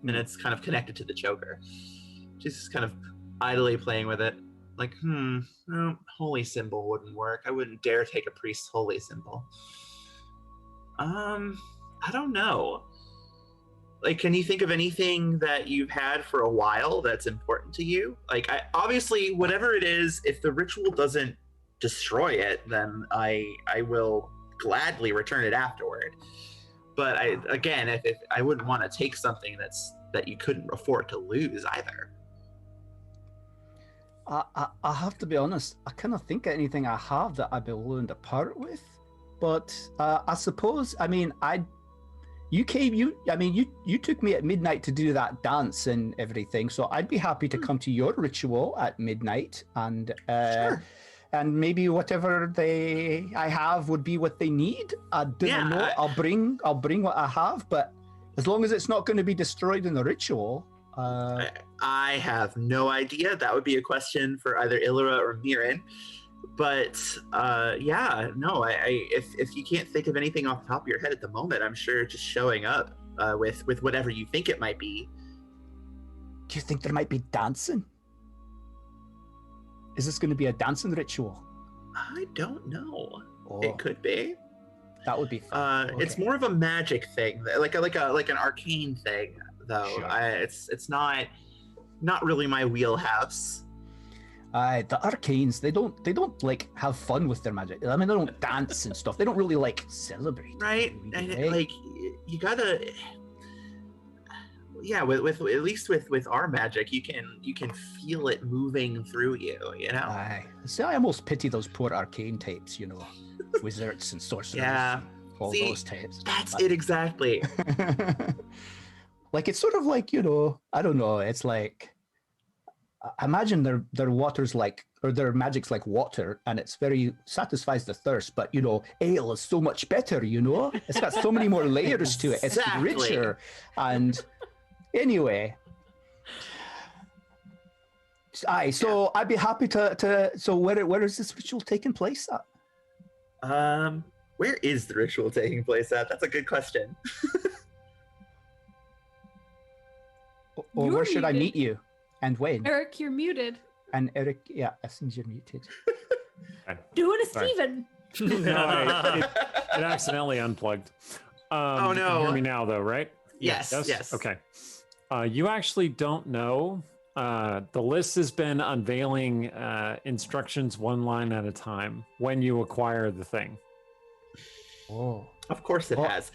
and it's kind of connected to the choker. She's just kind of idly playing with it, like, holy symbol wouldn't work. I wouldn't dare take a priest's holy symbol. I don't know. Like, can you think of anything that you've had for a while that's important to you? Like, obviously, whatever it is, if the ritual doesn't destroy it, then I will gladly return it afterward. But if I wouldn't want to take something that you couldn't afford to lose either. I have to be honest. I cannot think of anything I have that I'd be willing to part with. But I suppose, you took me at midnight to do that dance and everything, so I'd be happy to come to your ritual at midnight, and Sure. And maybe whatever I have would be what they need. I don't know. I'll bring what I have, but as long as it's not going to be destroyed in the ritual. I have no idea. That would be a question for either Illyria or Mirren. But if you can't think of anything off the top of your head at the moment, I'm sure just showing up with whatever you think it might be. Do you think there might be dancing? Is this going to be a dancing ritual? I don't know. Oh, It could be. that would be fun. It's Okay. more of a magic thing, like an arcane thing, though. Sure. It's not really my wheelhouse. The arcanes, they don't like have fun with their magic. They don't dance and stuff. They don't really like celebrate. Right? really, And right? like you gotta, with at least with our magic, you can feel it moving through you. Aye. See, I almost pity those poor arcane types, wizards and sorcerers. Yeah. And all See, those types. That's it exactly. Like, it's sort of like, I don't know. It's like, I imagine their water's like, or their magic's like water, and it's very satisfies the thirst. But ale is so much better. It's got so many more layers to it. It's Exactly. richer, and anyway. Aye, so I'd be happy to. So where is this ritual taking place at? Where is the ritual taking place at? That's a good question. Or You're where should I muted. meet you, and when? Eric, you're muted. And Eric, yeah, as soon as you're muted. Doing a Sorry. Steven. No, it accidentally unplugged. Oh, You can no. hear me now, though, right? Yes. Okay. You actually don't know. The list has been unveiling instructions one line at a time when you acquire the thing. Oh, Of course it Well, has.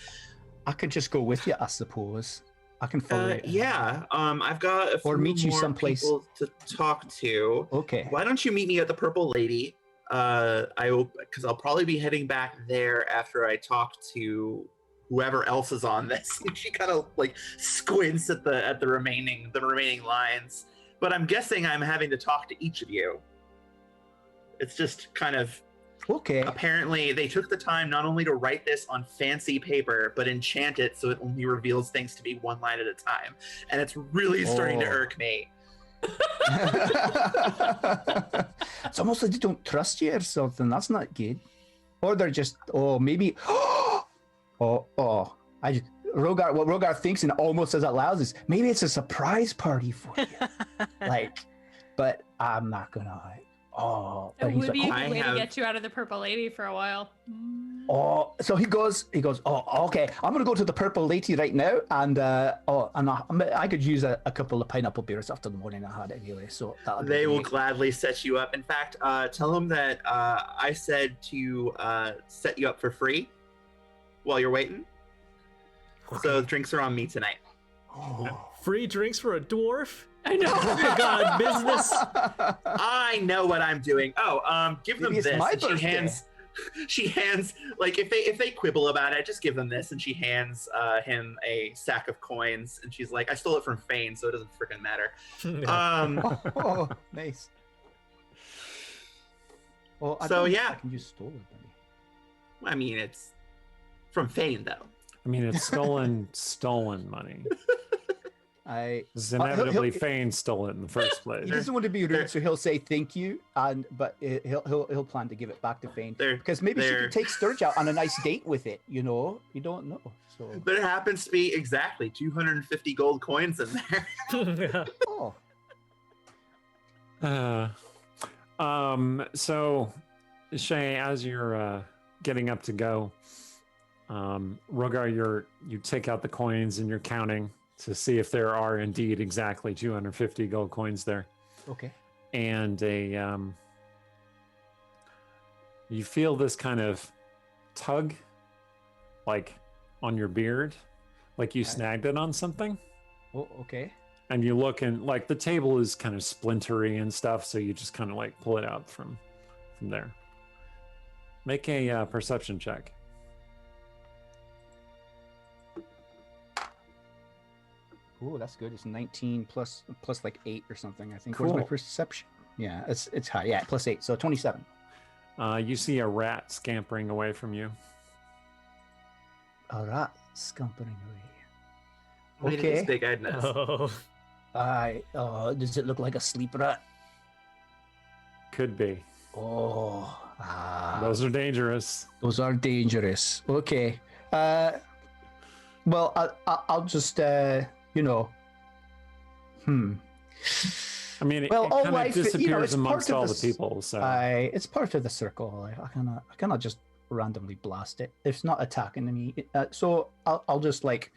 I could just go with you, I suppose. I can follow you. Yeah. I've got a few Or meet you more someplace. people to talk to. Okay. Why don't you meet me at the Purple Lady? Because I'll probably be heading back there after I talk to whoever else is on this. She kind of like squints at the remaining lines. But I'm guessing I'm having to talk to each of you. It's just kind of Okay. apparently they took the time not only to write this on fancy paper, but enchant it so it only reveals things to be one line at a time. And it's really starting to Oh. irk me. It's almost like they don't trust you or something. That's not good. Or they're just, maybe. What Rogar thinks and almost says out loud is maybe it's a surprise party for you. But I'm not gonna. But It he's would be a like, good way to have- get you out of the Purple Lady for a while. so he goes, okay, I'm gonna go to the Purple Lady right now, and I could use a couple of pineapple beers after the morning I had anyway, so that'll be They will great. gladly set you up. In fact, tell them that I said to set you up for free while you're waiting. So the drinks are on me tonight. Free drinks for a dwarf? I know. You got business. I know what I'm doing. Give them Maybe it's this. my And birthday. she hands like if they quibble about it, just give them this, and she hands him a sack of coins, and she's like, I stole it from Fane, so it doesn't freaking matter. Oh, nice. Well, I So, don't think yeah. I can use stolen money. I mean, it's from Fane though. I mean, it's stolen money. It's inevitably Fane stole it in the first place. He doesn't want to be rude, so he'll say thank you, but he'll plan to give it back to Fane There- because maybe she there- could take Sturge out on a nice date with it. You know, you don't know. So There happens to be exactly 250 gold coins in there. oh, So, Shae, as you're getting up to go, Rogar, you take out the coins and you're counting to see if there are indeed exactly 250 gold coins there, okay. and you feel this kind of tug, like on your beard, like you Okay. snagged it on something. Oh, okay. And you look, and like the table is kind of splintery and stuff, so you just kind of like pull it out from there. Make a perception check. Oh, that's good. It's 19 plus like 8 or something. I think. Where's my Cool. perception? Yeah, it's high. Yeah, plus 8, so 27. You see a rat scampering away from you. A rat scampering away. I mean, it's Okay. big Edna's. Oh, Does it look like a sleep rat? Could be. Oh, Those are dangerous. those are dangerous. Okay. Well, I'll just I mean, Well, it all kind of life, you know, disappears it's amongst part of all the the people. So it's part of the circle. I cannot just randomly blast it. It's not attacking me. So I'll just like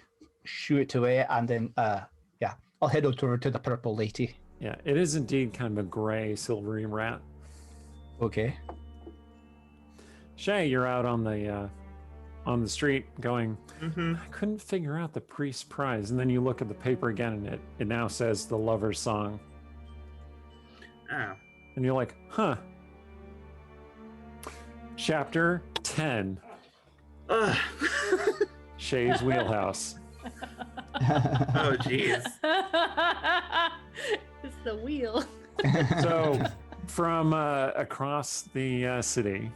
shoo it away, and then I'll head over to the Purple Lady. yeah, it is indeed kind of a gray, silvery rat. Okay. Shae, you're out on the street going, Mm-hmm. I couldn't figure out the priest's prize. And then you look at the paper again, and it now says the lover's song. Oh. And you're like, huh. Chapter 10, Ugh. Shae's Wheelhouse. Oh, jeez. It's the wheel. So, from across the city,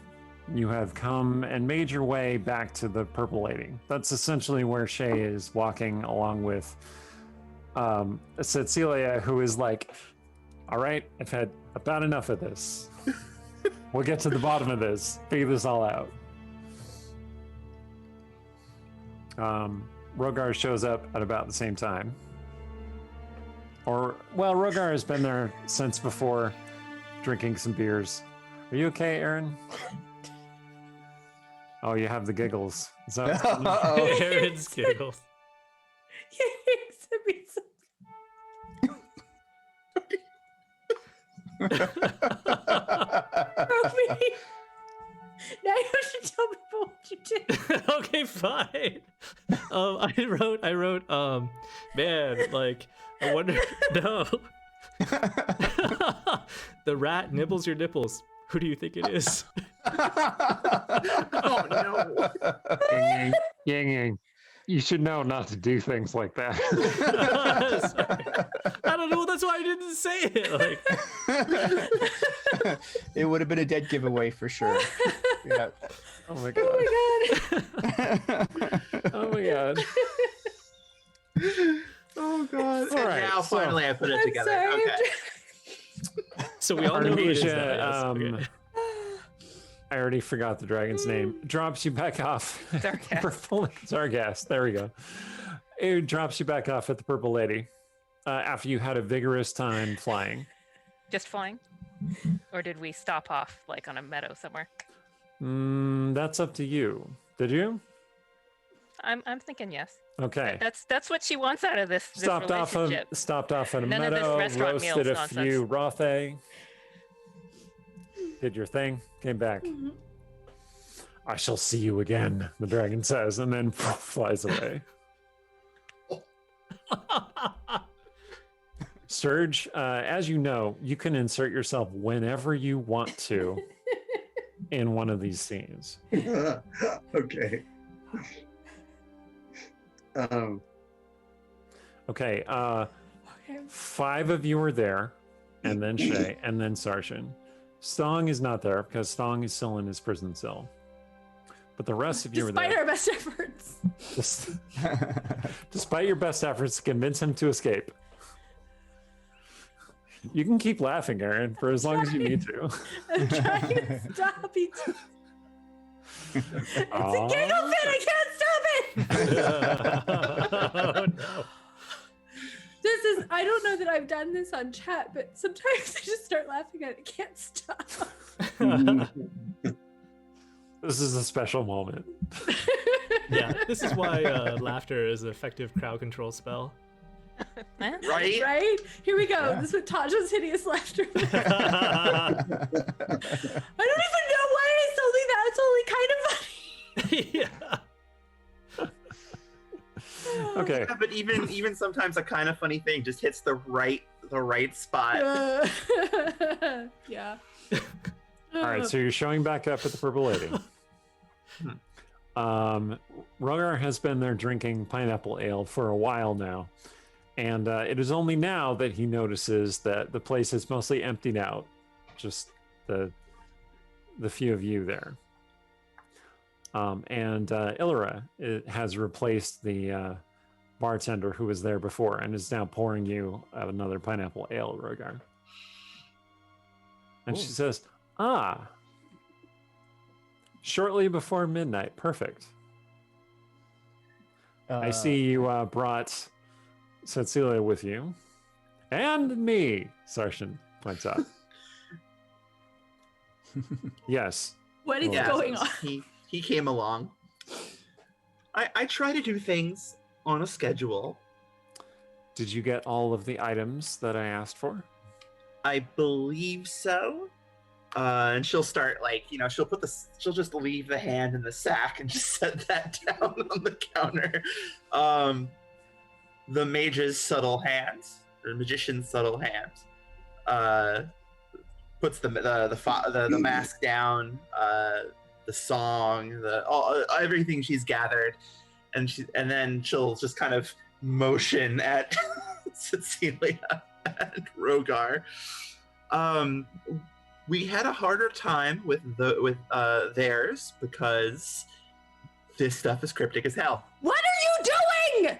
you have come and made your way back to the Purple Lady. That's essentially where Shae is walking along with Cecilia, who is like, all right, I've had about enough of this. We'll get to the bottom of this, figure this all out. Rogar shows up at about the same time. Rogar has been there since before, drinking some beers. Are you okay, Aaron? Oh, you have the giggles. So Aaron's giggles. Now you should tell people what you did. Okay, fine. I wrote, man, like, I wonder, no. The rat nibbles your nipples. Who do you think it is? Oh no. Yang Yang, you should know not to do things like that. Sorry. I don't know. That's why I didn't say it. Like, It would have been a dead giveaway for sure. Yeah. Oh my god. Oh my god. Oh god. All And right, now so- finally I put it I'm together. sorry. Okay. so we all know who it is. Artemisia, now, yes. Okay. I already forgot the dragon's name. Drops you back off. Zarghast. Zarghast. There we go. It drops you back off at the Purple Lady after you had a vigorous time flying. Just flying? Or did we stop off like on a meadow somewhere? That's up to you. Did you? I'm thinking yes. Okay. That's what she wants out of this Stopped off relationship. at a None of this meadow, restaurant roasted meals a nonsense. few rothe, did your thing, came back. I shall see you again, the dragon says, and then flies away. Surge, as you know, you can insert yourself whenever you want to in one of these scenes. Okay. Okay, Okay. 5 of you are there, and then Shae, and then Sarshan. Stong is not there because Stong is still in his prison cell. But the rest of you are Despite there. our best efforts. Despite your best efforts to convince him to escape. You can keep laughing, Aaron, for as long as you need to. I'm trying to stop it. It's a giggle fit. I can't stop it. Oh, no. This is, I don't know that I've done this on chat, but sometimes I just start laughing and I can't stop. This is a special moment. Yeah, this is why laughter is an effective crowd control spell. Eh? Right? Right? Here we go. This is what Taja's hideous laughter. I don't even know why it's only that. It's only kind of funny. Yeah. Okay. Yeah, but even sometimes a kind of funny thing just hits the right spot. Yeah. All right, so you're showing back up at the Purple Lady. Rogar has been there drinking pineapple ale for a while now. And it is only now that he notices that the place is mostly emptied out. Just the few of you there. And Illyra has replaced the bartender who was there before and is now pouring you another pineapple ale, Rogar. And she says, shortly before midnight. Perfect. I see you brought Cecilia with you. And me, Sarshan points out. Yes. What is Yeah, going on? He came along. I try to do things on a schedule. Did you get all of the items that I asked for? I believe so. And she'll start she'll just leave the hand in the sack and just set that down on the counter. The mage's subtle hand, or magician's subtle hand, puts the mask down, the song, everything she's gathered, and then she'll just kind of motion at Cecilia and Rogar. We had a harder time with theirs because this stuff is cryptic as hell. What are you doing?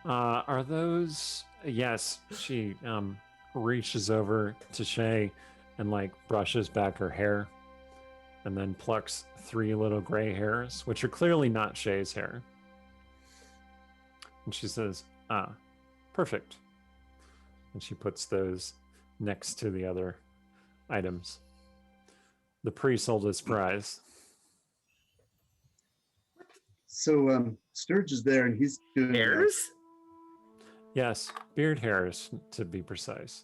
Are those? Yes. She reaches over to Shae and brushes back her hair, and then plucks 3 little gray hairs, which are clearly not Shae's hair. And she says, perfect. And she puts those next to the other items. The priest sold his prize. So Sturge is there, and he's doing Hairs? Yes, beard hairs, to be precise.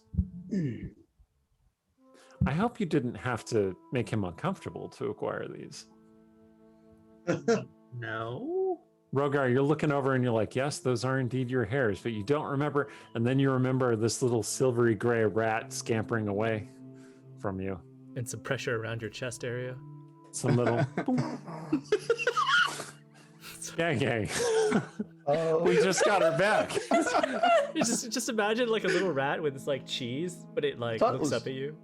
I hope you didn't have to make him uncomfortable to acquire these. No. Rogar, you're looking over and you're like, yes, those are indeed your hairs, but you don't remember. And then you remember this little silvery gray rat scampering away from you. And some pressure around your chest area. Some little gang. Oh, We just got her back. You just imagine like a little rat with this like cheese, but it like That looks was- up at you.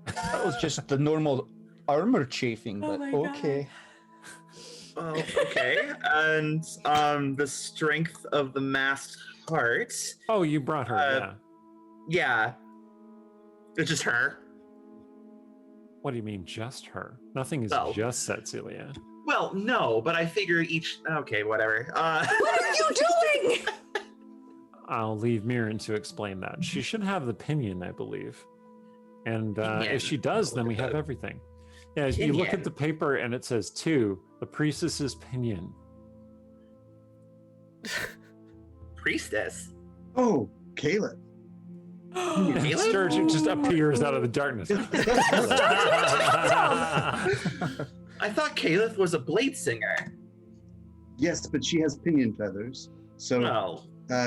that was just the normal armor chafing, Oh but my God. okay. Well, okay. And the strength of the masked heart. Oh, you brought her, yeah. Yeah. It's just her. What do you mean, just her? Nothing is Well. just Cecilia. Well, no, but I figure each. Okay, whatever. What are you doing? I'll leave Mirren to explain that. She should have the pinion, I believe. And Pinion. if she does, then we have everything. Yeah, you look Pinion. at the paper and it says 2, the priestess's pinion. Priestess. Oh, Caleb. And Caleb? Sturgeon just appears out of the darkness. I thought Caleb was a blade singer. Yes, but she has pinion feathers. So No.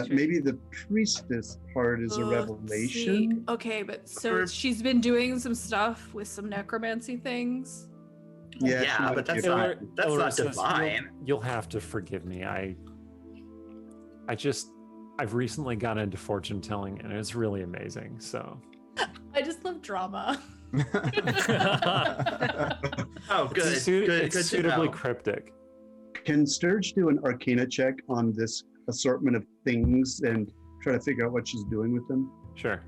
maybe the priestess part is a revelation. See, okay, but so Or- she's been doing some stuff with some necromancy things. Yeah, Yeah, she might but be that's a- not- that's not says, divine. You'll have to forgive me. I've recently got into fortune telling and it's really amazing. So I just love drama. Oh, good. it's, Good. it's Good to suitably know. cryptic. Can Sturge do an Arcana check on this assortment of things and try to figure out what she's doing with them? Sure.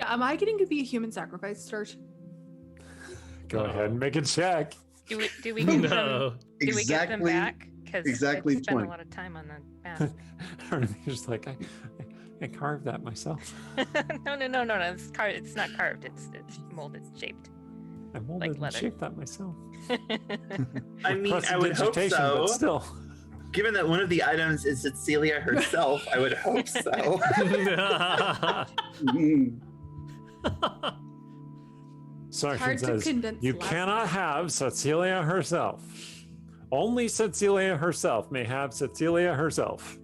Yeah, am I getting to be a human sacrifice, Sturge? Go ahead and make a check. Do we get them? No. Do we get them back? Because exactly I spent 20. a lot of time on the mask. Just like I carved that myself. No. It's not carved. It's molded, shaped. I molded and leather. shaped that myself. I mean, I would hope Prestidigitation, so. but still. Given that one of the items is Cecilia herself, I would hope so. Mm. Sargent Hard to says, condense you last cannot have Cecilia herself. Only Cecilia herself may have Cecilia herself.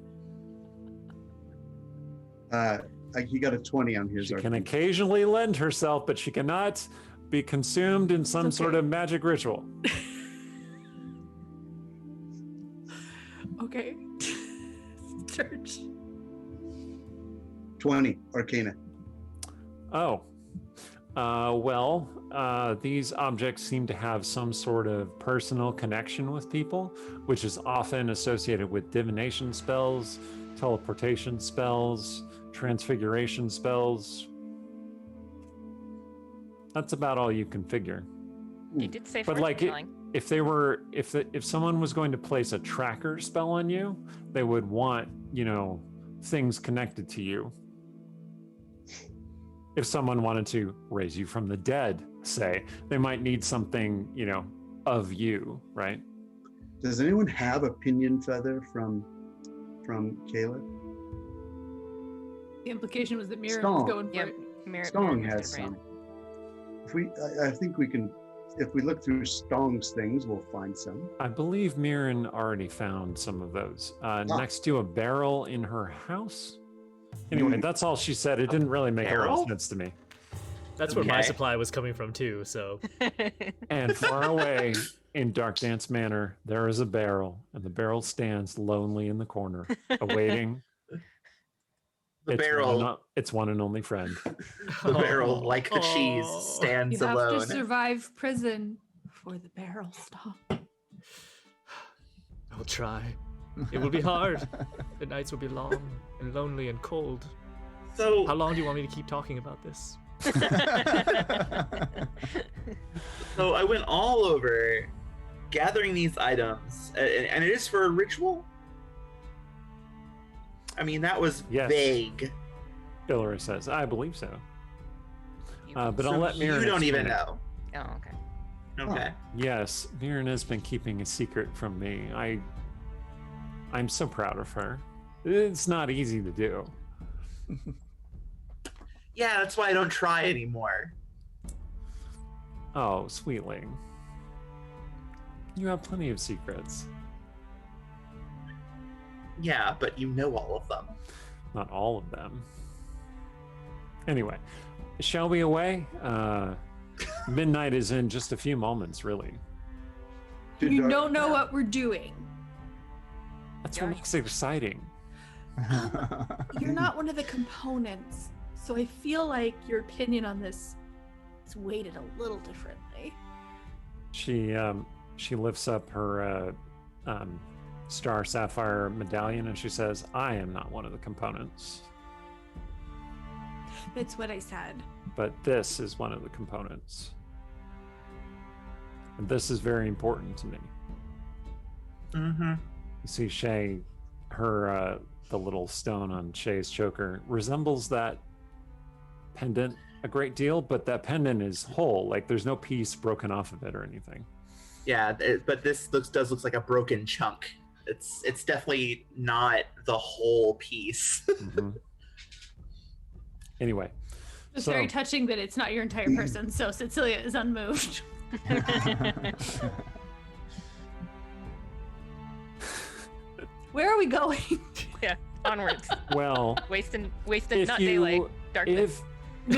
He got a 20 on his She can Arcana. occasionally lend herself, but she cannot be consumed in some It's sort okay. of magic ritual. Okay. Sturge. 20 Arcana. Oh. These objects seem to have some sort of personal connection with people, which is often associated with divination spells, teleportation spells, transfiguration spells. That's about all you can figure. You did say But fortune like telling. if someone was going to place a tracker spell on you, they would want, things connected to you. If someone wanted to raise you from the dead, say, they might need something, of you, right? Does anyone have a pinion feather from Caleb? The implication was that Mira Stone. was going for Yeah, it. Stong Mirror has brain. some. I think we can, if we look through Stong's things, we'll find some. I believe Mirren already found some of those next to a barrel in her house. Anyway, that's all she said. It didn't really make a lot barrel? of sense to me. That's where my Okay. supply was coming from too. So And far away in Dark Dance Manor, there is a barrel, and the barrel stands lonely in the corner, awaiting The its barrel, its one and only friend. the barrel, like the cheese, You stands have alone. to survive prison before the barrel stop. I'll try. It will be hard. The nights will be long and lonely and cold. So, How long do you want me to keep talking about this? so I went all over gathering these items, and it is for a ritual. I mean, that was Yes. vague. Hillary says, I believe so. You- But So I'll let Mirren you don't even explain it. know. Oh, okay. Okay. Yes, Mirren has been keeping a secret from me. I'm so proud of her. It's not easy to do. Yeah, that's why I don't try anymore. Oh, sweetling. You have plenty of secrets. Yeah, but you know all of them. Not all of them. Anyway, shall we away? Midnight is in just a few moments, really. You don't know what we're doing. That's what makes it exciting. You're not one of the components, so I feel like your opinion on this is weighted a little differently. She lifts up her star sapphire medallion and she says, "I am not one of the components, That's what I said. but this is one of the components. And this is very important to me." Mm-hmm. You see Shae, the little stone on Shae's choker resembles that pendant a great deal, but that pendant is whole. Like there's no piece broken off of it or anything. Yeah, but this does look like a broken chunk. It's definitely not the whole piece. Mhm. Anyway, It's so very touching that it's not your entire person, so Cecilia is unmoved. Where are we going? Yeah, onwards. well, Wasting if not you, daylight, darkness. if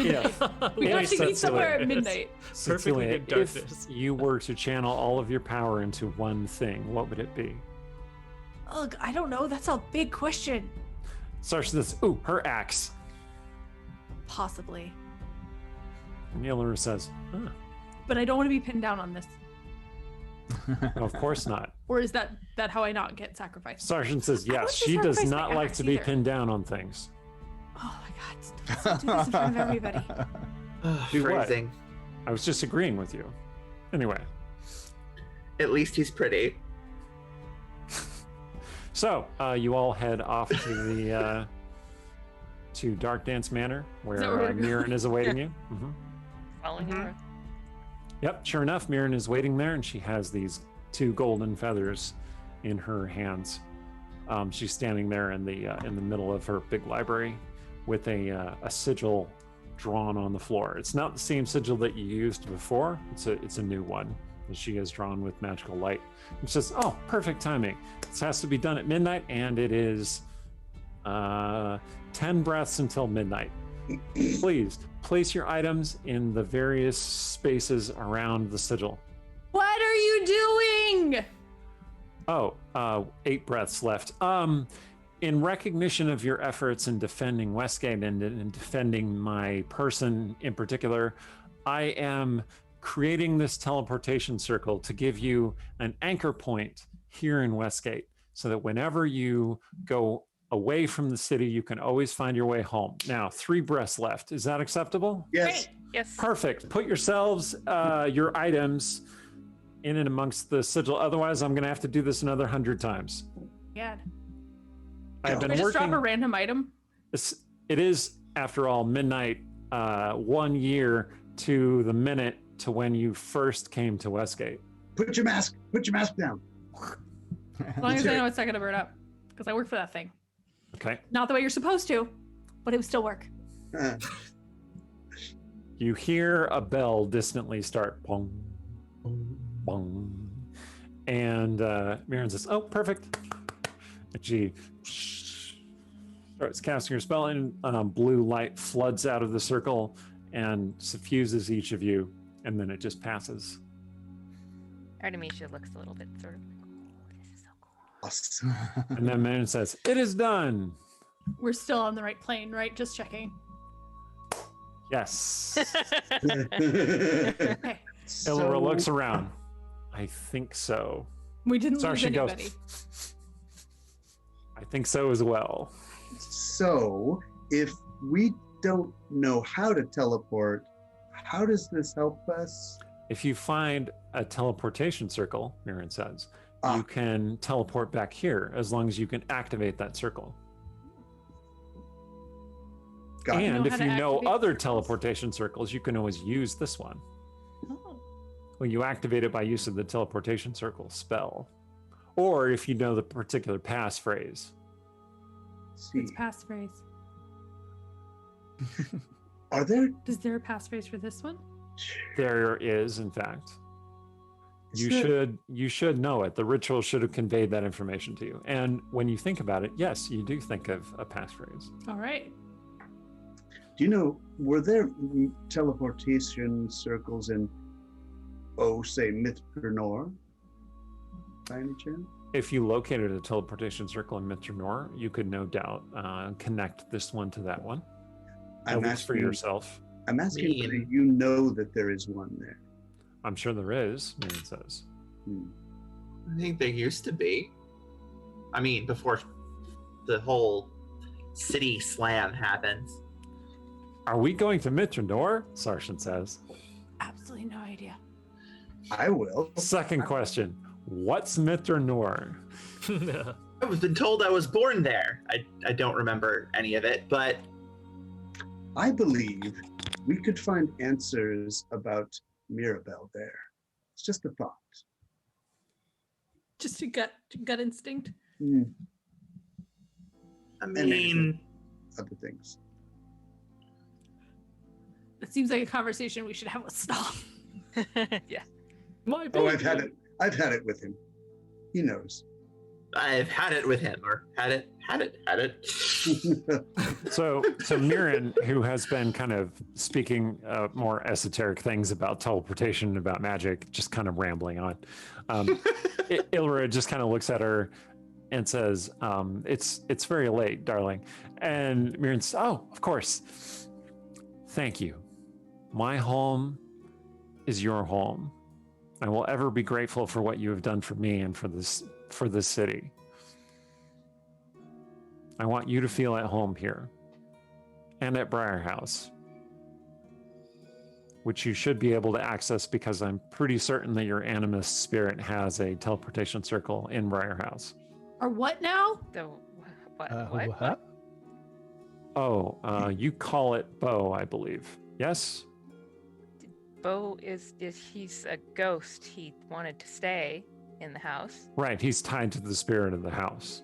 We have to Cecilia, meet somewhere at midnight. Perfectly Cecilia, good darkness. if you were to channel all of your power into one thing, what would it be? Ugh, I don't know. That's a big question. Starts this. Ooh, her axe. Possibly. And Yellow says, huh, But I don't want to be pinned down on this. no, of course not. Or is that how I not get sacrificed? Sergeant says, I yes, want to she does sacrifice my not like axe to be either. pinned down on things. Oh my god. Don't do this in front of everybody. Do what? Phrasing. I was just agreeing with you. Anyway, At least he's pretty. so you all head off to the to Dark Dance Manor, where that where we're going? Mirren is awaiting you. hmm Following her. Yep, sure enough, Mirren is waiting there, and she has these 2 golden feathers in her hands. She's standing there in the middle of her big library with a sigil drawn on the floor. It's not the same sigil that you used before. It's a new one that she has drawn with magical light. It says, "Oh, perfect timing. This has to be done at midnight, and it is 10 breaths until midnight. Please place your items in the various spaces around the sigil." What are you doing? Oh, 8 breaths left. In recognition of your efforts in defending Westgate and in defending my person in particular, I am creating this teleportation circle to give you an anchor point here in Westgate so that whenever you go away from the city, you can always find your way home. Now, 3 breaths left. Is that acceptable? Yes. Yes. Perfect. Put yourselves, your items in and amongst the sigil. Otherwise, I'm going to have to do this another 100 times. Yeah. I've Can been I just drop working. a random item? It is, after all, midnight, 1 year to the minute to when you first came to Westgate. Put your mask down. As long as I know it's not going to burn up. Because I work for that thing. Okay. Not the way you're supposed to, but it would still work. You hear a bell distantly start. Bong, bong. And Mirren says, "Oh, perfect." And she starts casting her spell, and blue light floods out of the circle and suffuses each of you, and then it just passes. Artemisia looks a little bit sort of like, oh, this is so cool. Awesome. And then Mirren says, "It is done." We're still on the right plane, right? Just checking. Yes. Okay. Ilora looks around. I think so. We didn't Sorry, lose she goes. anybody. I think so as well. So, if we don't know how to teleport, how does this help us? If you find a teleportation circle, Mirren says, Ah. you can teleport back here as long as you can activate that circle. Got it. And know if how to you know activate other circles? teleportation circles, you can always use this one. Oh. Well, you activate it by use of the teleportation circle spell, or if you know the particular passphrase. See, It's passphrase. are there? Is there a passphrase for this one? There is, in fact. Is there- You should know it. The ritual should have conveyed that information to you. And when you think about it, yes, you do think of a passphrase. All right. Do you know, were there teleportation circles in, say, Mithrnor? By any chance? If you located a teleportation circle in Mithrnor, you could no doubt connect this one to that one. At least for yourself. I'm asking whether you know that there is one there. I'm sure there is, Miriam says. I think there used to be. I mean, before the whole city slam happens. Are we going to Mithrnor? Sarshan says. Absolutely no idea. I will. Second question. What's Mithrnor? I've been told I was born there. I don't remember any of it, but I believe we could find answers about Mirabelle there. It's just a thought. Just a gut instinct. Hmm, I And mean, other things. It seems like a conversation we should have with Stall. Yeah. My Oh, baby. I've had it with him. He knows. I've had it with him, or had it. So Mirren, who has been kind of speaking more esoteric things about teleportation and about magic, just kind of rambling on. Ilra just kind of looks at her and says, "It's very late, darling." And Mirren says, "Oh, of course. Thank you. My home is your home. I will ever be grateful for what you have done for me and for this city. I want you to feel at home here and at Briar House, which you should be able to access because I'm pretty certain that your animus spirit has a teleportation circle in Briar House." Or what now? The what? What? Oh, you call it Bo, I believe. Yes? Bo is he's a ghost. He wanted to stay in the house. Right, he's tied to the spirit of the house.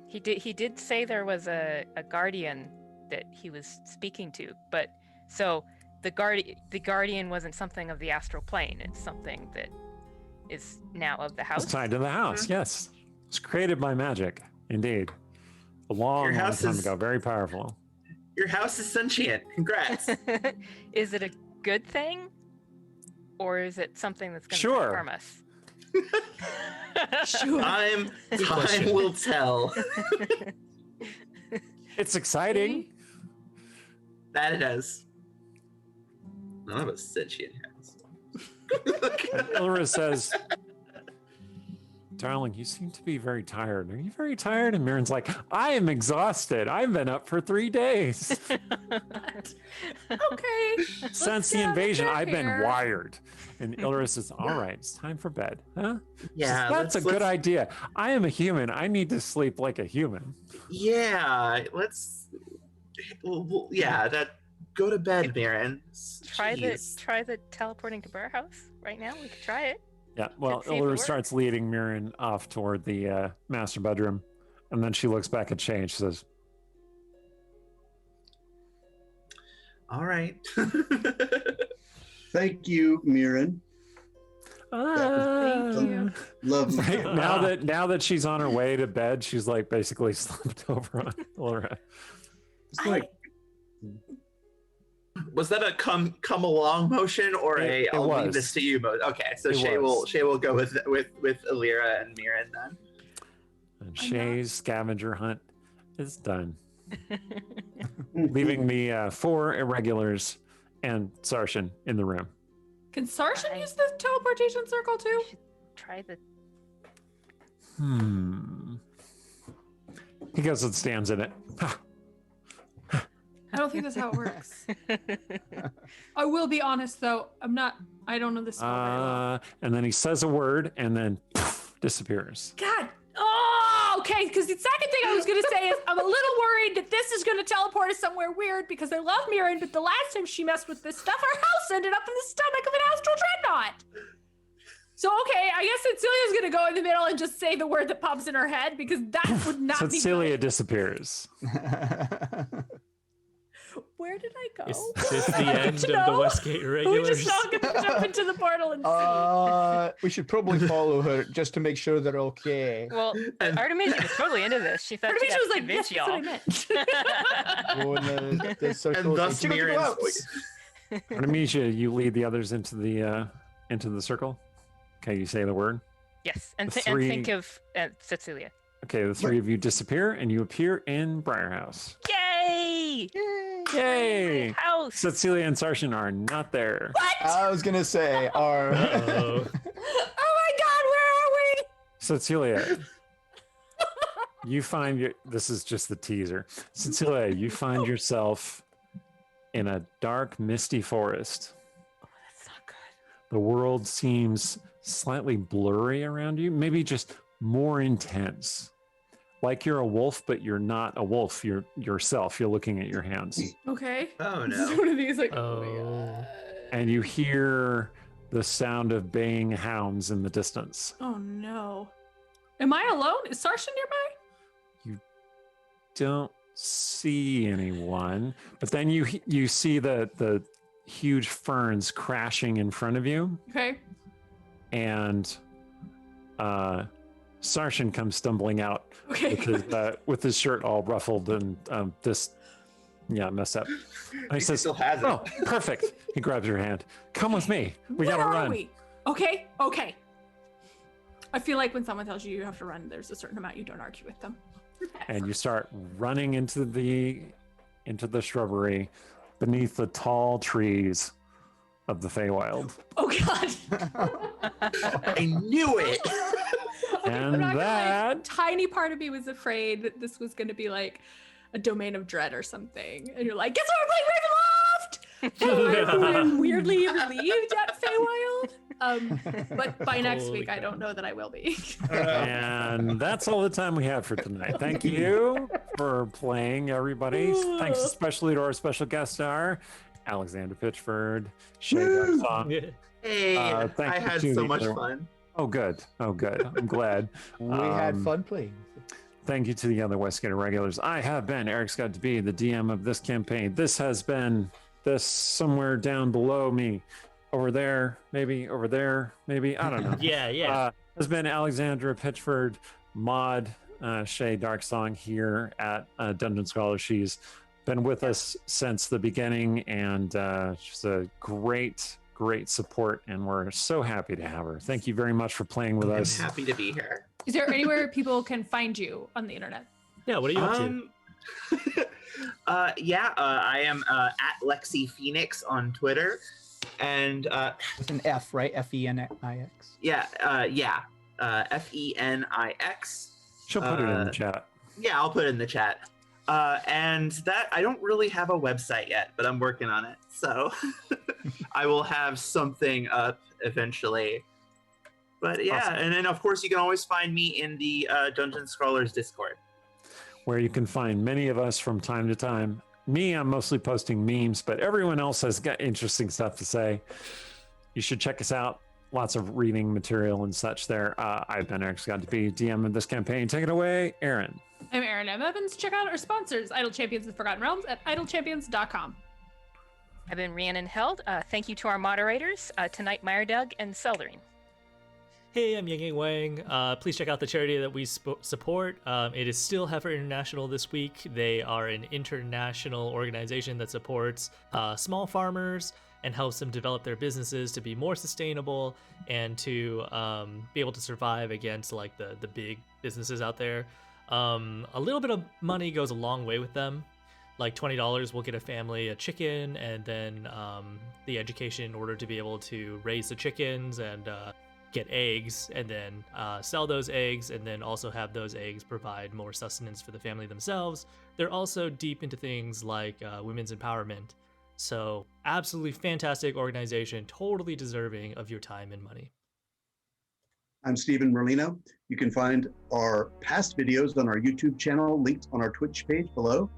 He did say there was a guardian that he was speaking to, but so the guardian wasn't something of the astral plane. It's something that is now of the house. It's tied to the house, yes. It's created by magic, indeed. A long time ago, very powerful. Your house is sentient. Congrats. Is it a good thing, or is it something that's going to Sure. harm us? Sure. Time question. will tell. It's exciting. That it is. None of a sentient house. Ilra says, "Darling, you seem to be very tired. Are you very tired?" And Mirren's like, "I am exhausted. I've been up for 3 days. Okay. Since the get out of invasion, bed I've been here." wired." And Ilra says, "All right, it's time for bed, huh?" Yeah, That's a good idea. I am a human. I need to sleep like a human. Yeah, let's. Yeah, that. Go to bed, Baron. Try the teleporting to Briar House right now. We could try it. Yeah, well, Let's see if it Ilra works. starts leading Mirren off toward the master bedroom. And then she looks back at Shae and she says, All right. Thank you, Mirren. Thank you. Lovely. Right, now that she's on her way to bed, she's like basically slumped over on Ilra. It's like, Was that a come along motion or It I'll leave was. this to you motion? Okay, so It Shae was. will go with Alira and Mirren then. And Shae's scavenger hunt is done, leaving the 4 irregulars and Sarshan in the room. Can Sarshan use the teleportation circle too? Try the. He goes and stands in it. Ha! I don't think that's how it works. I will be honest though. I don't know this spell very well. And then he says a word and then poof, disappears. God. Oh, Okay, because the second thing I was going to say is I'm a little worried that this is going to teleport us somewhere weird because I love Mirren, but the last time she messed with this stuff, her house ended up in the stomach of an astral dreadnought. So, okay, I guess Cecilia's going to go in the middle and just say the word that pops in her head because that would not be Cecilia good. disappears. Where did I go? Is this the end of the Westgate We Irregulars? just all going to jump into the portal and see. We should probably follow her just to make sure they're okay. Well, Artemisia was totally into this. She thought Artemisia she was like, yes, that's what I meant. Go in the circle. And thus Go Mirren's out. voice. Artemisia, you lead the others into the circle. Okay, you say the word. Yes, and, The and three- think of Cecilia. Okay, the three of you disappear and you appear in Briarhouse. Yay! Yay! House. Cecilia and Sarshan are not there. I was gonna say, our Uh-oh. Oh my God, where are we? Cecilia, you find this is just the teaser. Cecilia, you find yourself in a dark, misty forest. That's not good. The world seems slightly blurry around you, maybe just more intense. Like you're a wolf, but you're not a wolf. You're yourself. You're looking at your hands. Okay. Oh, This is no. one of these like, Oh. my God. And you hear the sound of baying hounds in the distance. Oh no. Am I alone? Is Sarshan nearby? Don't see anyone, but then you see the huge ferns crashing in front of you, Okay. and Sarshan comes stumbling out Okay. with his shirt all ruffled and messed up. And he says, still has it. "Oh, perfect." He grabs your hand. "Come with me. We Where gotta are run." we? Okay. Okay. I feel like when someone tells you you have to run, there's a certain amount you don't argue with them. And you start running into the shrubbery beneath the tall trees of the Feywild. Oh God. I knew it. Okay, And I'm not gonna lie, that- tiny part of me was afraid that this was going to be like a domain of dread or something, and you're like, "Guess what? We're playing Ravenloft!" And I'm weirdly relieved at Feywild. But by next Holy week, I cow. don't know that I will be. And that's all the time we have for tonight. Thank you for playing, everybody. Thanks especially to our special guest star, Alexandra Pitchford, Shae Darksong. Yeah. Hey, thank I you had to so the much other- fun. Oh, good. I'm glad. we had Um, fun playing. Thank you to the other Westgate Irregulars. I have been Eric Scott to be the DM of this campaign. This has been this somewhere down below me. Over there, maybe. Over there, maybe. I don't know. Yeah. Has been Alexandra Pitchford, mod Shae Darksong here at Dungeon Scrawlers. She's been with us since the beginning, and she's a great support, and we're so happy to have her. Thank you very much for playing with I'm us. happy to be here. Is there anywhere people can find you on the internet? Yeah, what are you up to? I am at Lexi Phoenix on Twitter, and With an F, right? Fenix. Fenix. She'll put it in the chat. Yeah, I'll put it in the chat. And that I don't really have a website yet, but I'm working on it. So I will have something up eventually. But yeah, Awesome. and then of course you can always find me in the Dungeon Scrawlers Discord. Where you can find many of us from time to time. Me, I'm mostly posting memes, but everyone else has got interesting stuff to say. You should check us out. Lots of reading material and such there. I've been Eric Scott to be DM of this campaign. Take it away, Aaron. I'm Aaron M. Evans. Check out our sponsors, Idle Champions of the Forgotten Realms at idlechampions.com. I've been Rhiannon Held. Thank you to our moderators, tonight Meyerdug and Seldering. Hey, I'm Yang Wang. Please check out the charity that we support. It is Still Heifer International this week. They are an international organization that supports small farmers and helps them develop their businesses to be more sustainable and to be able to survive against like the big businesses out there. A little bit of money goes a long way with them. Like $20 will get a family a chicken and then the education in order to be able to raise the chickens and get eggs and then sell those eggs and then also have those eggs provide more sustenance for the family themselves. They're also deep into things like women's empowerment. So absolutely fantastic organization, totally deserving of your time and money. I'm Stephen Merlino. You can find our past videos on our YouTube channel linked on our Twitch page below.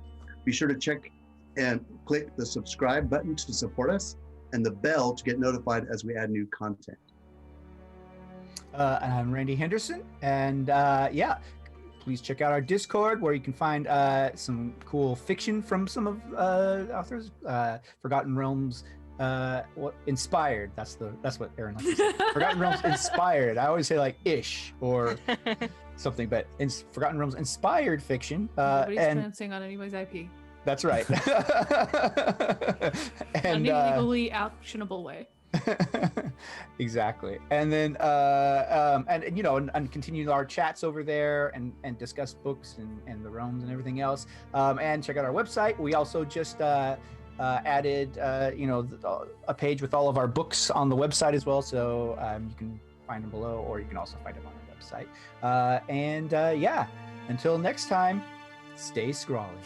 Be sure to check and click the subscribe button to support us and the bell to get notified as we add new content. And I'm Randy Henderson. And yeah, please check out our Discord where you can find some cool fiction from some of the authors. Forgotten Realms what inspired. That's what Aaron likes to say. Forgotten Realms inspired. I always say like ish or something, but Forgotten Realms inspired fiction. Nobody's and trancing on anybody's IP. that's right. In and a legally actionable way. Exactly. And then and you know, and continue our chats over there and discuss books and the realms and everything else. And check out our website. We also just added you know, a page with all of our books on the website as well, so you can find them below, or you can also find them on the website. And yeah, until next time, stay scrawly.